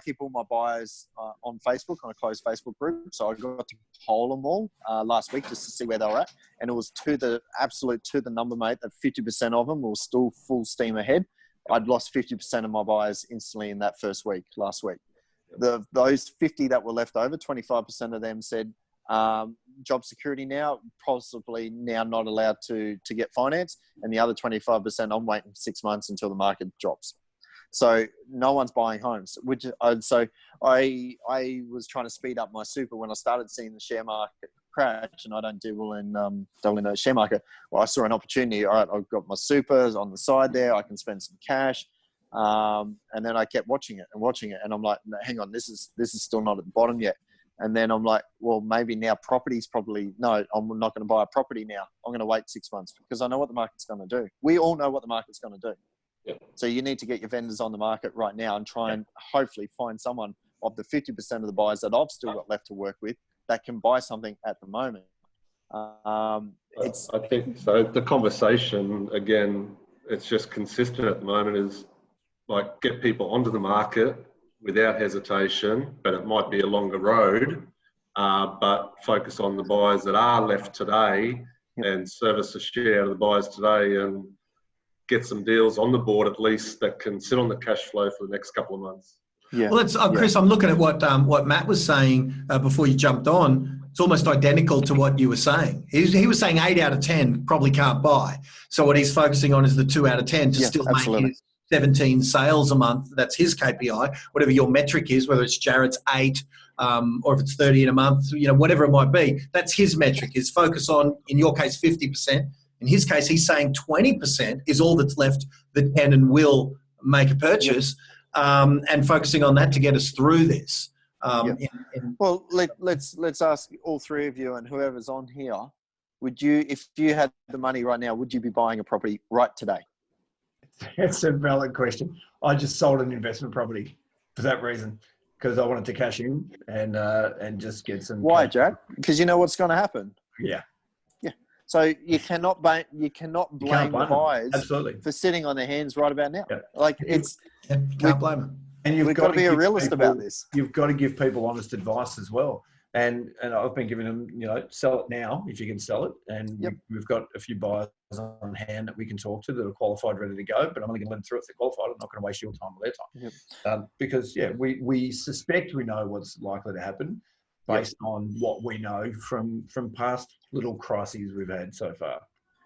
keep all my buyers on Facebook, on a closed Facebook group. So I got to poll them all last week just to see where they were at. And it was to the number, mate, that 50% of them were still full steam ahead. I'd lost 50% of my buyers instantly in that first week, last week. Those 50 that were left over, 25% of them said job security now, possibly now not allowed to get finance. And the other 25%, I'm waiting 6 months until the market drops. So no one's buying homes, so I was trying to speed up my super when I started seeing the share market crash, and I don't do well in the share market. Well, I saw an opportunity. All right, I've got my supers on the side there. I can spend some cash. And then I kept watching it, and I'm like, no, hang on, this is still not at the bottom yet. And then I'm like, well, maybe now property's probably, no, I'm not going to buy a property now. I'm going to wait 6 months because I know what the market's going to do. We all know what the market's going to do. Yep. So you need to get your vendors on the market right now and try and hopefully find someone of the 50% of the buyers that I've still got left to work with that can buy something at the moment. I think so. The conversation, again, it's just consistent at the moment, is like get people onto the market without hesitation, but it might be a longer road, but focus on the buyers that are left today and service the share out of the buyers today and get some deals on the board at least that can sit on the cash flow for the next couple of months. Yeah. Well, Chris, I'm looking at what Matt was saying before you jumped on. It's almost identical to what you were saying. He was saying 8 out of 10 probably can't buy. So what he's focusing on is the 2 out of 10 to still make his 17 sales a month. That's his KPI. Whatever your metric is, whether it's Jarrod's 8 or if it's 30 in a month, whatever it might be, that's his metric. His focus on, in your case, 50%. In his case, he's saying 20% is all that's left that can and will make a purchase, and focusing on that to get us through this. Well, let's ask all three of you and whoever's on here. Would you, if you had the money right now, would you be buying a property right today? That's a valid question. I just sold an investment property for that reason, because I wanted to cash in and just get some. Why, Jack? Because you know what's going to happen. Yeah. So you cannot blame the buyers for sitting on their hands right about now. Yeah. Like it's can't blame them. And we've got to be a realist about this. You've got to give people honest advice as well. And I've been giving them, sell it now if you can sell it. And we've got a few buyers on hand that we can talk to that are qualified, ready to go. But I'm only going to let them through if they're qualified. I'm not going to waste your time or their time. Because we suspect we know what's likely to happen based on what we know from past little crises we've had so far.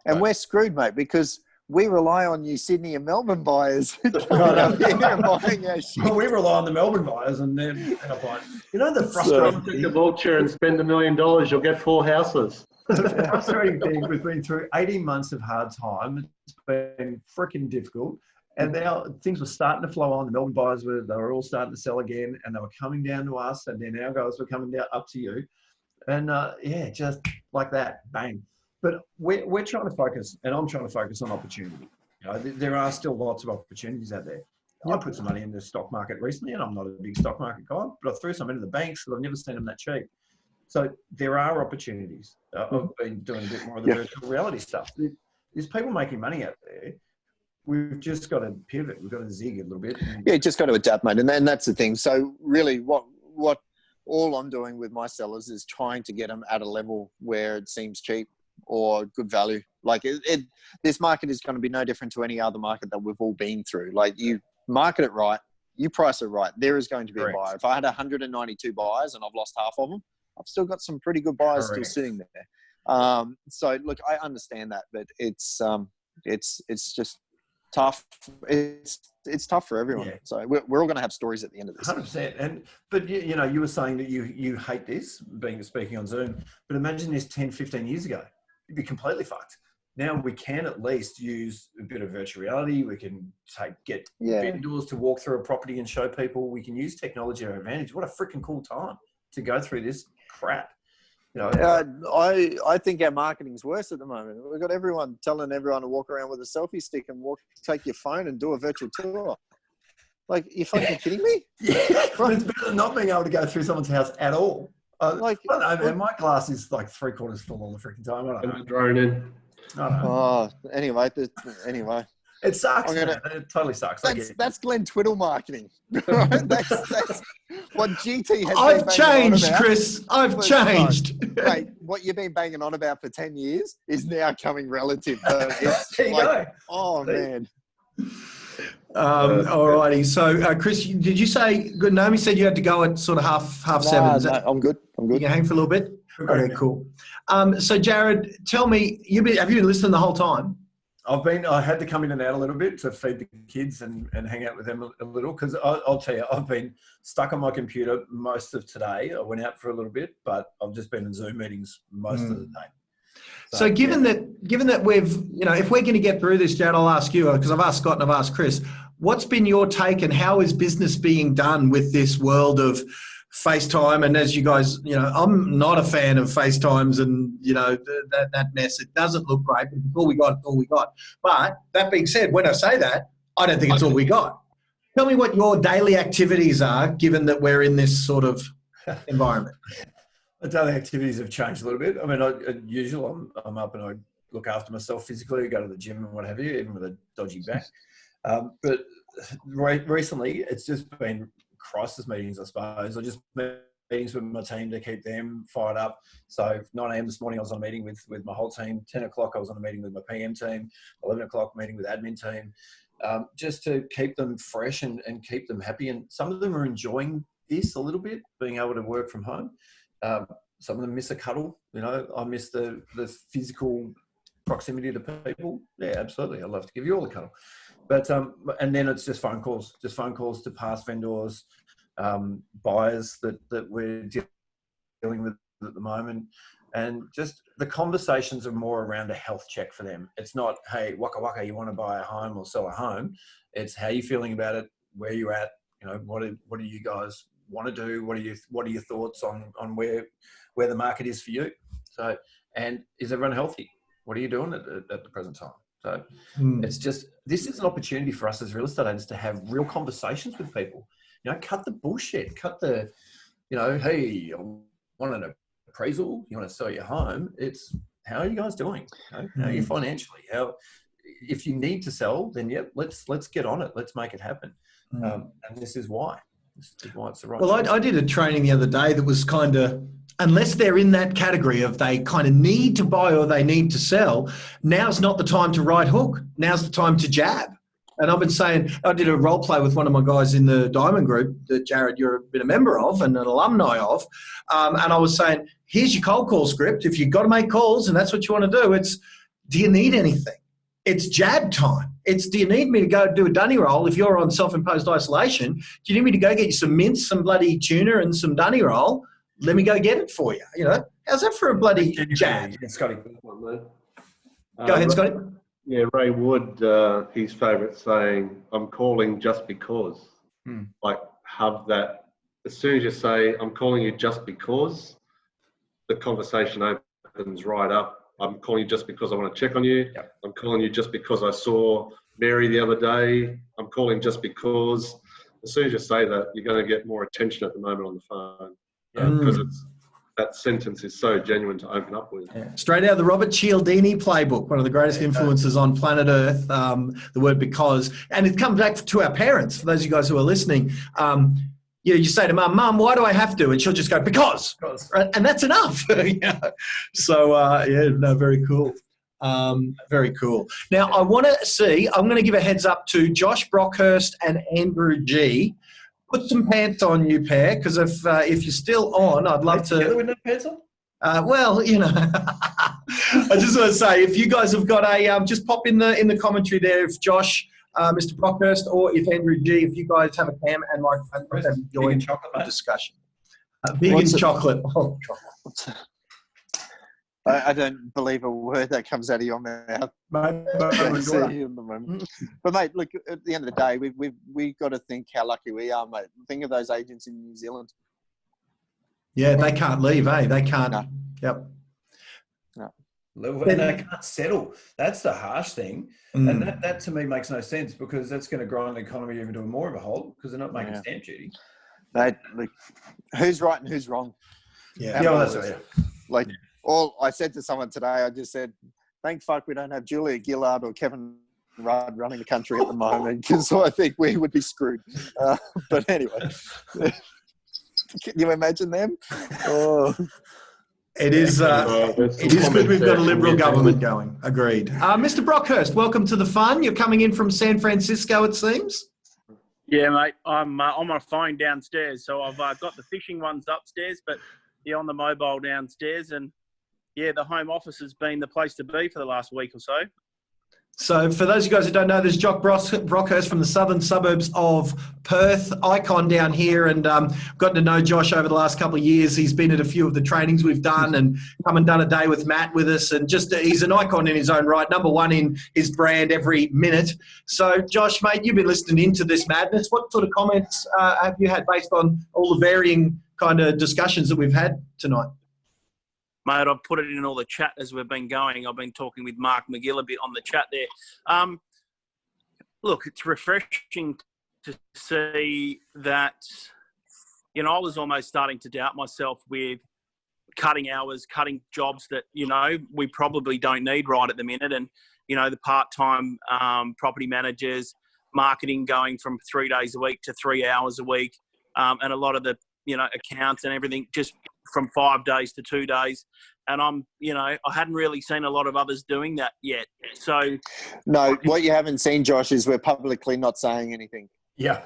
And we're screwed, mate, because we rely on you Sydney and Melbourne buyers coming up here and buying our shit. Well, we rely on the Melbourne buyers, and then the frustrating take the vulture and spend $1 million, you'll get 4 houses. The frustrating thing, we've been through 18 months of hard time. It's been freaking difficult. And now things were starting to flow on. The Melbourne buyers they were all starting to sell again, and they were coming down to us, and then our guys were coming down up to you. And just like that, bang. But we're trying to focus, and I'm trying to focus on opportunity. There are still lots of opportunities out there. I put some money in the stock market recently, and I'm not a big stock market guy, but I threw some into the banks because I've never seen them that cheap. So there are opportunities. I've been doing a bit more of the virtual reality stuff. There's people making money out there. We've just got to pivot. We've got to zig a little bit. Yeah, just got to adapt, mate. And that's the thing. So really what all I'm doing with my sellers is trying to get them at a level where it seems cheap or good value. Like this market is going to be no different to any other market that we've all been through. Like you market it right, you price it right. There is going to be a buyer. If I had 192 buyers and I've lost half of them, I've still got some pretty good buyers still sitting there. So look, I understand that, but it's it's just tough. It's tough for everyone. Yeah. So we're all going to have stories at the end of this. 100%. But you know, you were saying that you hate this, speaking on Zoom, but imagine this 10, 15 years ago. You'd be completely fucked. Now we can at least use a bit of virtual reality. We can get vendors to walk through a property and show people. We can use technology to our advantage. What a freaking cool time to go through this crap. You know, I think our marketing's worse at the moment. We've got everyone telling everyone to walk around with a selfie stick and take your phone and do a virtual tour. Like, you're fucking kidding me? Yeah, but it's better than not being able to go through someone's house at all. I don't know, man. My glass is like 3/4 full all the freaking time. I don't know. Drone in. I don't know. Anyway. It sucks. It totally sucks. That's Glenn Twiddle marketing. Right? That's what GT has. I've changed, Chris. I've changed. Mate, what you've been banging on about for 10 years is now coming relative. It's there you go. Oh, man. All righty. So, Chris, did you say, Naomi said you had to go at sort of half seven? No, I'm good. You can hang for a little bit? Okay, cool. So, Jarrod, tell me, have you been listening the whole time? I had to come in and out a little bit to feed the kids and hang out with them a little, because I'll tell you, I've been stuck on my computer most of today. I went out for a little bit, but I've just been in Zoom meetings most of the day. So given that we've, you know, if we're going to get through this, Jarrod, I'll ask you, because I've asked Scott and I've asked Chris, what's been your take and how is business being done with this world of FaceTime? And as you guys, you know, I'm not a fan of FaceTimes and, you know, that mess. It doesn't look great. It's all we got. But that being said, when I say that, I don't think it's all we got. Tell me what your daily activities are, given that we're in this sort of environment. The daily activities have changed a little bit. I mean, as usual, I'm up and I look after myself physically, go to the gym and what have you, even with a dodgy back. But recently, it's just been crisis meetings, I suppose. I just meetings with my team to keep them fired up. So 9 a.m. this morning, I was on a meeting with my whole team. 10 o'clock, I was on a meeting with my PM team. 11 o'clock, meeting with admin team. Just to keep them fresh and keep them happy. And some of them are enjoying this a little bit, being able to work from home. Some of them miss a cuddle. You know, I miss the physical proximity to people. Yeah, absolutely. I'd love to give you all a cuddle. But and then it's just phone calls to past vendors, buyers that we're dealing with at the moment. And just the conversations are more around a health check for them. It's not, hey, waka waka, you want to buy a home or sell a home. It's how you feeling about it, where you're at, you know, what do you guys want to do? What are your thoughts on where the market is for you? So, and is everyone healthy? What are you doing at the present time? So it's just, this is an opportunity for us as real estate agents to have real conversations with people. You know, cut the bullshit, cut the, you know, hey, I want an appraisal, you want to sell your home. It's, how are you guys doing? You know, how are you financially? If you need to sell, then yep, let's get on it. Let's make it happen. And this is why. This is why it's the right. Well, I did a training the other day that was kind of, unless they're in that category of they kind of need to buy or they need to sell, now's not the time to right hook. Now's the time to jab. And I've been saying, I did a role play with one of my guys in the Diamond Group that, Jarrod, you're been a member of and an alumni of. And I was saying, here's your cold call script. If you've got to make calls and that's what you want to do, it's, do you need anything? It's jab time. It's, do you need me to go do a dunny roll if you're on self-imposed isolation? Do you need me to go get you some mince, some bloody tuna and some dunny roll? Let me go get it for you. You know, how's that for a bloody jab? Scotty. Go ahead, Scotty. Yeah, Ray Wood, his favourite saying, I'm calling just because. Like, have that, as soon as you say, I'm calling you just because, the conversation opens right up. I'm calling you just because I want to check on you. Yep. I'm calling you just because I saw Mary the other day. I'm calling just because. As soon as you say that, you're going to get more attention at the moment on the phone. Because that sentence is so genuine to open up with. Yeah. Straight out of the Robert Cialdini playbook, one of the greatest influences on planet Earth, the word because. And it comes back to our parents, for those of you guys who are listening. You say to Mum, why do I have to? And she'll just go, because. Right? And that's enough. Yeah. So, very cool. Very cool. Now, I want to see, I'm going to give a heads up to Josh Brockhurst and Andrew G. Put some pants on, you pair, because if you're still on, I'd love to. Together with no pants on? Well, you know, I just want to say, if you guys have got a, just pop in the commentary there. If Josh, Mr. Brockhurst, or if Andrew G, if you guys have a cam and microphone, join the discussion. Vegan chocolate. Oh, chocolate. I don't believe a word that comes out of your mouth. But mate, look, at the end of the day, we've got to think how lucky we are, mate. Think of those agents in New Zealand. Yeah, they can't leave, eh? They can't. No. Yep. No. And they can't settle. That's the harsh thing. And that to me makes no sense, because that's going to grind the economy even to more of a halt, because they're not making stamp duty. Like, who's right and who's wrong? Yeah. That's right. Like, all I said to someone today, I just said, thank fuck we don't have Julia Gillard or Kevin Rudd running the country at the moment, because I think we would be screwed. But anyway, can you imagine them? Oh. It is good we've got a Liberal government going. Agreed. Mr. Brockhurst, welcome to the fun. You're coming in from San Francisco, it seems. Yeah, mate. I'm on my phone downstairs, so I've got the fishing ones upstairs, but on the mobile downstairs. And yeah, the home office has been the place to be for the last week or so. So for those of you guys who don't know, there's Jock Brockhurst from the southern suburbs of Perth, icon down here, and gotten to know Josh over the last couple of years. He's been at a few of the trainings we've done and come and done a day with Matt with us, and just he's an icon in his own right, number one in his brand every minute. So Josh, mate, you've been listening into this madness. What sort of comments have you had based on all the varying kind of discussions that we've had tonight? Mate, I've put it in all the chat as we've been going. I've been talking with Mark McGill a bit on the chat there. Look, it's refreshing to see that, I was almost starting to doubt myself with cutting hours, cutting jobs that, we probably don't need right at the minute. And, the part-time property managers, marketing going from 3 days a week to 3 hours a week, and a lot of the, accounts and everything just from 5 days to 2 days. And I hadn't really seen a lot of others doing that yet. So no, what you haven't seen, Josh, is we're publicly not saying anything. Yeah.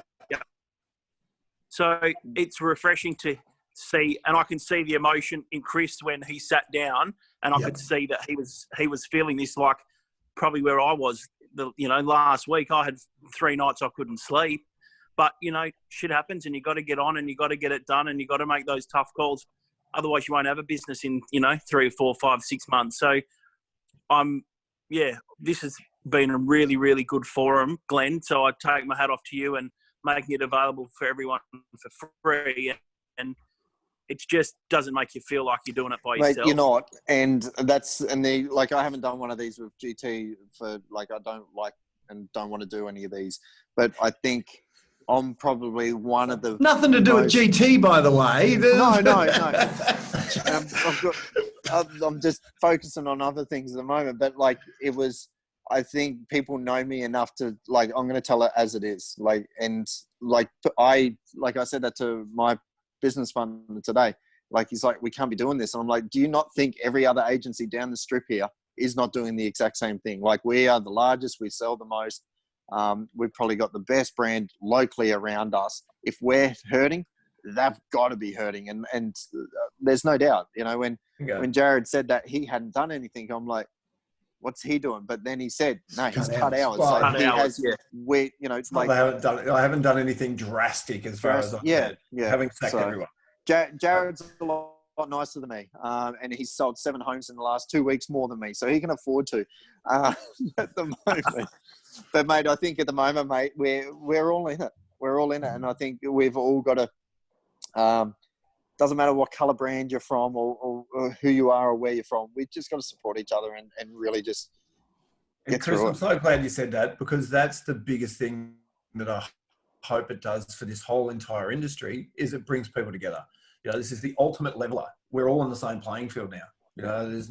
So it's refreshing to see, and I can see the emotion in Chris when he sat down, and I could see that he was feeling this, like probably where I was. Last week I had 3 nights I couldn't sleep. But, shit happens, and you got to get on and you got to get it done, and you got to make those tough calls. Otherwise, you won't have a business in, 3 or 4, 5, 6 months. So, this has been a really, really good forum, Glenn. So I take my hat off to you and making it available for everyone for free. And it just doesn't make you feel like you're doing it by yourself. Mate, you're not. And I haven't done one of these with GT for, I don't like and don't want to do any of these. But I think I'm probably one of the... Nothing to do with GT, by the way. No. I'm just focusing on other things at the moment. But, I think people know me enough to, I'm going to tell it as it is. I said that to my business partner today. He's like, we can't be doing this. And I'm like, do you not think every other agency down the strip here is not doing the exact same thing? We are the largest. We sell the most. We've probably got the best brand locally around us. If we're hurting, they've got to be hurting. And there's no doubt, when Jarrod said that he hadn't done anything, I'm like, what's he doing? But then he said, no, he's cut hours. Well, I haven't done anything drastic as far as having sacked everyone. Jarrod's a lot nicer than me. And he's sold 7 homes in the last 2 weeks more than me. So he can afford to at the moment. But, mate, I think at the moment, mate, we're all in it. We're all in it. And I think we've all got to doesn't matter what colour brand you're from or who you are or where you're from. We've just got to support each other and really just get through it. I'm so glad you said that, because that's the biggest thing that I hope it does for this whole entire industry, is it brings people together. This is the ultimate leveler. We're all on the same playing field now. If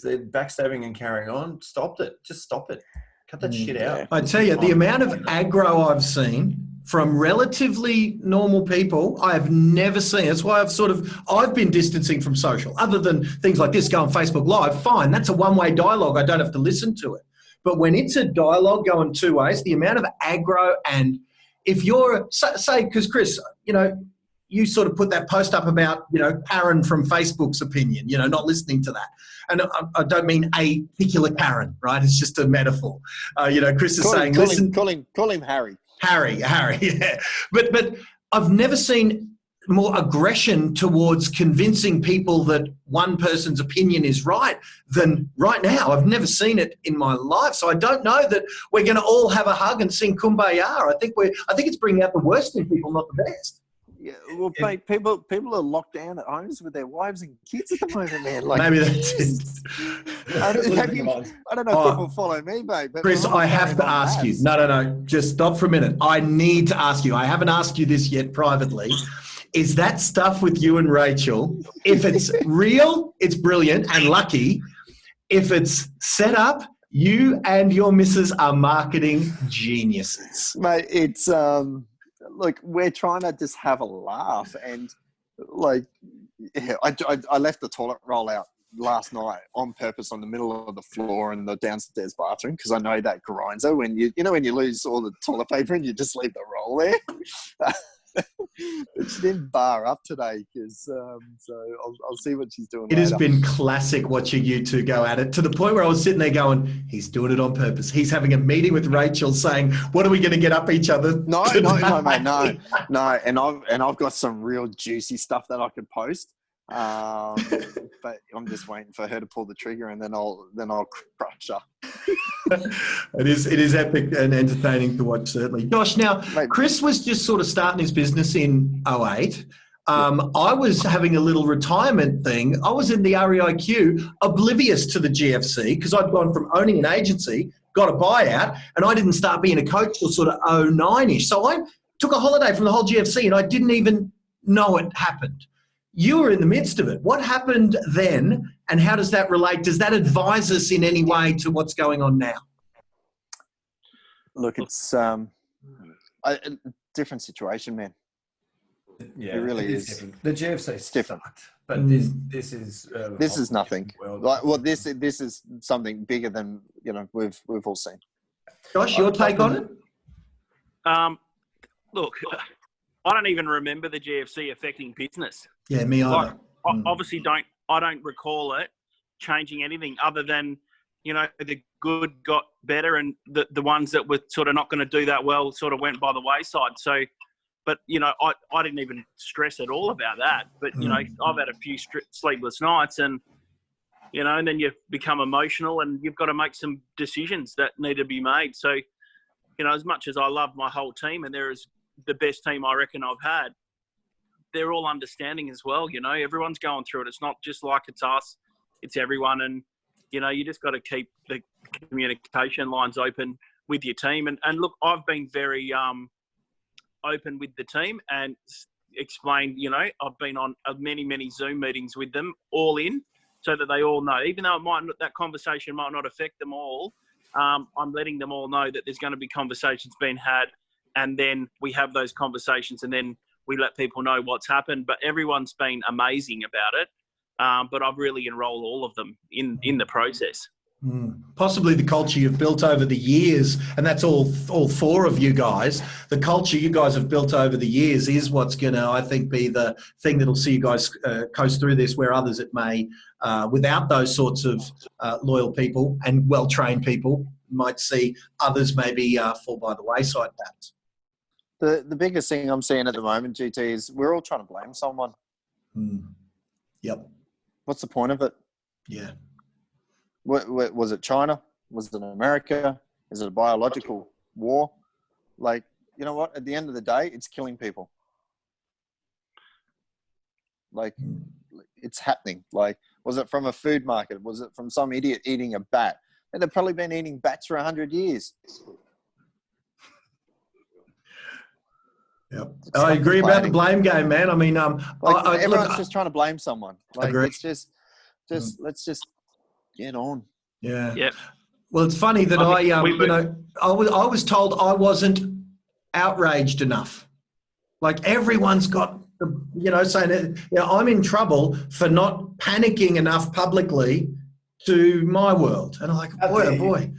they're backstabbing and carrying on, stop it. Just stop it. Cut that shit out. I tell you, the amount of aggro I've seen from relatively normal people, I have never seen. That's why I've been distancing from social. Other than things like this, go on Facebook Live, fine. That's a one-way dialogue. I don't have to listen to it. But when it's a dialogue going 2 ways, the amount of aggro, and if you're, say, because Chris, you sort of put that post up about, Karen from Facebook's opinion, not listening to that. And I don't mean a particular Karen, right? It's just a metaphor. Chris is saying, listen. Call him Harry. Harry, yeah. But I've never seen more aggression towards convincing people that one person's opinion is right than right now. I've never seen it in my life. So I don't know that we're going to all have a hug and sing Kumbaya. I think it's bringing out the worst in people, not the best. Yeah, well, mate, people are locked down at homes with their wives and kids at the moment, man. Like, maybe that's it. I don't know if people follow me, mate. But Chris, I have to ask you. No. Just stop for a minute. I need to ask you. I haven't asked you this yet privately. Is that stuff with you and Rachel, if it's real, it's brilliant and lucky. If it's set up, you and your missus are marketing geniuses. Mate, it's, look, we're trying to just have a laugh. And, like, yeah, I left the toilet roll out last night on purpose on the middle of the floor in the downstairs bathroom because I know that grinds her when you lose all the toilet paper and you just leave the roll there. But she didn't bar up today because so I'll see what she's doing. It has been classic watching you two go at it to the point where I was sitting there going, he's doing it on purpose. He's having a meeting with Rachel saying, what are we going to get up each other? No, mate, no. And I've got some real juicy stuff that I could post. But I'm just waiting for her to pull the trigger and then I'll crush her. It is epic and entertaining to watch, certainly. Josh, now, mate, Chris was just sort of starting his business in 2008. I was having a little retirement thing. I was in the REIQ, oblivious to the GFC because I'd gone from owning an agency, got a buyout, and I didn't start being a coach till sort of 2009-ish. So I took a holiday from the whole GFC and I didn't even know it happened. You were in the midst of it. What happened then and how does that relate? Does that advise us in any way to what's going on now? Look, it's a different situation, man. Yeah, it really is. Different. The GFC different, but this is nothing. This is something bigger than we've all seen. Josh, your take on it? Look, I don't even remember the GFC affecting business. Yeah, me either. Obviously, I don't recall it changing anything other than, the good got better and the ones that were sort of not going to do that well sort of went by the wayside. So, but, I didn't even stress at all about that. But, I've had a few sleepless nights and, and then you become emotional and you've got to make some decisions that need to be made. So, as much as I love my whole team and there is the best team I reckon I've had, they're all understanding as well. Everyone's going through it. It's not just like it's us, it's everyone. And, you just got to keep the communication lines open with your team. And look, I've been very open with the team and explained, I've been on many, many Zoom meetings with them all in so that they all know, even though that conversation might not affect them all, I'm letting them all know that there's going to be conversations being had. And then we have those conversations and then we let people know what's happened. But everyone's been amazing about it. But I've really enrolled all of them in the process. Possibly the culture you've built over the years, and that's all four of you guys. The culture you guys have built over the years is what's going to, I think, be the thing that'll see you guys coast through this, where others it may, without those sorts of loyal people and well-trained people, might see others maybe fall by the wayside perhaps. The biggest thing I'm seeing at the moment, GT, is we're all trying to blame someone. Yep. What's the point of it? Yeah. Was it China? Was it America? Is it a biological war? Like, you know what? At the end of the day, it's killing people. Like, it's happening. Like, was it from a food market? Was it from some idiot eating a bat? And they've probably been eating bats for 100 years. Yep. I agree about the blame game, man. I mean, everyone's just trying to blame someone. Like, agree. it's just let's just get on. Yeah. Yep. Well, it's funny that I was told I wasn't outraged enough. Like everyone's got, saying that, I'm in trouble for not panicking enough publicly to my world. And I'm like, boy, oh boy.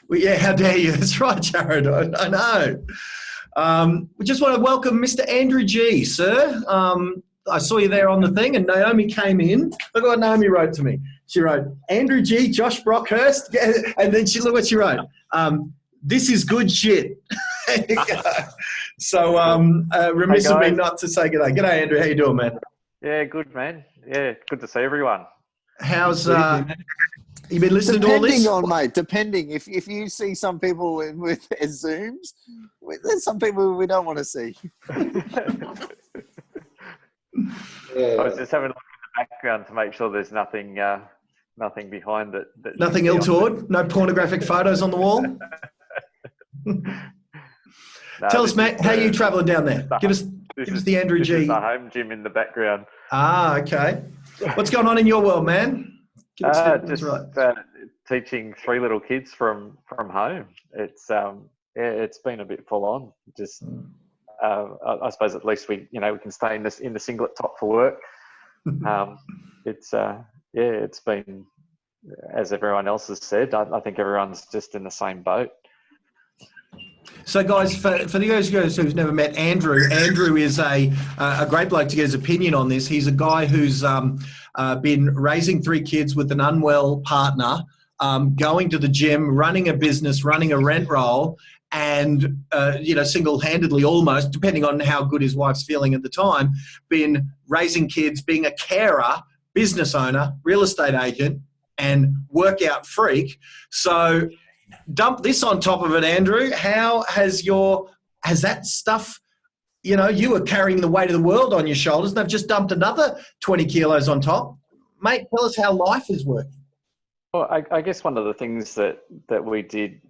Well, yeah, how dare you? That's right, Jarrod. I know. We just want to welcome Mr. Andrew G, sir. I saw you there on the thing, and Naomi came in. Look what Naomi wrote to me. She wrote, Andrew G, Josh Brockhurst, and then look what she wrote. This is good shit. So remiss of me not to say g'day. G'day, Andrew. How you doing, man? Yeah, good, man. Yeah, good to see everyone. How's you been listening to all this? Depending on, mate, depending. If you see some people with their Zooms, there's some people we don't want to see. I was just having a look in the background to make sure there's nothing behind it. Nothing ill-toward? No pornographic photos on the wall? No, Tell us, Matt, how are you travelling down there? Give us the Andrew G. This is the home gym in the background. Ah, okay. What's going on in your world, man? Teaching 3 little kids from home. It's been a bit full on. Just I suppose at least we can stay in the singlet top for work. It's been, as everyone else has said, I think everyone's just in the same boat. So, guys, for the guys who've never met Andrew, Andrew is a great bloke to get his opinion on this. He's a guy who's been raising 3 kids with an unwell partner, going to the gym, running a business, running a rent roll, and single-handedly almost, depending on how good his wife's feeling at the time, been raising kids, being a carer, business owner, real estate agent, and workout freak. So dump this on top of it, Andrew. How has that stuff, you were carrying the weight of the world on your shoulders, and they've just dumped another 20 kilos on top. Mate, tell us how life is working. Well, I guess one of the things that we did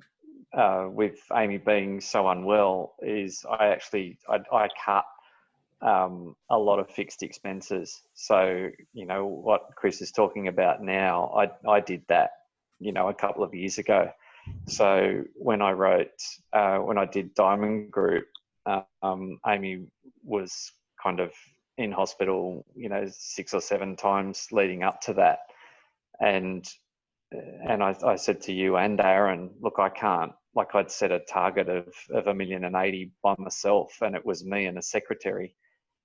with Amy being so unwell is I cut a lot of fixed expenses. So, what Chris is talking about now, I did that, a couple of years ago. So when I did Diamond Group, Amy was kind of in hospital, 6 or 7 times leading up to that. And I said to you and Aaron, look, I can't, I'd set a target of 1,080,000 by myself, and it was me and a secretary.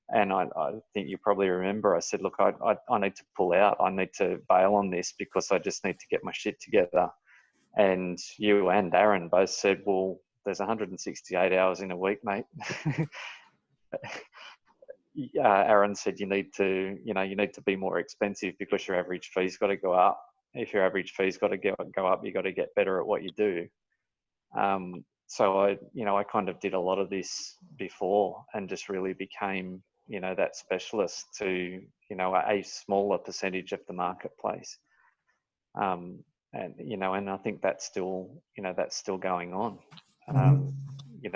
And I think you probably remember, I said, look, I need to pull out. I need to bail on this because I just need to get my shit together. And you and Aaron both said, well, there's 168 hours in a week, mate. Aaron said, you need to be more expensive because your average fee's got to go up. If your average fee's got to go up, you got to get better at what you do. So I kind of did a lot of this before and just really became, that specialist to, a smaller percentage of the marketplace. And I think that's still going on.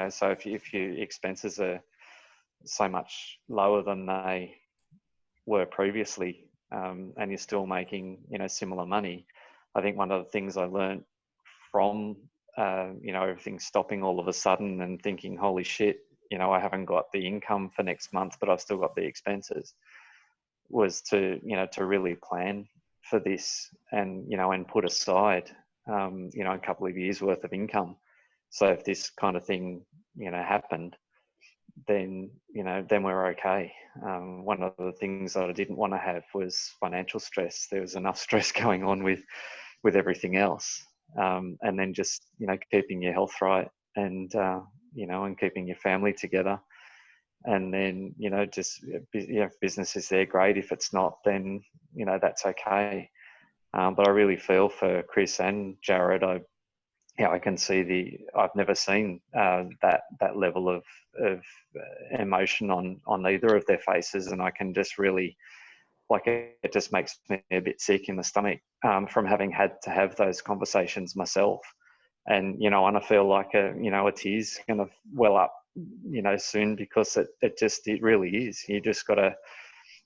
So if your expenses are so much lower than they were previously, and you're still making, similar money, I think one of the things I learned from, everything stopping all of a sudden and thinking, holy shit, I haven't got the income for next month, but I've still got the expenses, was to really plan for this and put aside a couple of years worth of income. So if this kind of thing happened, then we're okay. One of the things that I didn't want to have was financial stress. There was enough stress going on with everything else, and then just keeping your health right and and keeping your family together. And then, if business is there, great. If it's not, then, that's okay. But I really feel for Chris and Jarrod. I can see I've never seen that level of emotion on either of their faces. And I can just really, it just makes me a bit sick in the stomach from having had to have those conversations myself. And, and I feel like a tear's going to well up, soon, because it really is. You just got to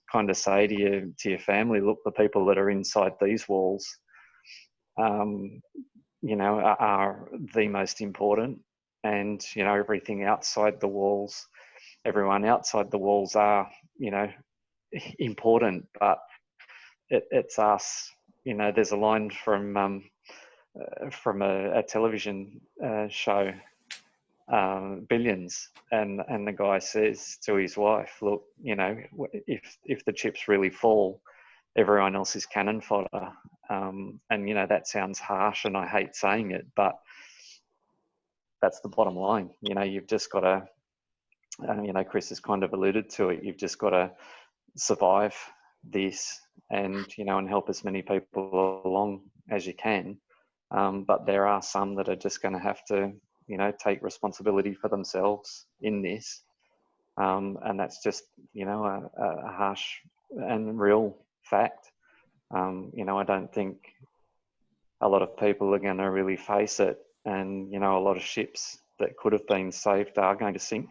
kind of say to your family, look, the people that are inside these walls, are the most important, and, everything outside the walls, everyone outside the walls are, important, but it's us. There's a line from a television show billions. And the guy says to his wife, look, you know, if the chips really fall, everyone else is cannon fodder. And, you know, that sounds harsh and I hate saying it, but that's the bottom line. You know, you've just got to, you know, Chris has kind of alluded to it. You've just got to survive this and, you know, and help as many people along as you can. But there are some that are just going to have to, you know, take responsibility for themselves in this. And that's just, you know, a harsh and real fact. You know, I don't think a lot of people are going to really face it. And, you know, a lot of ships that could have been saved are going to sink.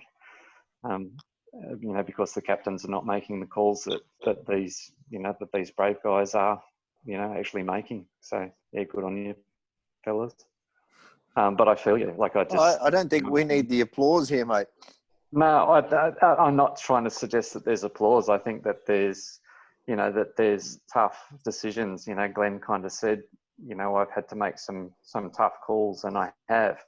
You know, because the captains are not making the calls that these, you know, that these brave guys are, you know, actually making. So yeah, good on you, fellas. But I feel you. Like I don't think we need the applause here, mate. No, I'm not trying to suggest that there's applause. I think that there's, you know, that there's tough decisions. You know, Glenn kind of said, you know, I've had to make some tough calls, and I have.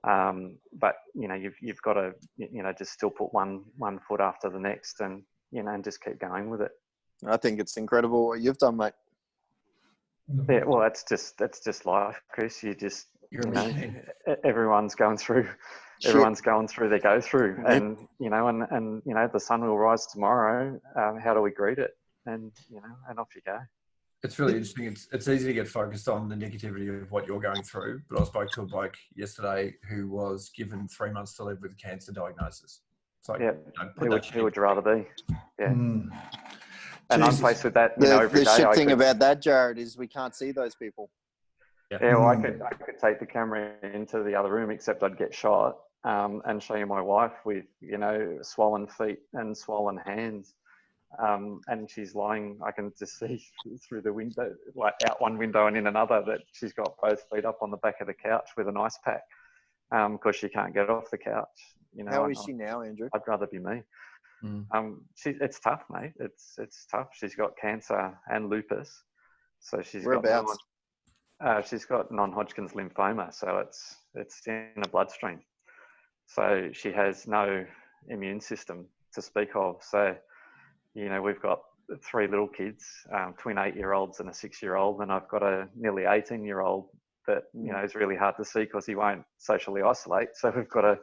But you know, you've got to, you know, just still put one foot after the next, and you know, and just keep going with it. I think it's incredible what you've done, mate. Yeah, well, that's just life, Chris. You know, everyone's going through their go through, and you know, and you know, the sun will rise tomorrow. How do we greet it? And you know, and off you go. It's really interesting. It's easy to get focused on the negativity of what you're going through, but I spoke to a bloke yesterday who was given 3 months to live with a cancer diagnosis. It's like, yeah, who would you rather be? Yeah. Mm. And I'm faced with that, you know, every day. The shit thing about that, Jarrod, is we can't see those people. Yeah, well, I could take the camera into the other room, except I'd get shot, and show you my wife with, you know, swollen feet and swollen hands. And she's lying, I can just see through the window, like out one window and in another, that she's got both feet up on the back of the couch with an ice pack, because she can't get off the couch. You know, how is she now, Andrew? I'd rather be me. It's tough, mate. It's tough. She's got cancer and lupus, so she's got non-Hodgkin's lymphoma, so it's in the bloodstream. So she has no immune system to speak of. So, you know, we've got 3 little kids, twin 8-year-olds and a 6-year-old, and I've got a nearly 18-year-old that, you know, is really hard to see because he won't socially isolate. So we've got to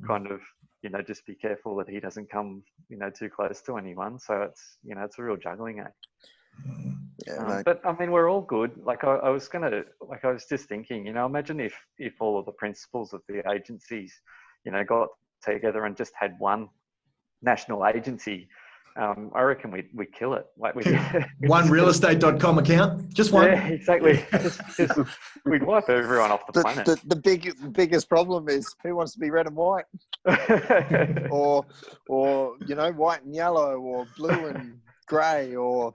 kind of, you know, just be careful that he doesn't come, you know, too close to anyone. So it's, you know, it's a real juggling act. Yeah, but I mean, we're all good. Like I was just thinking, you know, imagine if all of the principals of the agencies, you know, got together and just had one national agency. I reckon we'd kill it. Like one realestate.com account, just one. Yeah, exactly. just we'd wipe everyone off the planet. The biggest problem is who wants to be red and white, or you know, white and yellow, or blue and grey, or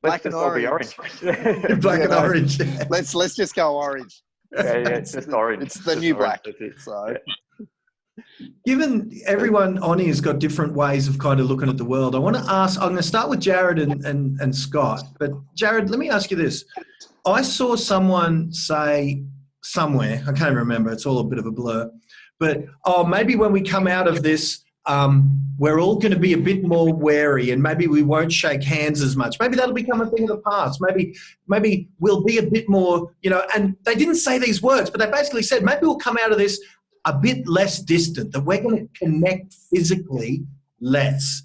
black and orange. Black and orange. Let's just go orange. Yeah, it's just orange. It's the new black. So. Given everyone on here has got different ways of kind of looking at the world, I want to ask, I'm going to start with Jarrod and Scott. But Jarrod, let me ask you this. I saw someone say somewhere, I can't remember, it's all a bit of a blur, but maybe when we come out of this, we're all going to be a bit more wary, and maybe we won't shake hands as much. Maybe that'll become a thing of the past. Maybe we'll be a bit more, you know, and they didn't say these words, but they basically said maybe we'll come out of this a bit less distant, that we're going to connect physically less.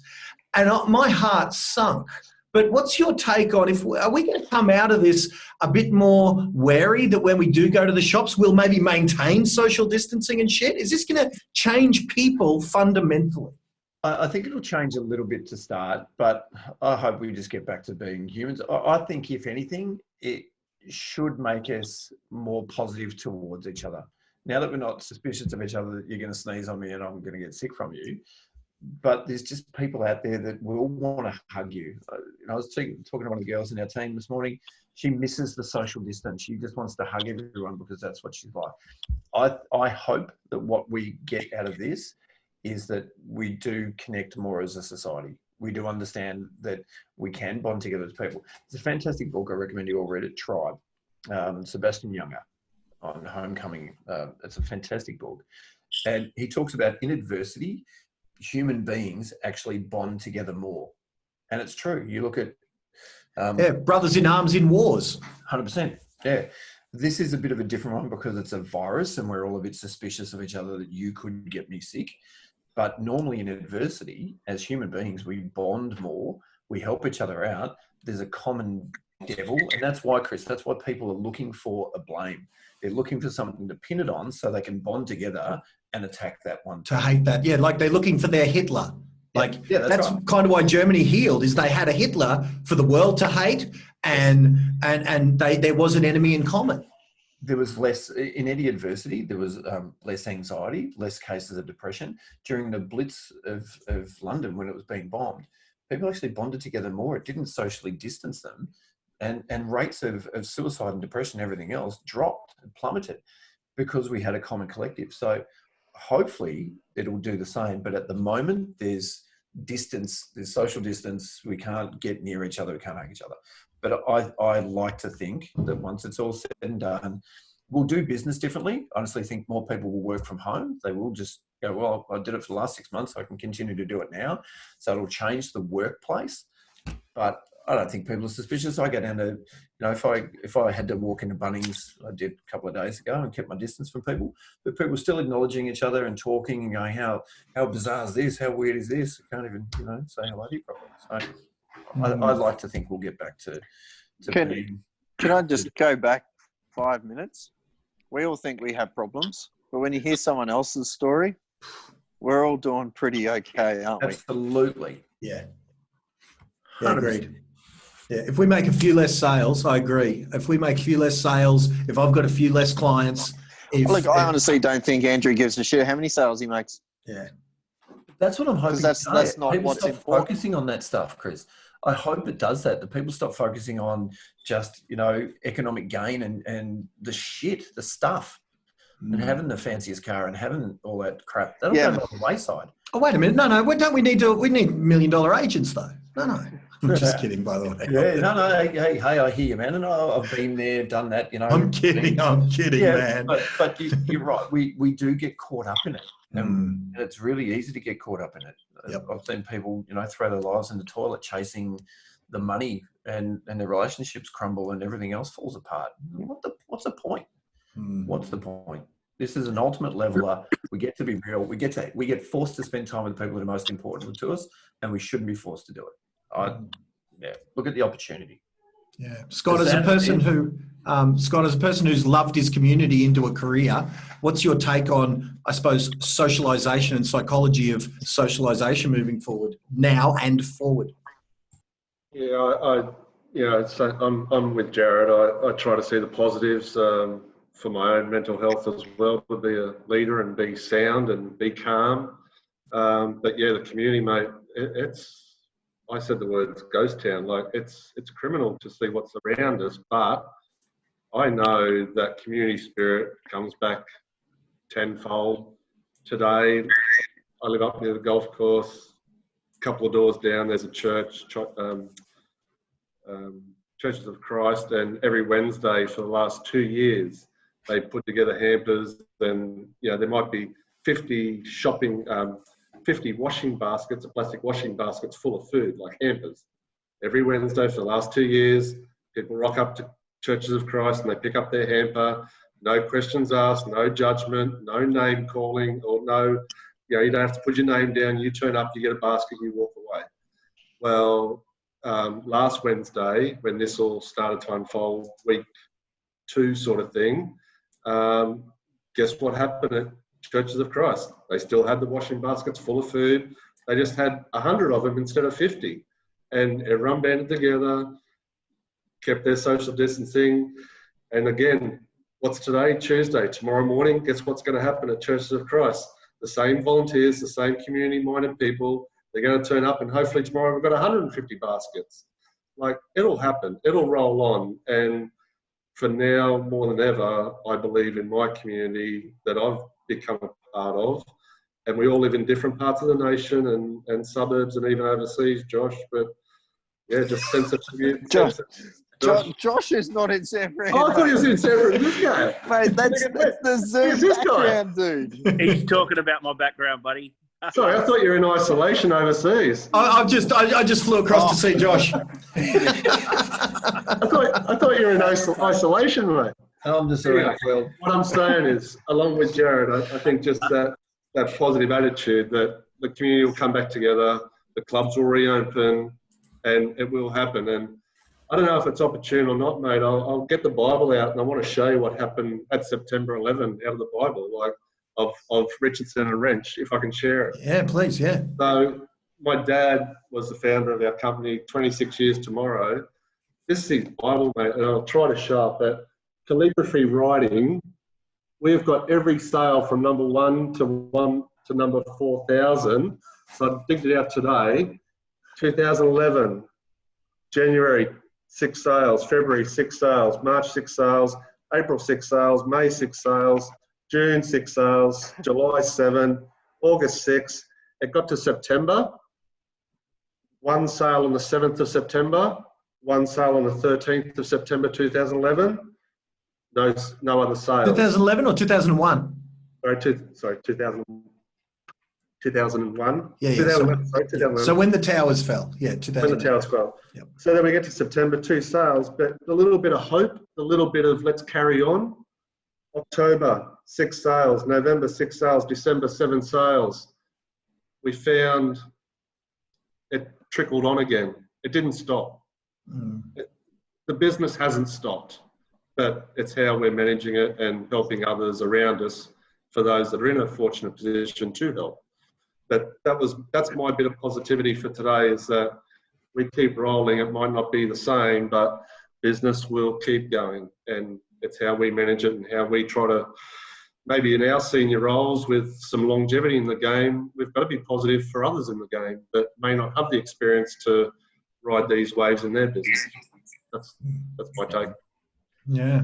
And my heart sunk. But what's your take on, are we going to come out of this a bit more wary that when we do go to the shops, we'll maybe maintain social distancing and shit? Is this going to change people fundamentally? I think it'll change a little bit to start, but I hope we just get back to being humans. I think, if anything, it should make us more positive towards each other. Now that we're not suspicious of each other, that you're going to sneeze on me and I'm going to get sick from you, but there's just people out there that will want to hug you. I was talking to one of the girls in our team this morning. She misses the social distance. She just wants to hug everyone because that's what she's like. I hope that what we get out of this is that we do connect more as a society. We do understand that we can bond together as people. It's a fantastic book. I recommend you all read it, Tribe, Sebastian Junger. on Homecoming. It's a fantastic book. And he talks about in adversity, human beings actually bond together more. And it's true. You look at... brothers in arms in wars. 100%. Yeah. This is a bit of a different one because it's a virus and we're all a bit suspicious of each other that you could get me sick. But normally in adversity, as human beings, we bond more. We help each other out. There's a common devil. And that's why, Chris, that's why people are looking for a blame. They're looking for something to pin it on so they can bond together and attack that one. To hate that. Yeah, like they're looking for their Hitler. Like that's right. kind of why Germany healed, is they had a Hitler for the world to hate, and there was an enemy in common. There was less, in any adversity, there was less anxiety, less cases of depression. During the Blitz of London, when it was being bombed, people actually bonded together more. It didn't socially distance them. And rates of suicide and depression and everything else dropped and plummeted because we had a common collective. So hopefully it'll do the same. But at the moment, there's distance, there's social distance. We can't get near each other. We can't hug each other. But I like to think that once it's all said and done, we'll do business differently. I honestly think more people will work from home. They will just go, well, I did it for the last 6 months. I can continue to do it now. So it'll change the workplace. But I don't think people are suspicious. I go down to, if I had to walk into Bunnings, I did a couple of days ago and kept my distance from people, but people were still acknowledging each other and talking and going, how bizarre is this? How weird is this? I can't even, say hello to you properly. So I'd like to think we'll get back to being... Can I just go back 5 minutes? We all think we have problems, but when you hear someone else's story, we're all doing pretty okay, aren't we? Absolutely. Yeah. Yeah, agreed. Yeah, if we make a few less sales, I agree. If we make a few less sales, if I've got a few less clients... Look, I honestly don't think Andrew gives a shit how many sales he makes. Yeah. That's what I'm hoping. That's not people what's stop important. Focusing on that stuff, Chris. I hope it does that. That people stop focusing on just, economic gain and the shit, the stuff, and having the fanciest car and having all that crap. That'll go by the wayside. Oh, wait a minute. No. Don't we need we need $1 million agents, though? No. I'm just kidding, by the way. Yeah, no. Hey, I hear you, man. And I've been there, done that, I'm kidding, man. But you're right. We do get caught up in it. And it's really easy to get caught up in it. Yep. I've seen people, throw their lives in the toilet chasing the money, and their relationships crumble and everything else falls apart. What's the point? What's the point? This is an ultimate leveler. We get to be real. We get forced to spend time with the people that are most important to us, and we shouldn't be forced to do it. Look at the opportunity. Yeah, Scott, as a person who's loved his community into a career, what's your take on, I suppose, socialisation and psychology of socialisation moving forward now and forward? Yeah, I'm with Jarrod. I try to see the positives for my own mental health as well, to be a leader and be sound and be calm. But yeah, the community, mate, I said the word ghost town. Like it's criminal to see what's around us, but I know that community spirit comes back tenfold. Today, I live up near the golf course. A couple of doors down, there's a church, Churches of Christ, and every Wednesday for the last 2 years, they put together hampers. Then there might be 50 washing baskets, plastic washing baskets full of food, like hampers. Every Wednesday for the last 2 years, people rock up to Churches of Christ and they pick up their hamper. No questions asked, no judgment, no name calling, or no, you don't have to put your name down. You turn up, you get a basket, you walk away. Well, last Wednesday, when this all started to unfold, week 2 sort of thing, guess what happened at Churches of Christ? They still had the washing baskets full of food. They just had 100 of them instead of 50. And everyone banded together, kept their social distancing. And again, what's today? Tuesday. Tomorrow morning, guess what's going to happen at Churches of Christ? The same volunteers, the same community-minded people, they're going to turn up, and hopefully tomorrow we've got 150 baskets. Like, it'll happen. It'll roll on. And for now, more than ever, I believe in my community that I've become a part of. And we all live in different parts of the nation and suburbs and even overseas, Josh. But yeah, just sense of community. Josh is not in San Fran. Oh, I thought he was in San Francisco. Mate, that's the Zoom Who's this guy? background, dude. He's talking about my background, buddy. Sorry, I thought you were in isolation overseas. I just flew across to see Josh. I thought you were in isolation, mate. I'm just around the world. What I'm saying is, along with Jarrod, I think just that positive attitude that the community will come back together, the clubs will reopen, and it will happen. And I don't know if it's opportune or not, mate. I'll get the Bible out, and I want to show you what happened at September 11 out of the Bible, like of Richardson and Wrench, if I can share it. Yeah, please, yeah. So my dad was the founder of our company 26 years tomorrow. This is his Bible, mate, and I'll try to show up that calligraphy writing. We've got every sale from number 1 to number 4,000. So I digged it out today. 2011, January, 6 sales. February, 6 sales. March, 6 sales. April, 6 sales. May, 6 sales. June, 6 sales. July, 7. August, 6. It got to September. 1 sale on the 7th of September. 1 sale on the 13th of September 2011. No other sales. 2011 or 2001? Sorry, 2001. Yeah. 2011. So when the towers fell, yeah, 2000. When the towers fell. Yep. So then we get to September, 2 sales, but a little bit of hope, a little bit of let's carry on. October, 6 sales. November, 6 sales. December, 7 sales. We found it trickled on again. It didn't stop. The business hasn't stopped, but it's how we're managing it and helping others around us for those that are in a fortunate position to help. But that's my bit of positivity for today, is that we keep rolling. It might not be the same, but business will keep going, and it's how we manage it and how we try to, maybe in our senior roles with some longevity in the game, we've got to be positive for others in the game that may not have the experience to ride these waves in their business. That's my take. Yeah.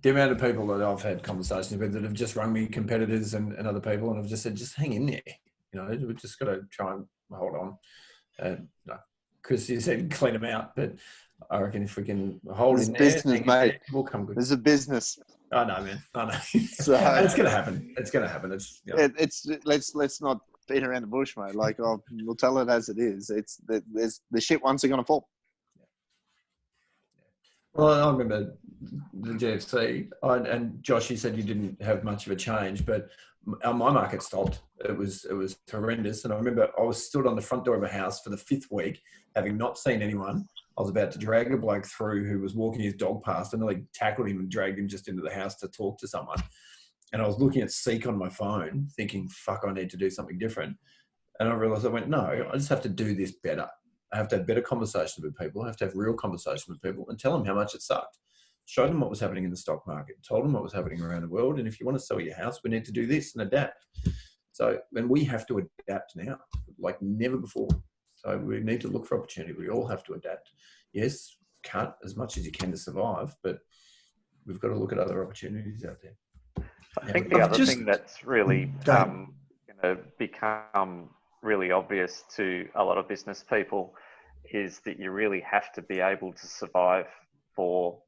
The amount of people that I've had conversations with that have just rung me, competitors and other people, and have just said, just hang in there. We've just got to try and hold on. Chris, you said clean them out, but I reckon if we can hold in there, business, mate. We'll come good. There's a business. I know, man. I know. So, it's going to happen. It's going to happen. Let's not beat around the bush, mate. Like, we'll tell it as it is. There's the shit ones are going to fall. Well, I remember the GFC, and Josh, you said you didn't have much of a change, but my market stopped. It was horrendous. And I remember I was stood on the front door of a house for the 5th week, having not seen anyone. I was about to drag a bloke through who was walking his dog past, and nearly tackled him and dragged him just into the house to talk to someone. And I was looking at Seek on my phone, thinking, fuck, I need to do something different. And I realised, no, I just have to do this better. I have to have better conversations with people. I have to have real conversations with people and tell them how much it sucked. Show them what was happening in the stock market. Told them what was happening around the world. And if you want to sell your house, we need to do this and adapt. So, and we have to adapt now, like never before. So we need to look for opportunity. We all have to adapt. Yes, cut as much as you can to survive, but we've got to look at other opportunities out there. I think the other thing that's really going to become really obvious to a lot of business people is that you really have to be able to survive for,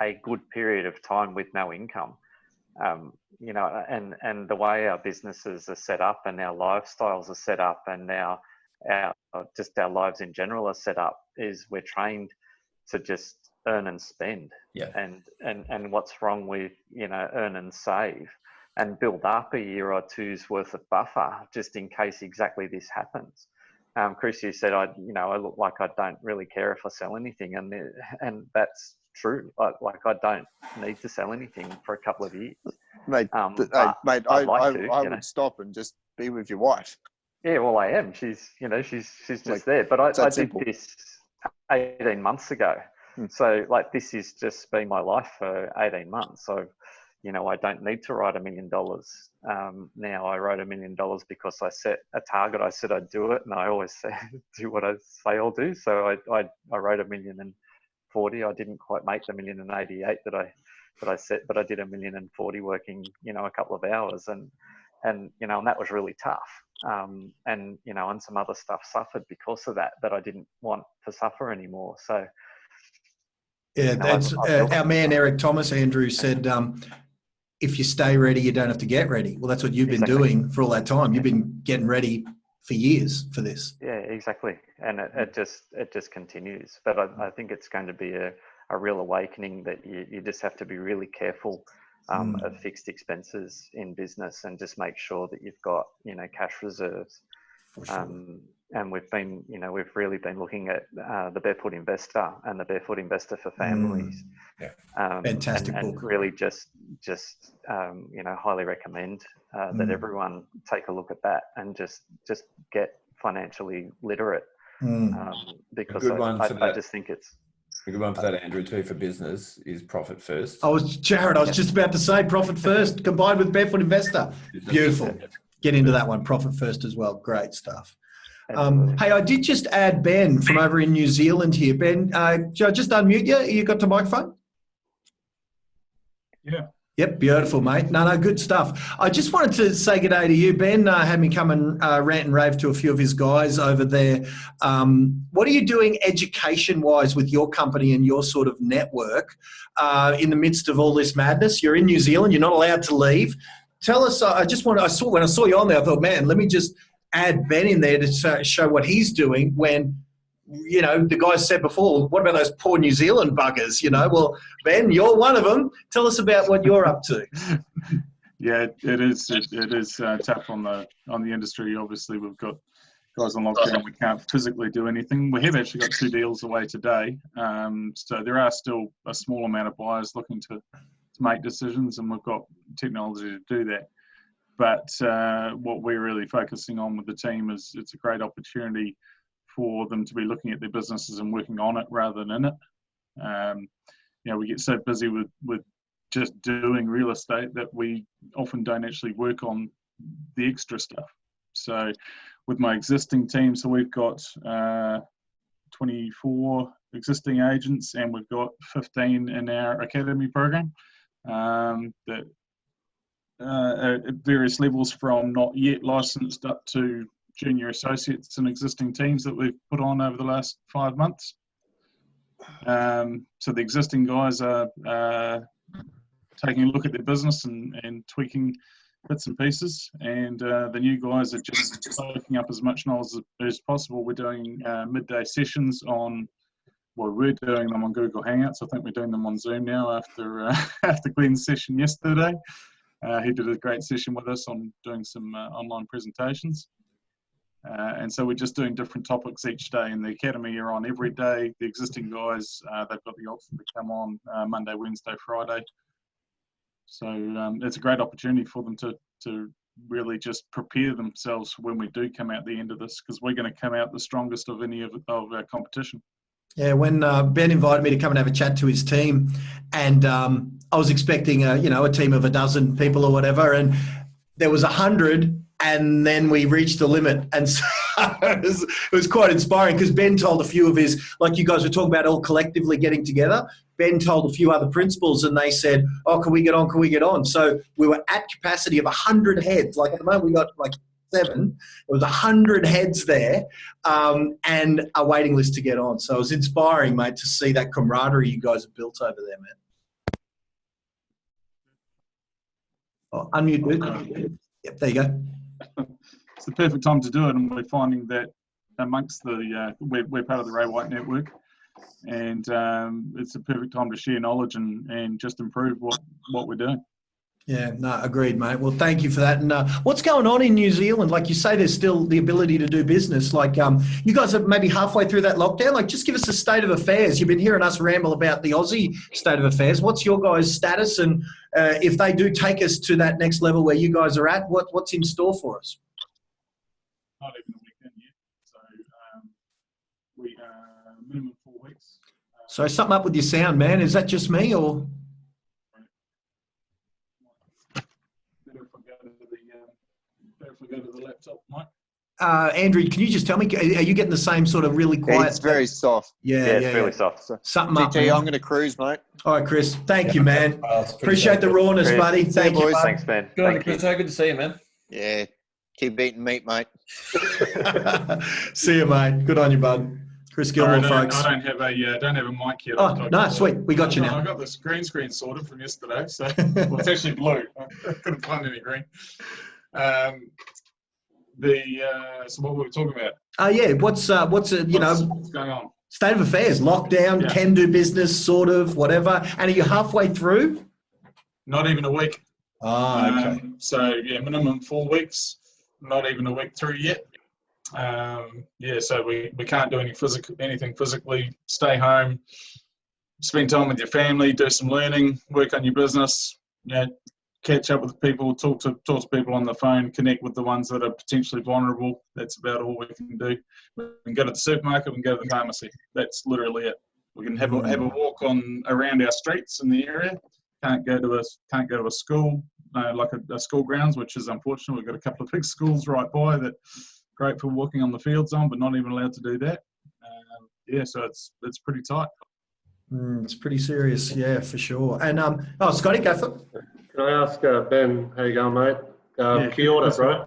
a good period of time with no income. And the way our businesses are set up and our lifestyles are set up and our lives in general are set up is we're trained to just earn and spend. Yeah. And what's wrong with, earn and save and build up a year or two's worth of buffer just in case exactly this happens. Chris, you said, I look like I don't really care if I sell anything. And that's true. Like I don't need to sell anything for a couple of years. Mate, I would stop and just be with your wife. Yeah, well, I am. She's just there. But I did this 18 months ago. So this has just been my life for 18 months. So, I don't need to write $1 million. Now I wrote $1 million because I set a target. I said I'd do it, and I always say, do what I say I'll do. So I wrote $1,040,000. I didn't quite make the $1,088,000 that I set, but I did $1,040,000 working, a couple of hours, and that was really tough. And some other stuff suffered because of that I didn't want to suffer anymore. So Yeah, that's our man Eric Thomas, Andrew, said, if you stay ready, you don't have to get ready. Well, that's what you've been doing for all that time. You've been getting ready for years for this. Yeah, exactly. And it just continues. But I think it's going to be a real awakening that you just have to be really careful of fixed expenses in business and just make sure that you've got, cash reserves. For sure. And we've really been looking at the Barefoot Investor and the Barefoot Investor for Families. Fantastic book. And really just highly recommend that everyone take a look at that and just get financially literate. Because I just think it's a good one for that, Andrew, too, for business is Profit First. Jarrod, I was just about to say Profit First combined with Barefoot Investor. Beautiful. Get into that one, Profit First as well. Great stuff. Hey, I did just add Ben from over in New Zealand here. Ben, should I just unmute you? You got the microphone? Yeah. Yep, beautiful, mate. No, good stuff. I just wanted to say good day to you. Ben had me come and rant and rave to a few of his guys over there. What are you doing education-wise with your company and your sort of network in the midst of all this madness? You're in New Zealand. You're not allowed to leave. Tell us. When I saw you on there, I thought, man, let me just add Ben in there to show what he's doing when, the guys said before, what about those poor New Zealand buggers, Well, Ben, you're one of them. Tell us about what you're up to. Yeah, it is tough on the industry. Obviously, we've got guys on lockdown. We can't physically do anything. We have actually got 2 deals away today. So there are still a small amount of buyers looking to make decisions, and we've got technology to do that. But what we're really focusing on with the team is it's a great opportunity for them to be looking at their businesses and working on it rather than in it. We get so busy with just doing real estate that we often don't actually work on the extra stuff. So with my existing team, so we've got 24 existing agents and we've got 15 in our academy program that at various levels from not yet licensed up to junior associates and existing teams that we've put on over the last 5 months. So the existing guys are taking a look at their business and tweaking bits and pieces, and the new guys are just soaking up as much knowledge as possible. We're doing midday sessions we're doing them on Google Hangouts. I think we're doing them on Zoom now after Glenn's session yesterday. He did a great session with us on doing some online presentations. And so we're just doing different topics each day. And the academy are on every day. The existing guys, they've got the option to come on Monday, Wednesday, Friday. So it's a great opportunity for them to really just prepare themselves for when we do come out the end of this, because we're going to come out the strongest of any of our competition. Yeah, when Ben invited me to come and have a chat to his team, and I was expecting a team of 12 people or whatever, and there was 100. And then we reached the limit. And so it was quite inspiring because Ben told a few of his, like you guys were talking about all collectively getting together, Ben told a few other principals and they said, oh, can we get on? Can we get on? So we were at capacity of 100 heads. Like at the moment we got like 7. There was 100 heads there and a waiting list to get on. So it was inspiring, mate, to see that camaraderie you guys have built over there, man. Oh, unmute, dude. Yep, there you go. It's the perfect time to do it, and we're finding that amongst we're part of the Ray White network, and it's a perfect time to share knowledge and just improve what we're doing. Yeah, no, agreed, mate. Well, thank you for that. And what's going on in New Zealand? Like you say, there's still the ability to do business. Like you guys are maybe halfway through that lockdown. Like just give us a state of affairs. You've been hearing us ramble about the Aussie state of affairs. What's your guys' status? And if they do take us to that next level where you guys are at, what's in store for us? Not even a weekend yet. So we are minimum 4 weeks. So something up with your sound, man. Is that just me or? If we go to the laptop, Mike. Andrew, can you just tell me, are you getting the same sort of really quiet? It's very soft. Yeah, it's really soft. Something up. GT, I'm going to cruise, mate. All right, Chris. Thank you, man. Appreciate the rawness, Chris. buddy. Thank you. Thanks, man. Good on you, Chris. Good to see you, man. Yeah. Keep eating meat, mate. See you, mate. Good on you, bud. Chris Gilmour, I folks. don't have a mic yet. Oh, no, sweet. We got you now. I got this green screen sorted from yesterday, so well, it's actually blue. I couldn't find any green. So what were we talking about? Yeah. What's what's going on? State of affairs, lockdown, can do business, sort of, whatever. And are you halfway through? Not even a week. Okay. So minimum 4 weeks. Not even a week through yet. So we can't do anything physically. Stay home, spend time with your family, do some learning, work on your business. Catch up with people, talk to people on the phone, connect with the ones that are potentially vulnerable. That's about all we can do. We can go to the supermarket, we can go to the pharmacy. That's literally it. We can have a walk around our streets in the area. Can't go to a school like a school grounds, which is unfortunate. We've got a couple of big schools right by that. Great for walking on the fields on, but not even allowed to do that. So it's pretty tight. It's pretty serious, yeah, for sure. And Scotty, go for it. Can I ask Ben, how you going, mate? Kia ora, bro.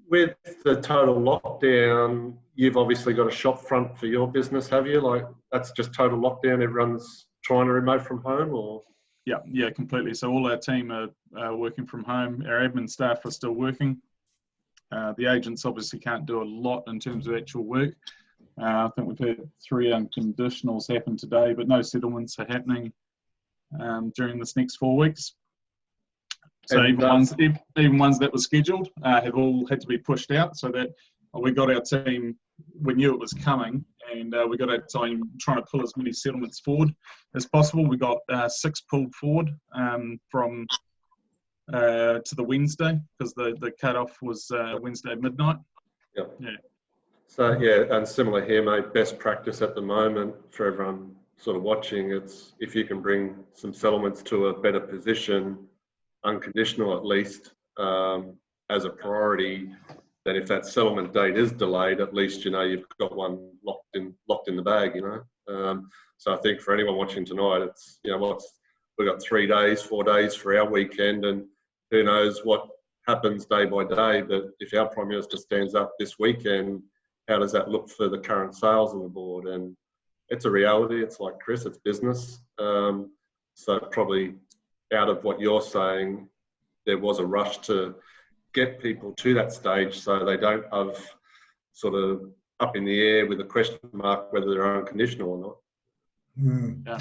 With the total lockdown, you've obviously got a shop front for your business, have you? Like, that's just total lockdown. Everyone's trying to remote from home, or? Yeah, completely. So all our team are working from home. Our admin staff are still working. The agents obviously can't do a lot in terms of actual work. I think we've had 3 unconditionals happen today, but no settlements are happening during this next 4 weeks. So even ones that were scheduled have all had to be pushed out. So that we got our team, we knew it was coming, and we got our team trying to pull as many settlements forward as possible. We got 6 pulled forward from to the Wednesday, because the cutoff was Wednesday midnight. Yep. Yeah. So and similar here, mate. Best practice at the moment for everyone sort of watching, it's if you can bring some settlements to a better position, unconditional at least, as a priority, then if that settlement date is delayed, at least you've got one locked in the bag, So I think for anyone watching tonight, it's we've got 3 days, 4 days for our weekend, and who knows what happens day by day. But if our Prime Minister stands up this weekend, how does that look for the current sales on the board? And it's a reality. It's like Chris, it's business. So probably out of what you're saying, there was a rush to get people to that stage so they don't have sort of up in the air with a question mark whether they're unconditional or not. Yeah.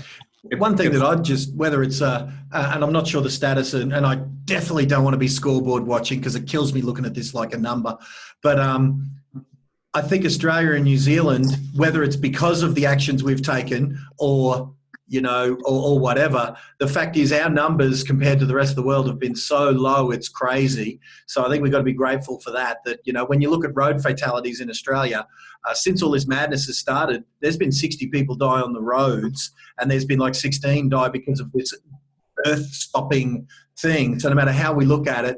One thing that I'd just, whether it's, and I'm not sure the status, and I definitely don't want to be scoreboard watching because it kills me looking at this like a number, but I think Australia and New Zealand, whether it's because of the actions we've taken or, or whatever, the fact is our numbers compared to the rest of the world have been so low, it's crazy. So I think we've got to be grateful for that, when you look at road fatalities in Australia, since all this madness has started, there's been 60 people die on the roads, and there's been like 16 die because of this earth-stopping thing. So no matter how we look at it,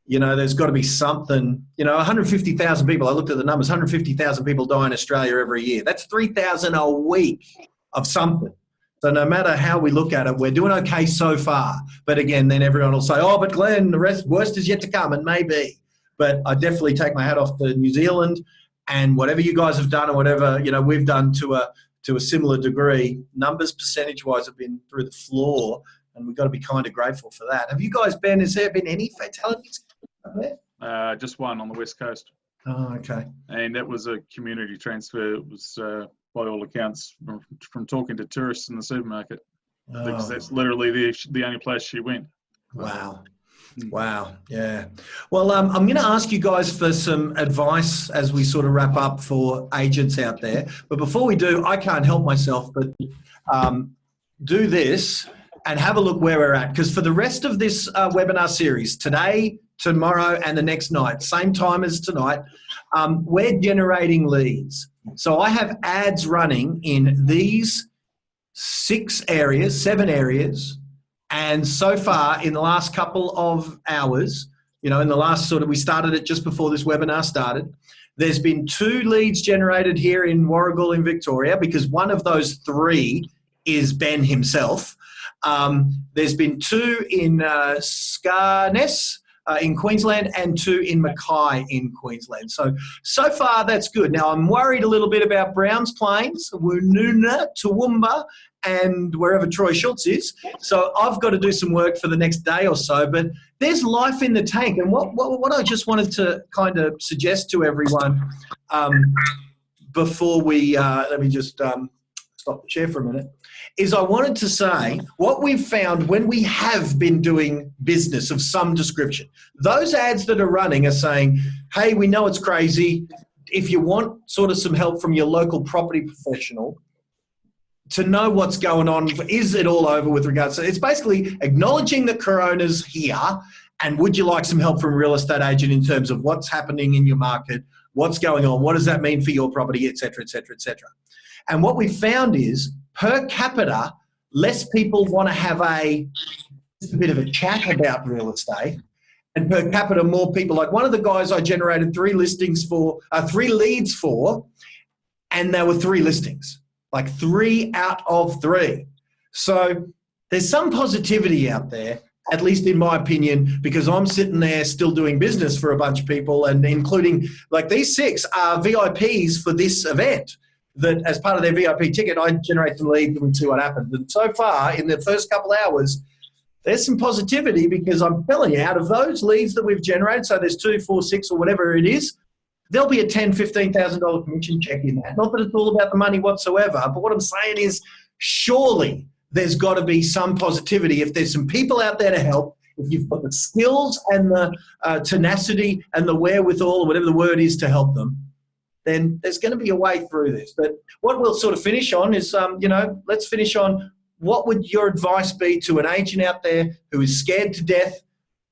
there's got to be something, 150,000 people, I looked at the numbers, 150,000 people die in Australia every year. That's 3,000 a week of something. So no matter how we look at it, we're doing okay so far. But again, then everyone will say, oh, but Glenn, the worst is yet to come, and maybe. But I definitely take my hat off to New Zealand, and whatever you guys have done or whatever, we've done to a similar degree, numbers percentage-wise have been through the floor, and we've got to be kind of grateful for that. Have you guys has there been any fatalities up there? Just one on the West Coast. Oh, okay. And that was a community transfer. It was, by all accounts, from talking to tourists in the supermarket, because that's literally the only place she went. Wow. Wow. Yeah. Well, I'm going to ask you guys for some advice as we sort of wrap up for agents out there. But before we do, I can't help myself but do this and have a look where we're at. Because for the rest of this webinar series, today, tomorrow, and the next night, same time as tonight, we're generating leads. So I have ads running in these 7 areas. And so far, in the last couple of hours, in the last we started it just before this webinar started, there's been 2 leads generated here in Warragul in Victoria, because one of those 3 is Ben himself. There's been 2 in Scarness, in Queensland and 2 in Mackay in Queensland. So far that's good. Now I'm worried a little bit about Browns Plains, Woonona, Toowoomba, and wherever Troy Schultz is. So I've got to do some work for the next day or so, but there's life in the tank. And what I just wanted to kind of suggest to everyone before we, let me just stop the chair for a minute, is I wanted to say what we've found when we have been doing business of some description. Those ads that are running are saying, hey, we know it's crazy. If you want sort of some help from your local property professional to know what's going on, is it all over with regards to, it's basically acknowledging that Corona's here and would you like some help from a real estate agent in terms of what's happening in your market, what's going on, what does that mean for your property, et cetera, et cetera, et cetera. And what we found is per capita, less people want to have just a bit of a chat about real estate, and per capita, more people. Like one of the guys I generated 3 leads for, and there were 3 listings, like 3 out of 3. So there's some positivity out there, at least in my opinion, because I'm sitting there still doing business for a bunch of people, and including like these 6 are VIPs for this event. That as part of their VIP ticket, I generate some leads and we see what happens. And so far, in the first couple hours, there's some positivity because I'm telling you, out of those leads that we've generated, so there's 2, 4, 6 or whatever it is, there'll be a $10,000, $15,000 commission check in that. Not that it's all about the money whatsoever, but what I'm saying is surely there's got to be some positivity. If there's some people out there to help, if you've got the skills and the tenacity and the wherewithal or whatever the word is to help them, then there's going to be a way through this. But what we'll sort of finish on is, let's finish on what would your advice be to an agent out there who is scared to death?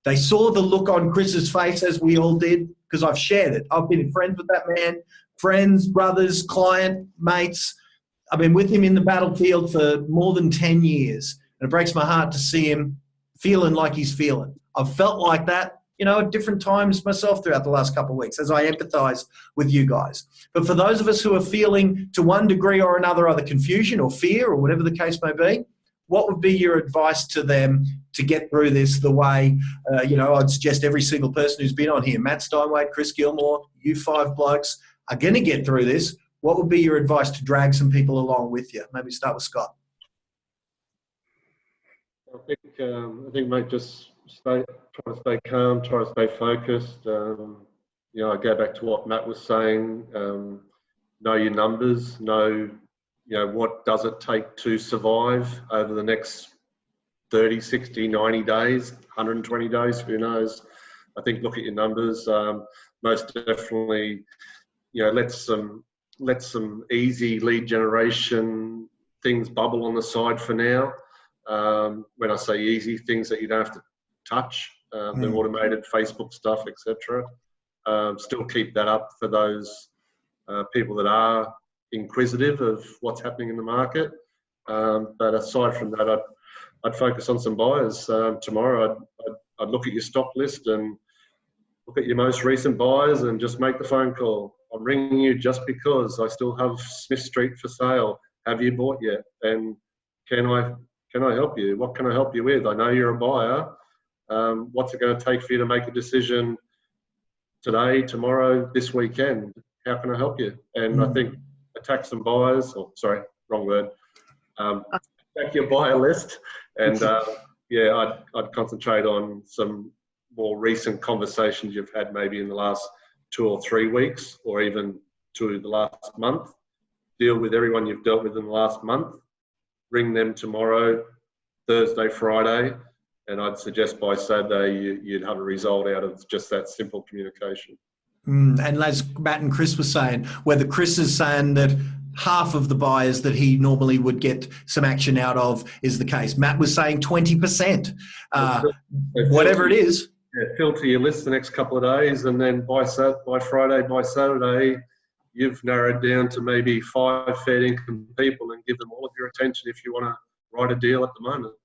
They saw the look on Chris's face as we all did, because I've shared it. I've been friends with that man, friends, brothers, client, mates. I've been with him in the battlefield for more than 10 years. And it breaks my heart to see him feeling like he's feeling. I've felt like that, at different times myself throughout the last couple of weeks as I empathise with you guys. But for those of us who are feeling to one degree or another either confusion or fear or whatever the case may be, what would be your advice to them to get through this the way, I'd suggest every single person who's been on here, Matt Steinwede, Chris Gilmour, you 5 blokes, are going to get through this. What would be your advice to drag some people along with you? Maybe start with Scott. I think, mate, just try to stay calm, try to stay focused. I go back to what Matt was saying. Know your numbers. Know, what does it take to survive over the next 30, 60, 90 days, 120 days, who knows. I think look at your numbers. Most definitely, let some easy lead generation things bubble on the side for now. When I say easy, things that you don't have to touch, the automated Facebook stuff, etc. Still keep that up for those people that are inquisitive of what's happening in the market. But aside from that, I'd focus on some buyers. Tomorrow, I'd look at your stock list and look at your most recent buyers and just make the phone call. I'm ringing you just because I still have Smith Street for sale. Have you bought yet? And can I help you? What can I help you with? I know you're a buyer. What's it going to take for you to make a decision today, tomorrow, this weekend? How can I help you? And I think attack some buyers, attack your buyer list. And I'd concentrate on some more recent conversations you've had maybe in the last 2 or 3 weeks, or even to the last month. Deal with everyone you've dealt with in the last month. Ring them tomorrow, Thursday, Friday, and I'd suggest by Saturday you'd have a result out of just that simple communication. And as Matt and Chris were saying, whether Chris is saying that half of the buyers that he normally would get some action out of is the case. Matt was saying 20%. Whatever it is. Yeah, filter your list the next couple of days, and then by Friday, by Saturday, you've narrowed down to maybe 5 fair income people and give them all of your attention if you want to write a deal at the moment.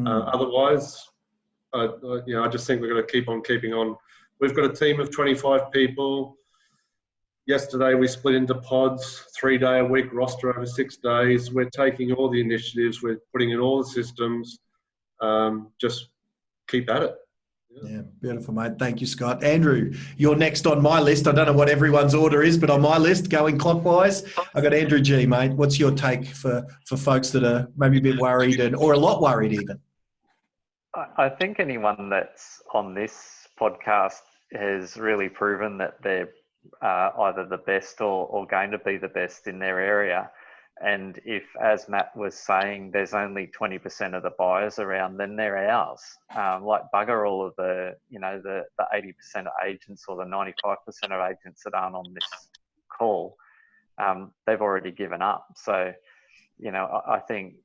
Otherwise, I just think we're going to keep on keeping on. We've got a team of 25 people. Yesterday, we split into pods, 3-day-a-week roster over 6 days. We're taking all the initiatives. We're putting in all the systems. Just keep at it. Yeah, beautiful, mate. Thank you, Scott. Andrew, you're next on my list. I don't know what everyone's order is, but on my list, going clockwise, I've got Andrew G, mate. What's your take for folks that are maybe a bit worried or a lot worried even? I think anyone that's on this podcast has really proven that they're either the best or going to be the best in their area. And if, as Matt was saying, there's only 20% of the buyers around, then they're ours. Like bugger all of the 80% of agents or the 95% of agents that aren't on this call. They've already given up. So, I think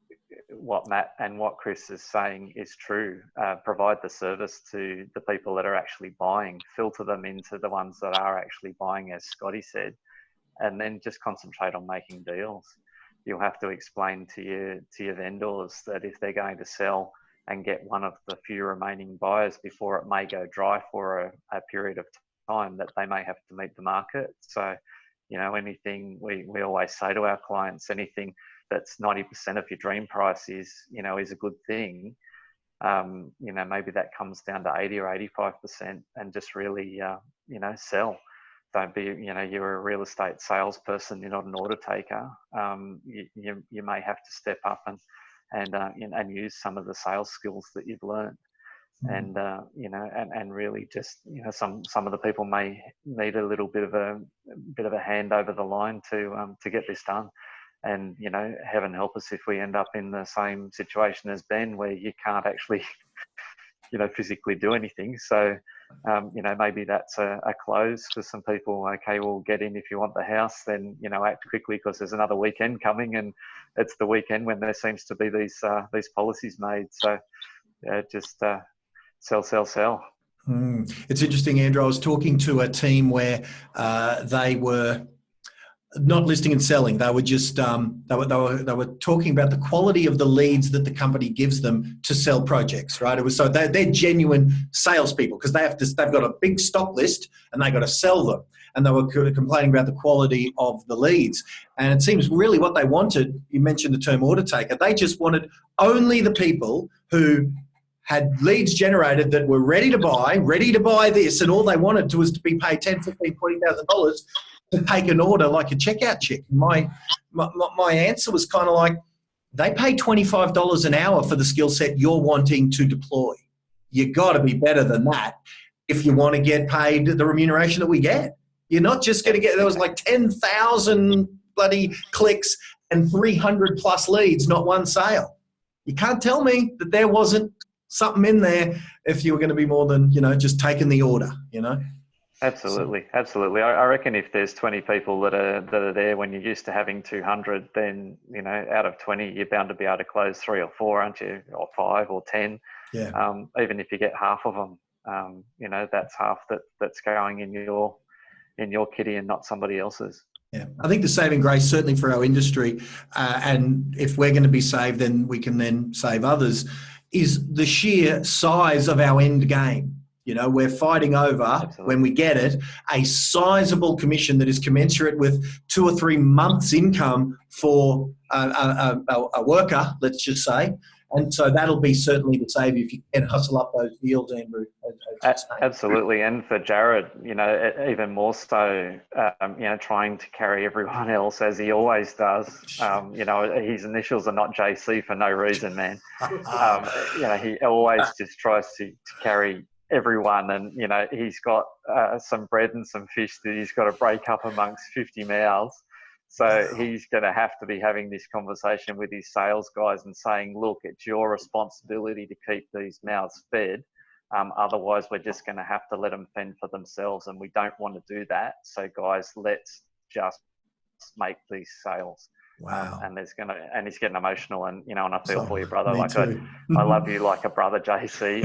what Matt and what Chris is saying is true. Provide the service to the people that are actually buying, filter them into the ones that are actually buying, as Scotty said, and then just concentrate on making deals. You'll have to explain to your vendors that if they're going to sell and get one of the few remaining buyers before it may go dry for a period of time, that they may have to meet the market. So, anything we always say to our clients, anything that's 90% of your dream price is a good thing. Maybe that comes down to 80 or 85% and just really, sell. Don't be, you're a real estate salesperson. You're not an order taker. You may have to step up and use some of the sales skills that you've learned, and really just some of the people may need a little bit of a hand over the line to get this done. And heaven help us if we end up in the same situation as Ben, where you can't actually physically do anything. So, maybe that's a close for some people. Okay, we'll get in if you want the house, then, act quickly because there's another weekend coming, and it's the weekend when there seems to be these policies made. So, just sell. It's interesting, Andrew. I was talking to a team where they were not listing and selling. They were just they were talking about the quality of the leads that the company gives them to sell projects. Right? It was so they're genuine salespeople because they've got a big stock list and they got to sell them. And they were complaining about the quality of the leads. And it seems really what they wanted. You mentioned the term order taker. They just wanted only the people who had leads generated that were ready to buy this, and all they wanted was to be paid $10,000, $15,000, $20,000 to take an order like a checkout chick. My answer was kind of like, they pay $25 an hour for the skill set you're wanting to deploy. You got to be better than that if you want to get paid the remuneration that we get. You're not just going to get, there was like 10,000 bloody clicks and 300 plus leads, not one sale. You can't tell me that there wasn't something in there if you were going to be more than, just taking the order, Absolutely. I reckon if there's 20 people that are there when you're used to having 200, then, out of 20, you're bound to be able to close 3 or 4, aren't you? Or 5 or 10. Yeah. Even if you get half of them, that's half that's going in your kitty and not somebody else's. Yeah, I think the saving grace, certainly for our industry, and if we're going to be saved, then we can then save others, is the sheer size of our end game. We're fighting over, Absolutely. When we get it, a sizable commission that is commensurate with 2 or 3 months' income for a worker, let's just say. And so that'll be certainly the save if you can hustle up those deals, Andrew. Absolutely. And for Jarrod, even more so, trying to carry everyone else as he always does. His initials are not JC for no reason, man. He always just tries to carry everyone, and he's got some bread and some fish that he's got to break up amongst 50 mouths. So he's going to have to be having this conversation with his sales guys and saying, look, it's your responsibility to keep these mouths fed. Otherwise, we're just going to have to let them fend for themselves, and we don't want to do that. So guys, let's just make these sales. Wow. And he's getting emotional, and and I feel for you, brother. I love you like a brother, JC,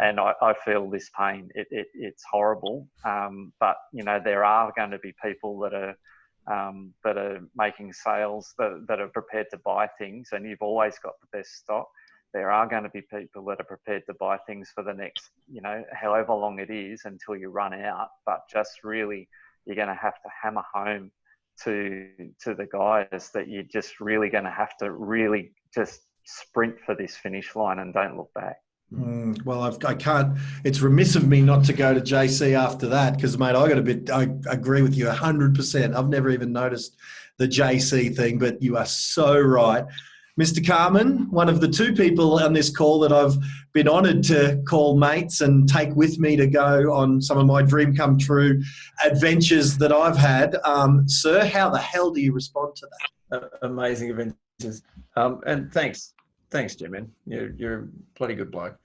and I feel this pain. It's horrible. But there are going to be people that are making sales that are prepared to buy things, and you've always got the best stock. There are going to be people that are prepared to buy things for the next, however long it is until you run out. But just really, you're going to have to hammer home to the guys that you're just really going to have to really just sprint for this finish line and don't look back. Well, I can't. It's remiss of me not to go to JC after that because, mate, I agree with you 100%. I've never even noticed the JC thing, but you are so right. Mr. Carman, one of the two people on this call that I've been honoured to call mates and take with me to go on some of my dream come true adventures that I've had. Sir, how the hell do you respond to that? Amazing adventures. And thanks, Jim, man. You're a bloody good bloke.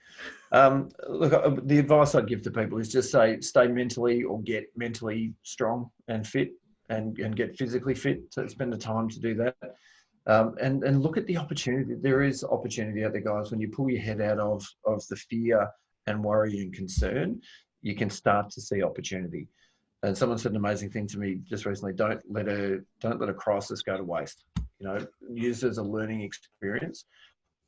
Look, the advice I'd give to people is just say, stay mentally or get mentally strong and fit and get physically fit. So spend the time to do that. And look at the opportunity. There is opportunity out there, guys. When you pull your head out of the fear and worry and concern, you can start to see opportunity. And someone said an amazing thing to me just recently: don't let a crisis go to waste. Use it as a learning experience,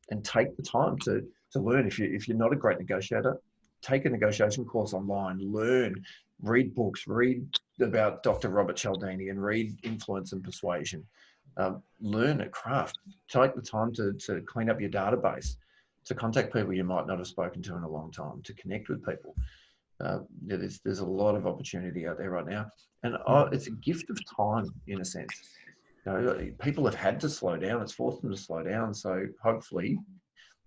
and take the time to learn. If you're not a great negotiator, take a negotiation course online. Learn, read books, read about Dr. Robert Cialdini, and read Influence and Persuasion. Learn a craft. Take the time to clean up your database, to contact people you might not have spoken to in a long time, to connect with people. There's a lot of opportunity out there right now, and it's a gift of time in a sense. People have had to slow down. It's forced them to slow down. So hopefully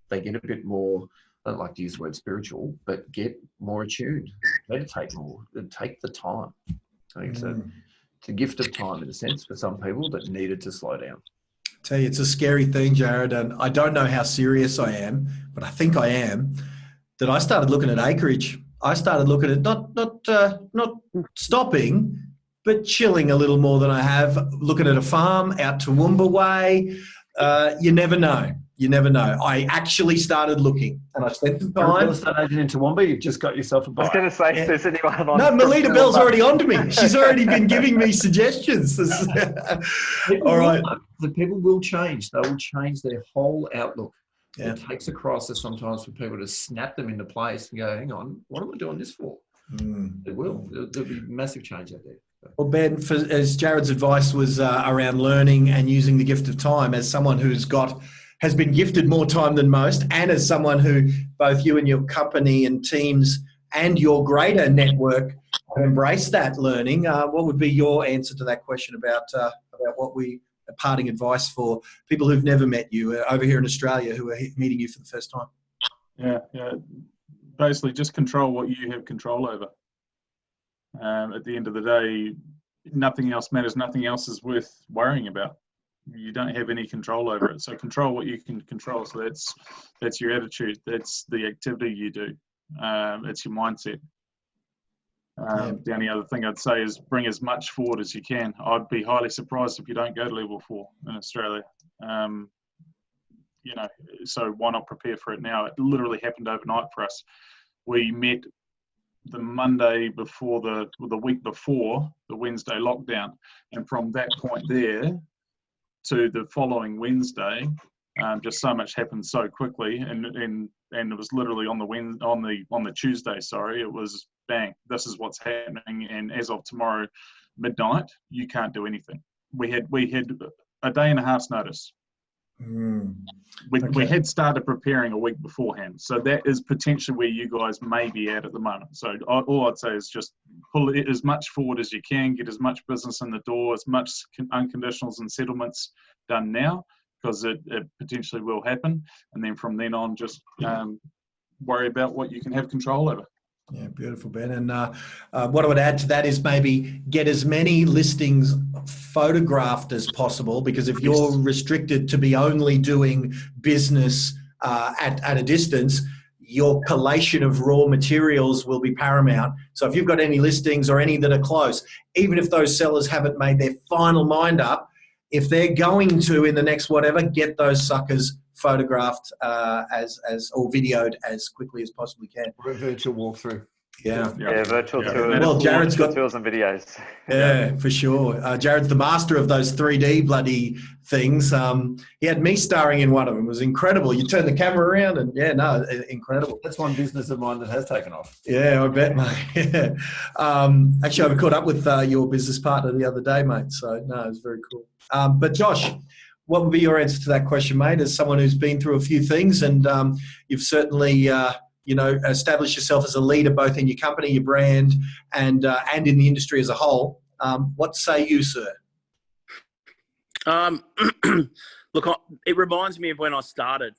they get a bit more, I don't like to use the word spiritual, but get more attuned, meditate more, take the time. I think it's a gift of time in a sense for some people that needed to slow down. I tell you, it's a scary thing, Jarrod, and I don't know how serious I am, but I think I am, that I started looking at acreage. I started looking at not stopping, but chilling a little more than I have, looking at a farm out Toowoomba way. You never know. You never know. I actually started looking, and I spent some time. Real estate agent in Toowoomba, you've just got yourself a buy. I was going to say, if there's anyone on. No, Melita Bell's already on to me. She's already been giving me suggestions. All right. The people will change. They will change their whole outlook. Yeah. It takes a crisis sometimes for people to snap them into place and go, hang on, what am I doing this for? It will. There'll be massive change out there. Well, Ben, as Jarrod's advice was around learning and using the gift of time, as someone has been gifted more time than most, and as someone who both you and your company and teams and your greater network have embraced that learning, what would be your answer to that question about parting advice for people who've never met you over here in Australia who are meeting you for the first time? Yeah. Basically, just control what you have control over. At the end of the day, nothing else matters. Nothing else is worth worrying about. You don't have any control over it. So control what you can control. So that's your attitude. That's the activity you do. It's your mindset. The only other thing I'd say is bring as much forward as you can. I'd be highly surprised if you don't go to level 4 in Australia. So why not prepare for it now? It literally happened overnight for us. We met the Monday before the week before the Wednesday lockdown, and from that point there to the following Wednesday, just so much happened so quickly, and it was literally on the Tuesday. Sorry, it was bang. This is what's happening, and as of tomorrow midnight, you can't do anything. We had a day and a half's notice. We had started preparing a week beforehand, so that is potentially where you guys may be at the moment. So all I'd say is just pull it as much forward as you can, get as much business in the door, as much unconditionals and settlements done now, because it potentially will happen, and then from then on, just worry about what you can have control over. Yeah, beautiful, Ben. And what I would add to that is maybe get as many listings photographed as possible, because if you're restricted to be only doing business at a distance, your collation of raw materials will be paramount. So if you've got any listings or any that are close, even if those sellers haven't made their final mind up, if they're going to, in the next whatever, get those suckers photographed or videoed as quickly as possibly can. Or a virtual walkthrough. Yeah, virtual tours. Well, Jarrod's got tours and videos. Yeah, for sure. Jarrod's the master of those 3D bloody things. He had me starring in one of them. It was incredible. You turn the camera around and incredible. That's one business of mine that has taken off. Yeah, I bet, mate. Actually, I caught up with your business partner the other day, mate. So no, it was very cool. But Josh, what would be your answer to that question, mate? As someone who's been through a few things, and you've certainly established yourself as a leader both in your company, your brand, and in the industry as a whole. What say you, sir? Look, it reminds me of when I started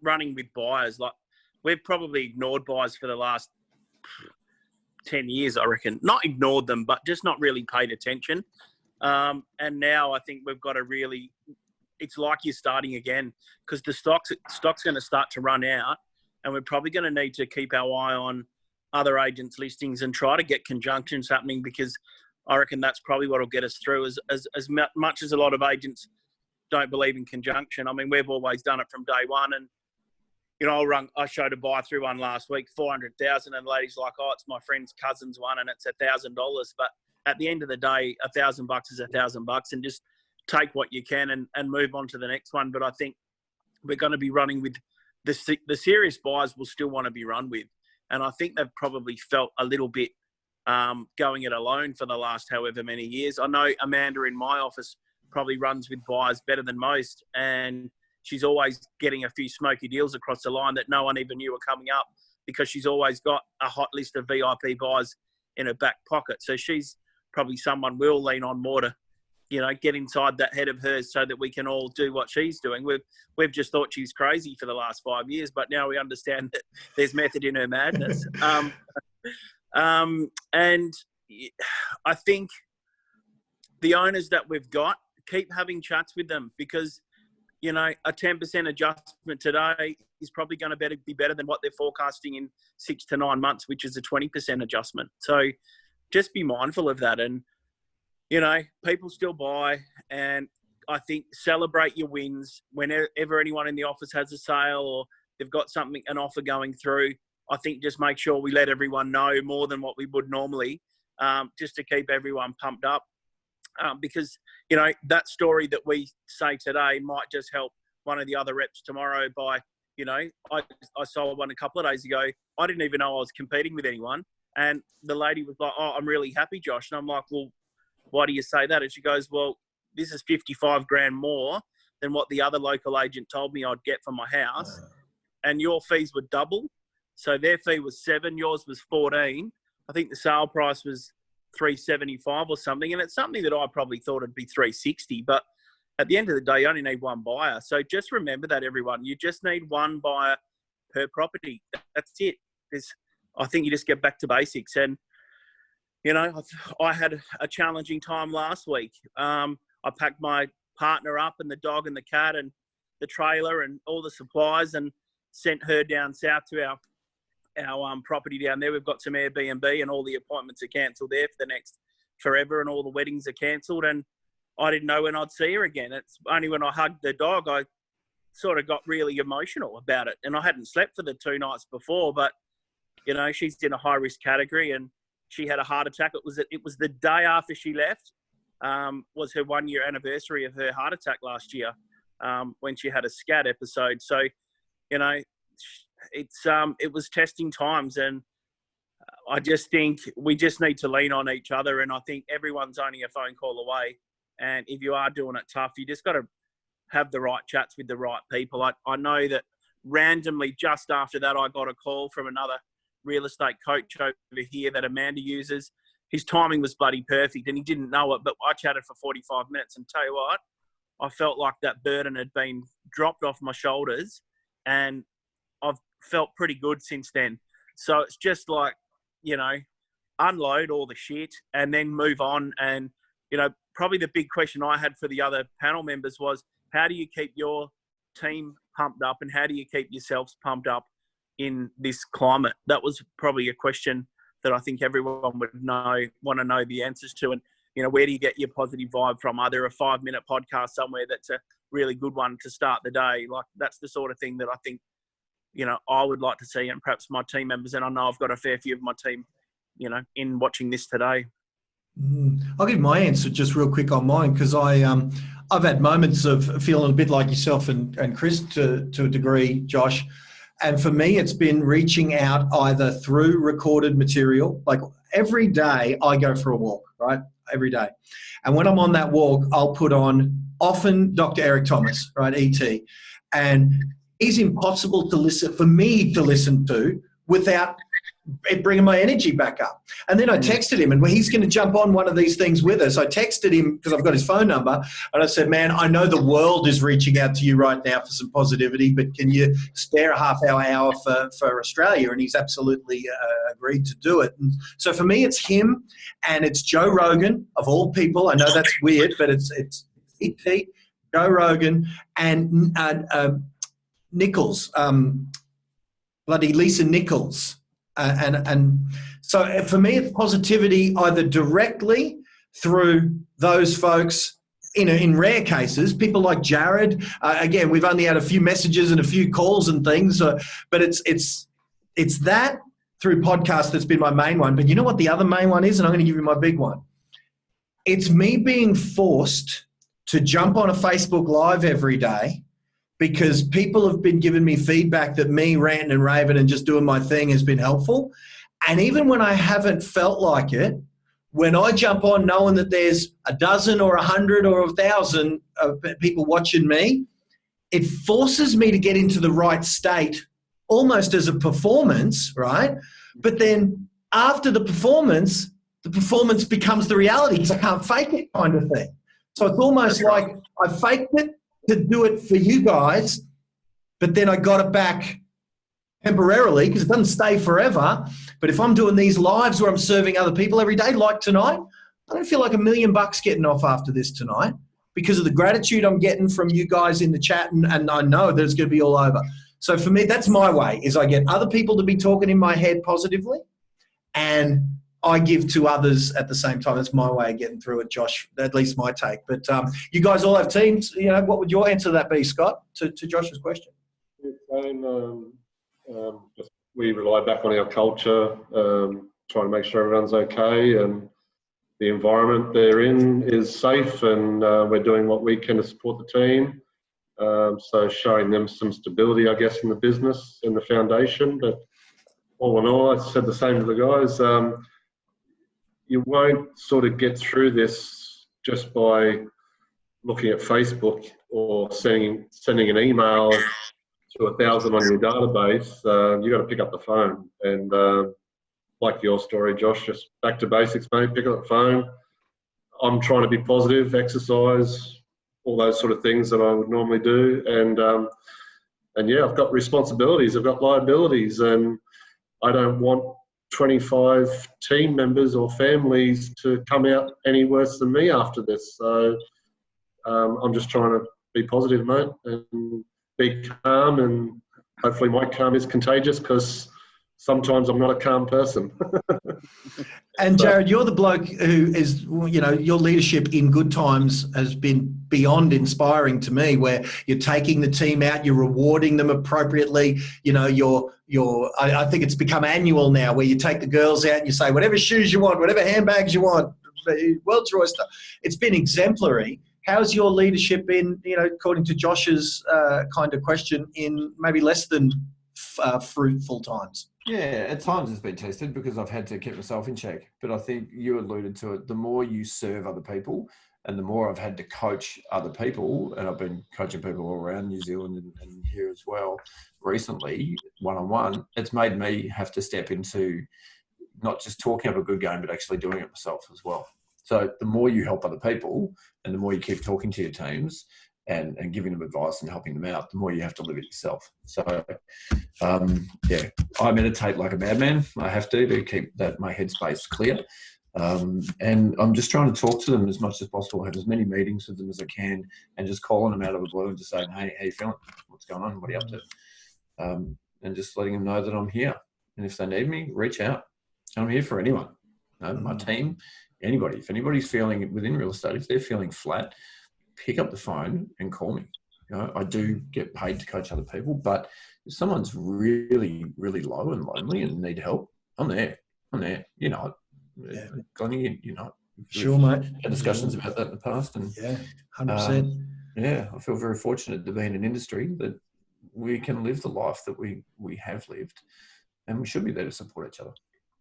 running with buyers. Like, we've probably ignored buyers for the last 10 years, I reckon. Not ignored them, but just not really paid attention. And now I think we've got to really, it's like you're starting again, because the stock's going to start to run out, and we're probably going to need to keep our eye on other agents' listings and try to get conjunctions happening, because I reckon that's probably what will get us through. As much as a lot of agents don't believe in conjunction, I mean, we've always done it from day one. And, I showed a buy through one last week, 400,000, and the lady's like, oh, it's my friend's cousin's one, and it's $1,000. But at the end of the day, $1,000 is $1,000, and just take what you can and move on to the next one. But I think we're going to be running with the serious buyers will still want to be run with. And I think they've probably felt a little bit going it alone for the last however many years. I know Amanda in my office probably runs with buyers better than most, and she's always getting a few smoky deals across the line that no one even knew were coming up, because she's always got a hot list of VIP buyers in her back pocket. So she's probably someone we'll lean on more to, get inside that head of hers so that we can all do what she's doing. We've just thought she's crazy for the last 5 years, but now we understand that there's method in her madness. And I think the owners that we've got, keep having chats with them, because, a 10% adjustment today is probably going to be better than what they're forecasting in 6 to 9 months, which is a 20% adjustment. So just be mindful of that. And, people still buy, and I think celebrate your wins. Whenever anyone in the office has a sale or they've got an offer going through, I think just make sure we let everyone know more than what we would normally, just to keep everyone pumped up. Because, that story that we say today might just help one of the other reps tomorrow by, I sold one a couple of days ago. I didn't even know I was competing with anyone. And the lady was like, oh, I'm really happy, Josh. And I'm like, well, why do you say that? And she goes, well, this is 55 grand more than what the other local agent told me I'd get for my house. And your fees were double. So their fee was 7, yours was 14. I think the sale price was 375 or something, and it's something that I probably thought it'd be 360, but at the end of the day, you only need one buyer. So just remember that, everyone. You just need one buyer per property. That's it. I think you just get back to basics. And, I had a challenging time last week. I packed my partner up and the dog and the cat and the trailer and all the supplies and sent her down south to our property down there. We've got some Airbnb, and all the appointments are cancelled there for the next forever, and all the weddings are cancelled. And I didn't know when I'd see her again. It's only when I hugged the dog I sort of got really emotional about it. And I hadn't slept for the 2 nights before, but she's in a high risk category, and she had a heart attack. It was the day after she left, was her 1 year anniversary of her heart attack last year, when she had a scat episode. So, it was testing times, and I just think we just need to lean on each other. And I think everyone's only a phone call away. And if you are doing it tough, you just got to have the right chats with the right people. I know that randomly just after that, I got a call from another real estate coach over here that Amanda uses. His timing was bloody perfect, and he didn't know it, but I chatted for 45 minutes, and tell you what, I felt like that burden had been dropped off my shoulders, and I've felt pretty good since then. So it's just like, unload all the shit and then move on. And, probably the big question I had for the other panel members was, how do you keep your team pumped up, and how do you keep yourselves pumped up in this climate? That was probably a question that I think everyone would want to know the answers to. And, where do you get your positive vibe from? Are there a 5-minute podcast somewhere that's a really good one to start the day? Like, that's the sort of thing that I think, I would like to see, and perhaps my team members, and I know I've got a fair few of my team, in watching this today. I'll give my answer just real quick on mine, because I've had moments of feeling a bit like yourself and Chris to a degree, Josh. And for me, it's been reaching out either through recorded material. Like, every day I go for a walk, right? Every day. And when I'm on that walk, I'll put on often Dr. Eric Thomas, right, ET, and he's impossible to listen for me to listen to without it bringing my energy back up. And then I texted him, and he's going to jump on one of these things with us. I texted him because I've got his phone number, and I said, man, I know the world is reaching out to you right now for some positivity, but can you spare a half-hour for Australia? And he's absolutely agreed to do it. And so for me, it's him, and it's Joe Rogan, of all people. I know that's weird, but it's ET, Joe Rogan, and Nichols, bloody Lisa Nichols. And so for me, it's positivity either directly through those folks, in rare cases, people like Jarrod. Again, we've only had a few messages and a few calls and things, but it's that through podcast that's been my main one. But you know what the other main one is? And I'm going to give you my big one. It's me being forced to jump on a Facebook Live every day because people have been giving me feedback that me ranting and raving and just doing my thing has been helpful. And even when I haven't felt like it, when I jump on knowing that there's a dozen or 100 or 1,000 people watching me, it forces me to get into the right state almost as a performance, right? But then after the performance becomes the reality because I can't fake it kind of thing. So it's almost like I faked it to do it for you guys, but then I got it back temporarily because it doesn't stay forever. But if I'm doing these lives where I'm serving other people every day, like tonight, I don't feel like $1 million getting off after this tonight because of the gratitude I'm getting from you guys in the chat, and I know that it's going to be all over. So for me, that's my way, is I get other people to be talking in my head positively, and I give to others at the same time. That's my way of getting through it, Josh, at least my take. But you guys all have teams. What would your answer to that be, Scott, to Josh's question? We rely back on our culture, trying to make sure everyone's okay and the environment they're in is safe, and we're doing what we can to support the team. So showing them some stability, I guess, in the business and the foundation. But all in all, I said the same to the guys. You won't sort of get through this just by looking at Facebook or sending an email to 1,000 on your database. You got to pick up the phone, and like your story, Josh, just back to basics, mate. Pick up the phone. I'm trying to be positive, exercise, all those sort of things that I would normally do, and yeah, I've got responsibilities, I've got liabilities, and I don't want 25 team members or families to come out any worse than me after this. So I'm just trying to be positive, mate, and be calm, and hopefully my calm is contagious because sometimes I'm not a calm person. And Jarrod, you're the bloke who is, your leadership in good times has been beyond inspiring to me, where you're taking the team out, you're rewarding them appropriately. I think it's become annual now, where you take the girls out and you say, whatever shoes you want, whatever handbags you want, world's your oyster. It's been exemplary. How's your leadership been, according to Josh's kind of question, in maybe less than fruitful times? Yeah, at times it's been tested because I've had to keep myself in check. But I think you alluded to it. The more you serve other people and the more I've had to coach other people, and I've been coaching people all around New Zealand and here as well recently, one-on-one, it's made me have to step into not just talking up a good game, but actually doing it myself as well. So the more you help other people and the more you keep talking to your teams and giving them advice and helping them out, the more you have to live it yourself. So, I meditate like a madman. I have to keep my headspace clear. And I'm just trying to talk to them as much as possible, have as many meetings with them as I can, and just calling them out of the blue and just saying, hey, how you feeling? What's going on? What are you up to? And just letting them know that I'm here. And if they need me, reach out. I'm here for anyone. My team, anybody. If anybody's feeling within real estate, if they're feeling flat, pick up the phone and call me. I do get paid to coach other people, but if someone's really, really low and lonely and need help, I'm there. You know it. Yeah. Glennie, Sure, mate. Had discussions about that in the past. And yeah, 100%. I feel very fortunate to be in an industry that we can live the life that we have lived, and we should be there to support each other.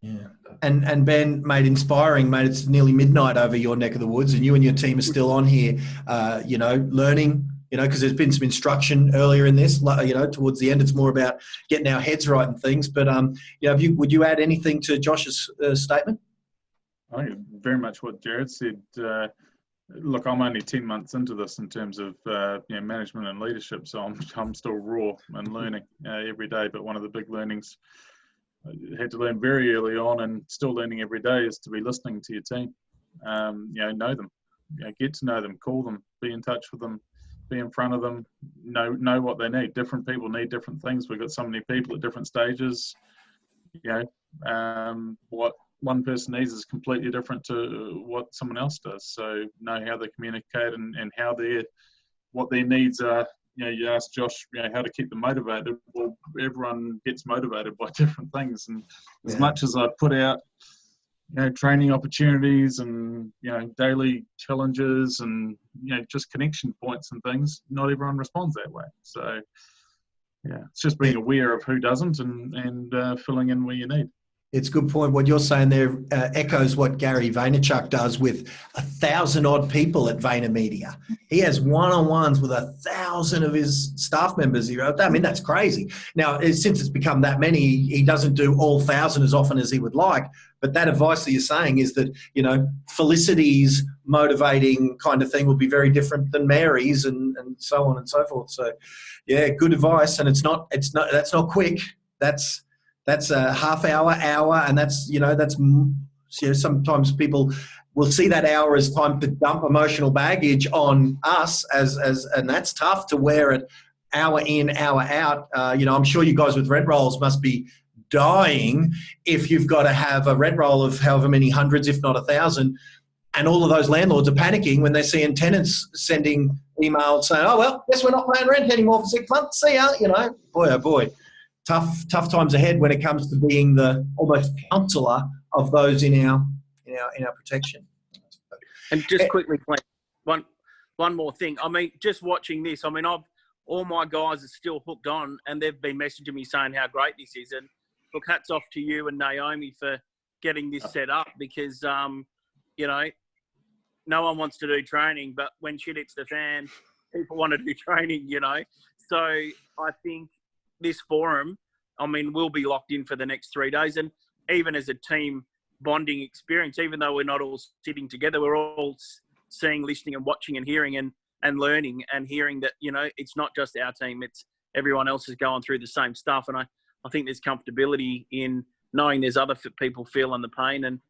Yeah. And Ben, mate, inspiring, mate. It's nearly midnight over your neck of the woods, and you and your team are still on here, learning, because there's been some instruction earlier in this, towards the end. It's more about getting our heads right and things. But, would you add anything to Josh's statement? I think very much what Jarrod said. Look, I'm only 10 months into this in terms of management and leadership, so I'm still raw and learning every day. But one of the big learnings I had to learn very early on, and still learning every day, is to be listening to your team. Know them, get to know them, call them, be in touch with them, be in front of them, know what they need. Different people need different things. We've got so many people at different stages. What one person needs is completely different to what someone else does. So know how they communicate and what their needs are. You asked Josh, how to keep them motivated. Well, everyone gets motivated by different things, and as much as I put out, training opportunities and daily challenges and just connection points and things, not everyone responds that way. So it's just being aware of who doesn't and filling in where you need. It's a good point. What you're saying there echoes what Gary Vaynerchuk does with 1,000-odd people at VaynerMedia. He has one-on-ones with 1,000 of his staff members. I mean, that's crazy. Now, since it's become that many, he doesn't do all 1,000 as often as he would like. But that advice that you're saying is that, Felicity's motivating kind of thing will be very different than Mary's and so on and so forth. So, yeah, good advice. And that's not quick. That's a half hour, and that's sometimes people will see that hour as time to dump emotional baggage on us and that's tough to wear it hour in, hour out. I'm sure you guys with Red Rolls must be dying if you've got to have a Red Roll of however many hundreds, if not 1,000, and all of those landlords are panicking when they're seeing tenants sending emails saying, "Oh, well, guess we're not paying rent anymore for 6 months. See ya." Boy, oh boy. Tough times ahead when it comes to being the almost counsellor of those in our protection. And just quickly, one more thing. I mean, just watching this, all my guys are still hooked on, and they've been messaging me saying how great this is. And look, hats off to you and Naomi for getting this set up, because no one wants to do training, but when shit hits the fan, people want to do training. So I think this forum, we'll be locked in for the next 3 days. And even as a team bonding experience, even though we're not all sitting together, we're all seeing, listening and watching and hearing and learning and hearing that, it's not just our team, it's everyone else is going through the same stuff. And I think there's comfortability in knowing there's other people feeling the pain and,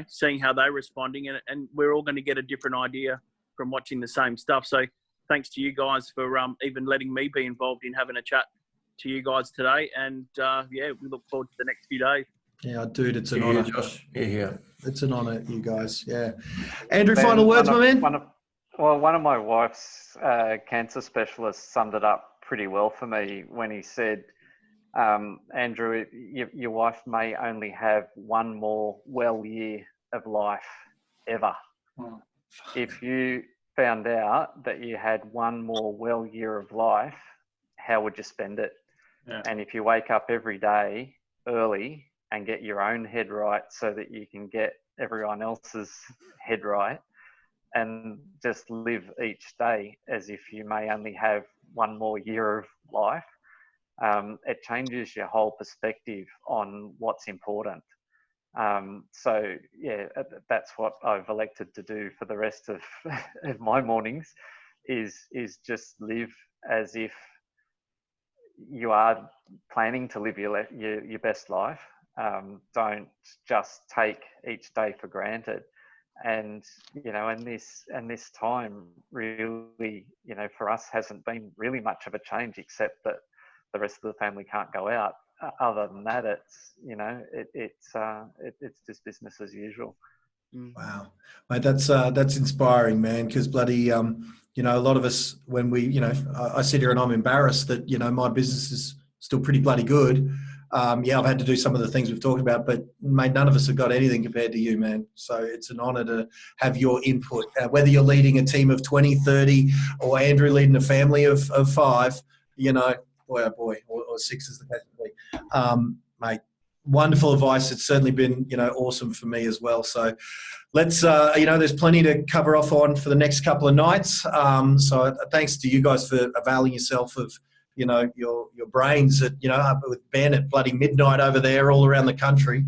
seeing how they're responding. And we're all going to get a different idea from watching the same stuff. So thanks to you guys for even letting me be involved in having a chat to you guys today, and we look forward to the next few days. Yeah, dude, it's an honour. Josh. Yeah. It's an honour, you guys. Yeah. Andrew, final words, my man? One of my wife's cancer specialists summed it up pretty well for me when he said, Andrew, your wife may only have one more well year of life ever. Oh. If you found out that you had one more well year of life, how would you spend it? Yeah. And if you wake up every day early and get your own head right so that you can get everyone else's head right, and just live each day as if you may only have one more year of life, it changes your whole perspective on what's important. So yeah, that's what I've elected to do for the rest of my mornings, is just live as if you are planning to live your best life. Don't just take each day for granted. And this time really, for us hasn't been really much of a change, except that the rest of the family can't go out. Other than that, it's it's just business as usual. Wow, mate, that's inspiring, man. Because bloody, a lot of us, when we, I sit here and I'm embarrassed that my business is still pretty bloody good. I've had to do some of the things we've talked about, but mate, none of us have got anything compared to you, man. So it's an honour to have your input, whether you're leading a team of 20, 30, or Andrew leading a family of 5. Boy, oh boy, or 6 is the case to be. Mate, wonderful advice. It's certainly been, awesome for me as well. So let's, there's plenty to cover off on for the next couple of nights. So thanks to you guys for availing yourself of, your brains at, up with Ben at bloody midnight over there all around the country.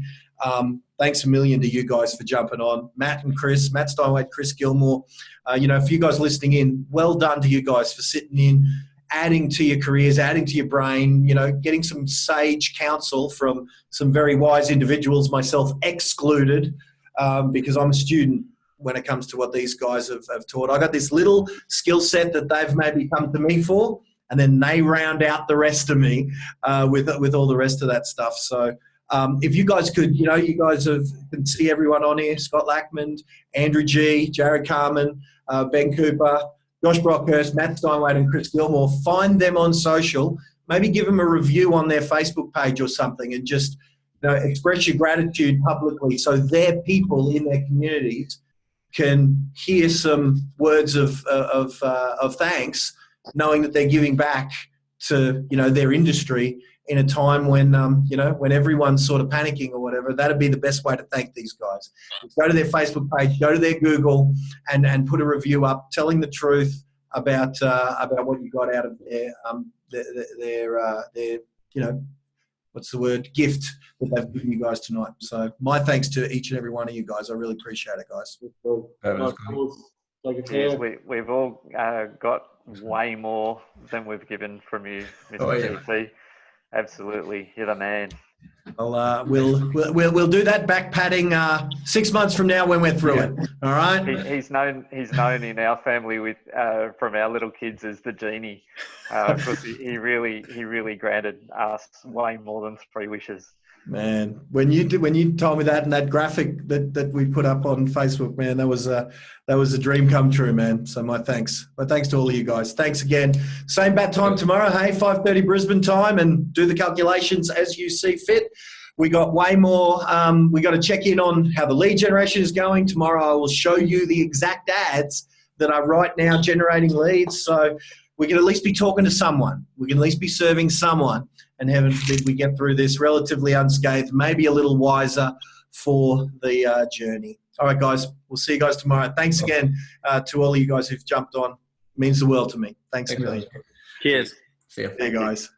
Thanks a million to you guys for jumping on. Matt and Chris, Matt Steinwede, Chris Gilmour. For you guys listening in, well done to you guys for sitting in, adding to your careers, adding to your brain, getting some sage counsel from some very wise individuals, myself excluded, because I'm a student when it comes to what these guys have taught. I got this little skill set that they've maybe come to me for, and then they round out the rest of me with all the rest of that stuff. So if you guys could, you guys can see everyone on here, Scott Lachmund, Andrew G, Jarrod Carman, Ben Cooper, Josh Brockhurst, Matt Steinwede and Chris Gilmour. Find them on social. Maybe give them a review on their Facebook page or something, and just express your gratitude publicly so their people in their communities can hear some words of thanks, knowing that they're giving back to their industry in a time when when everyone's sort of panicking or whatever. That'd be the best way to thank these guys. Go to their Facebook page, go to their Google, and put a review up, telling the truth about what you got out of their what's the word, gift that they've given you guys tonight. So my thanks to each and every one of you guys. I really appreciate it, guys. Cheers. We've all got way more than we've given from you, Mr. GP. Absolutely, you're the man. Well, we'll do that back patting 6 months from now when we're through it. All right. He's known in our family with from our little kids as the genie, because he really granted us way more than 3 wishes. Man, when you told me that, and that graphic that we put up on Facebook, man, that was a dream come true, man. So my thanks to all of you guys. Thanks again. Same bat time tomorrow, hey, 5:30 Brisbane time, and do the calculations as you see fit. We got way more. We got to check in on how the lead generation is going tomorrow. I will show you the exact ads that are right now generating leads. So we can at least be talking to someone. We can at least be serving someone. And heaven forbid we get through this relatively unscathed, maybe a little wiser for the journey. All right, guys, we'll see you guys tomorrow. Thanks again to all of you guys who've jumped on. It means the world to me. Thanks a million. Cheers. See you. See you guys.